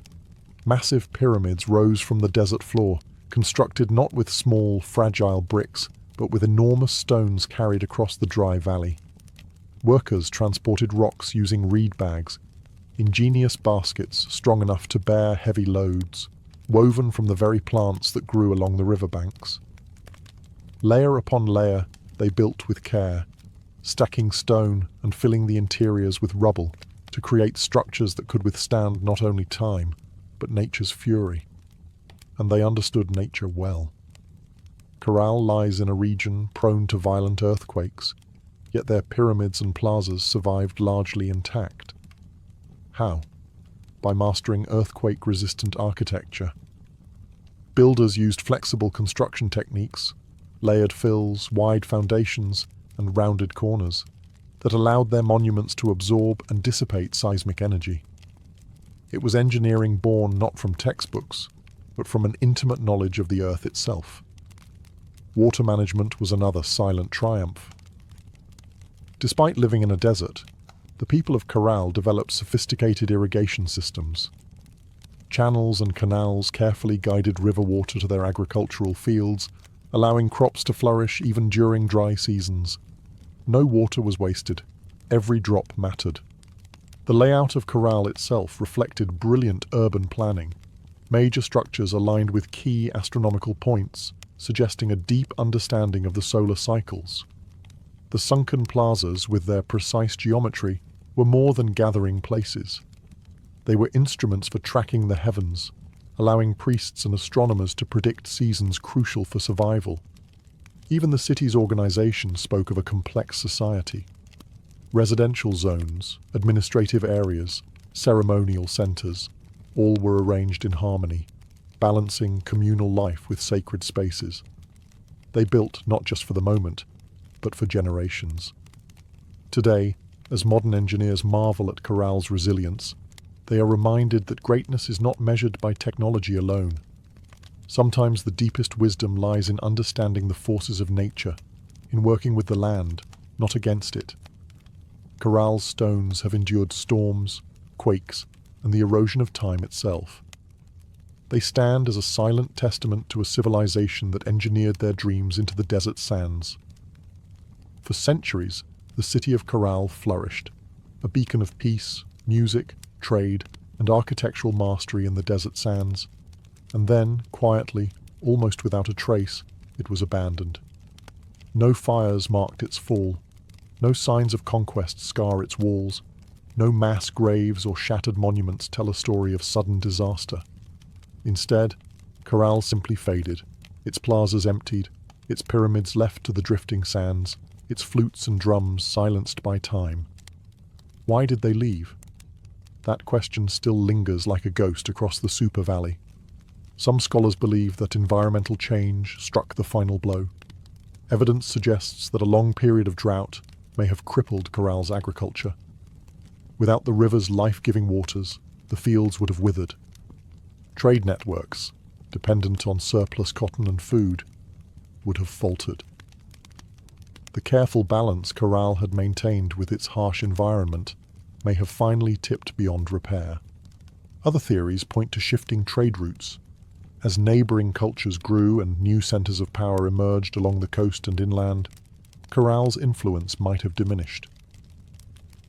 Massive pyramids rose from the desert floor, constructed not with small, fragile bricks, but with enormous stones carried across the dry valley. Workers transported rocks using reed bags, ingenious baskets strong enough to bear heavy loads, woven from the very plants that grew along the riverbanks. Layer upon layer, they built with care, stacking stone and filling the interiors with rubble to create structures that could withstand not only time, but nature's fury. And they understood nature well. Carroll lies in a region prone to violent earthquakes, yet their pyramids and plazas survived largely intact. How? By mastering earthquake-resistant architecture. Builders used flexible construction techniques, layered fills, wide foundations, and rounded corners that allowed their monuments to absorb and dissipate seismic energy. It was engineering born not from textbooks, but from an intimate knowledge of the earth itself. Water management was another silent triumph. Despite living in a desert, the people of Carroll developed sophisticated irrigation systems. Channels and canals carefully guided river water to their agricultural fields, allowing crops to flourish even during dry seasons. No water was wasted. Every drop mattered. The layout of Carroll itself reflected brilliant urban planning. Major structures aligned with key astronomical points, suggesting a deep understanding of the solar cycles. The sunken plazas, with their precise geometry, were more than gathering places. They were instruments for tracking the heavens, allowing priests and astronomers to predict seasons crucial for survival. Even the city's organization spoke of a complex society. Residential zones, administrative areas, ceremonial centers, all were arranged in harmony, balancing communal life with sacred spaces. They built not just for the moment, but for generations. Today, as modern engineers marvel at Carroll's resilience, they are reminded that greatness is not measured by technology alone. Sometimes the deepest wisdom lies in understanding the forces of nature, in working with the land, not against it. Carroll's stones have endured storms, quakes, and the erosion of time itself. They stand as a silent testament to a civilization that engineered their dreams into the desert sands. For centuries, the city of Carroll flourished, a beacon of peace, music, trade, and architectural mastery in the desert sands. And then, quietly, almost without a trace, it was abandoned. No fires marked its fall, no signs of conquest scar its walls, no mass graves or shattered monuments tell a story of sudden disaster. Instead, Carroll simply faded, its plazas emptied, its pyramids left to the drifting sands, its flutes and drums silenced by time. Why did they leave? That question still lingers like a ghost across the Super Valley. Some scholars believe that environmental change struck the final blow. Evidence suggests that a long period of drought may have crippled Carroll's agriculture. Without the river's life-giving waters, the fields would have withered. Trade networks, dependent on surplus cotton and food, would have faltered. The careful balance Carroll had maintained with its harsh environment may have finally tipped beyond repair. Other theories point to shifting trade routes. As neighboring cultures grew and new centers of power emerged along the coast and inland, Carroll's influence might have diminished.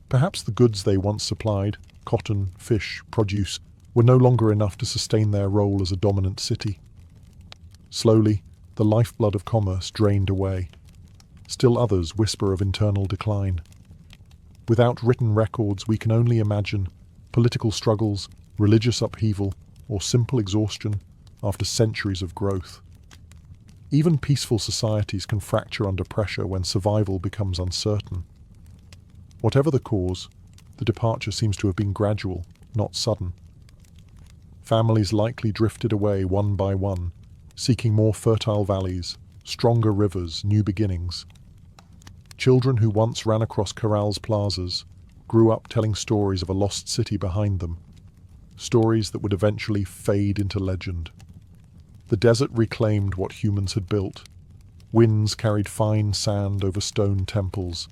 Perhaps the goods they once supplied, cotton, fish, produce, were no longer enough to sustain their role as a dominant city. Slowly, the lifeblood of commerce drained away. Still others whisper of internal decline. Without written records, we can only imagine political struggles, religious upheaval, or simple exhaustion after centuries of growth. Even peaceful societies can fracture under pressure when survival becomes uncertain. Whatever the cause, the departure seems to have been gradual, not sudden. Families likely drifted away one by one, seeking more fertile valleys, stronger rivers, new beginnings. Children who once ran across Corral's plazas grew up telling stories of a lost city behind them, stories that would eventually fade into legend. The desert reclaimed what humans had built. Winds carried fine sand over stone temples.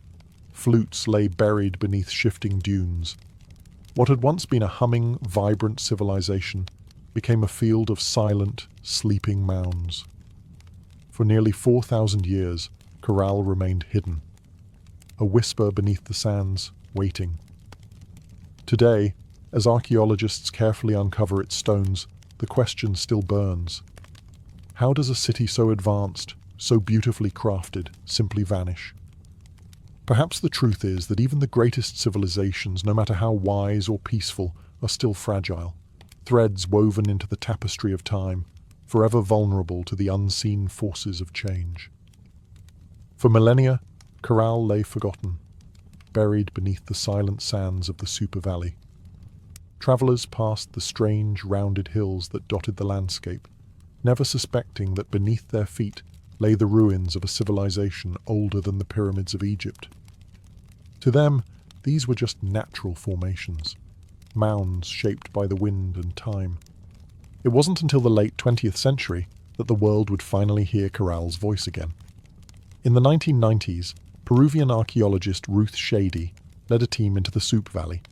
Flutes lay buried beneath shifting dunes. What had once been a humming, vibrant civilization became a field of silent, sleeping mounds. For nearly 4,000 years, Corral remained hidden, a whisper beneath the sands, waiting. Today, as archaeologists carefully uncover its stones, the question still burns. How does a city so advanced, so beautifully crafted, simply vanish? Perhaps the truth is that even the greatest civilizations, no matter how wise or peaceful, are still fragile, threads woven into the tapestry of time, forever vulnerable to the unseen forces of change. For millennia, Corral lay forgotten, buried beneath the silent sands of the Super Valley. Travelers passed the strange, rounded hills that dotted the landscape, never suspecting that beneath their feet lay the ruins of a civilization older than the pyramids of Egypt. To them, these were just natural formations, mounds shaped by the wind and time. It wasn't until the late 20th century that the world would finally hear Corral's voice again. In the 1990s, Peruvian archaeologist Ruth Shady led a team into the Soup Valley,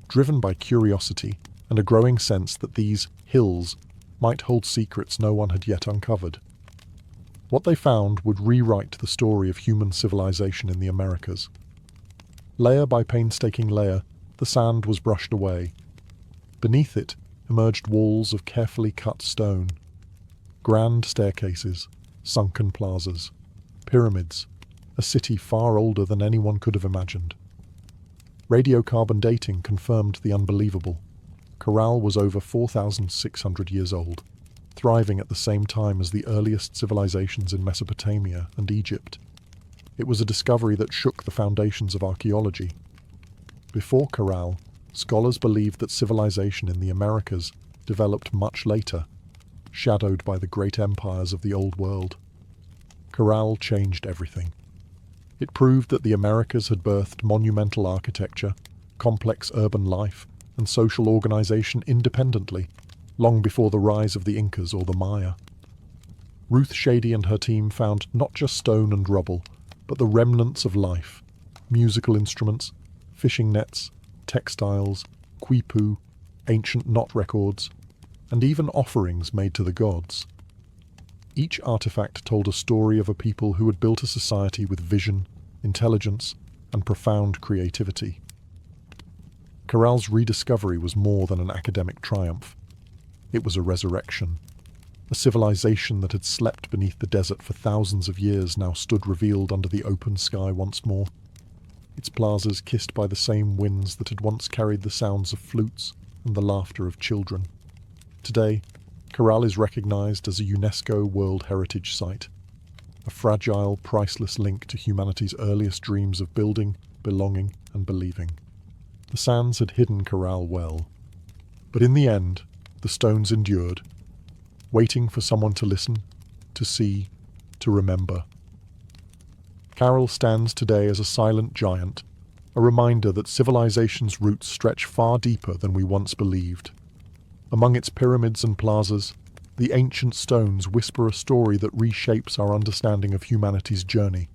driven by curiosity and a growing sense that these hills might hold secrets no one had yet uncovered. What they found would rewrite the story of human civilization in the Americas. Layer by painstaking layer, the sand was brushed away. Beneath it emerged walls of carefully cut stone, grand staircases, sunken plazas, pyramids, a city far older than anyone could have imagined. Radiocarbon dating confirmed the unbelievable. Corral was over 4,600 years old, thriving at the same time as the earliest civilizations in Mesopotamia and Egypt. It was a discovery that shook the foundations of archaeology. Before Corral, scholars believed that civilization in the Americas developed much later, shadowed by the great empires of the Old World. Corral changed everything. It proved that the Americas had birthed monumental architecture, complex urban life, and social organization independently, long before the rise of the Incas or the Maya. Ruth Shady and her team found not just stone and rubble, but the remnants of life: musical instruments, fishing nets, textiles, quipu, ancient knot records, and even offerings made to the gods. Each artifact told a story of a people who had built a society with vision, intelligence, and profound creativity. Corral's rediscovery was more than an academic triumph. It was a resurrection. A civilization that had slept beneath the desert for thousands of years now stood revealed under the open sky once more. Its plazas kissed by the same winds that had once carried the sounds of flutes and the laughter of children. Today, Corral is recognized as a UNESCO World Heritage Site, a fragile, priceless link to humanity's earliest dreams of building, belonging, and believing. The sands had hidden Corral well, but in the end, the stones endured, waiting for someone to listen, to see, to remember. Corral stands today as a silent giant, a reminder that civilization's roots stretch far deeper than we once believed. Among its pyramids and plazas, the ancient stones whisper a story that reshapes our understanding of humanity's journey,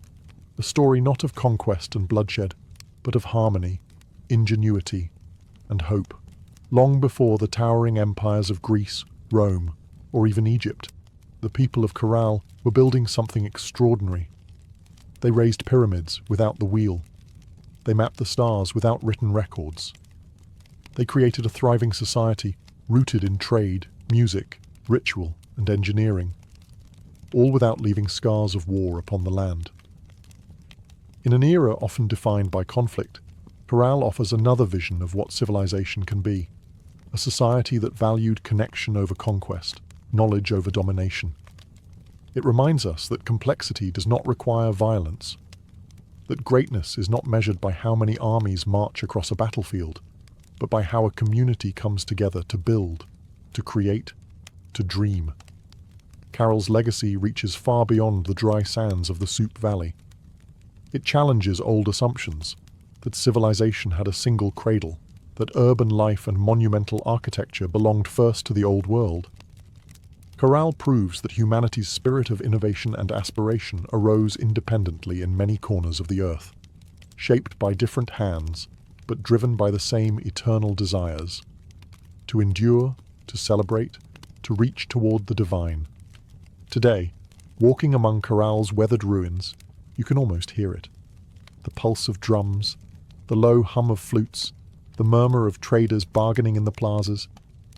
a story not of conquest and bloodshed, but of harmony, ingenuity, and hope. Long before the towering empires of Greece, Rome, or even Egypt, the people of Corral were building something extraordinary. They raised pyramids without the wheel. They mapped the stars without written records. They created a thriving society rooted in trade, music, ritual, and engineering, all without leaving scars of war upon the land. In an era often defined by conflict, Corral offers another vision of what civilization can be, a society that valued connection over conquest, knowledge over domination. It reminds us that complexity does not require violence, that greatness is not measured by how many armies march across a battlefield, but by how a community comes together to build, to create, to dream. Carroll's legacy reaches far beyond the dry sands of the Soup Valley. It challenges old assumptions that civilization had a single cradle, that urban life and monumental architecture belonged first to the Old World. Corral proves that humanity's spirit of innovation and aspiration arose independently in many corners of the earth, shaped by different hands, but driven by the same eternal desires: to endure, to celebrate, to reach toward the divine. Today, walking among Corral's weathered ruins, you can almost hear it. The pulse of drums, the low hum of flutes, the murmur of traders bargaining in the plazas,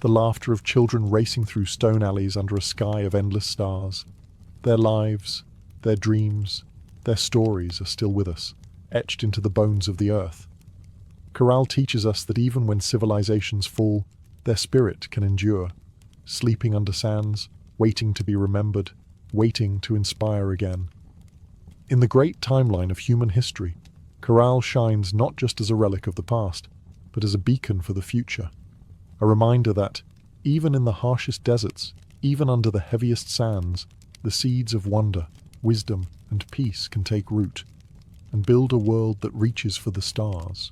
the laughter of children racing through stone alleys under a sky of endless stars. Their lives, their dreams, their stories are still with us, etched into the bones of the earth. Corral teaches us that even when civilizations fall, their spirit can endure, sleeping under sands, waiting to be remembered, waiting to inspire again. In the great timeline of human history, Corral shines not just as a relic of the past, but as a beacon for the future. A reminder that, even in the harshest deserts, even under the heaviest sands, the seeds of wonder, wisdom, and peace can take root and build a world that reaches for the stars.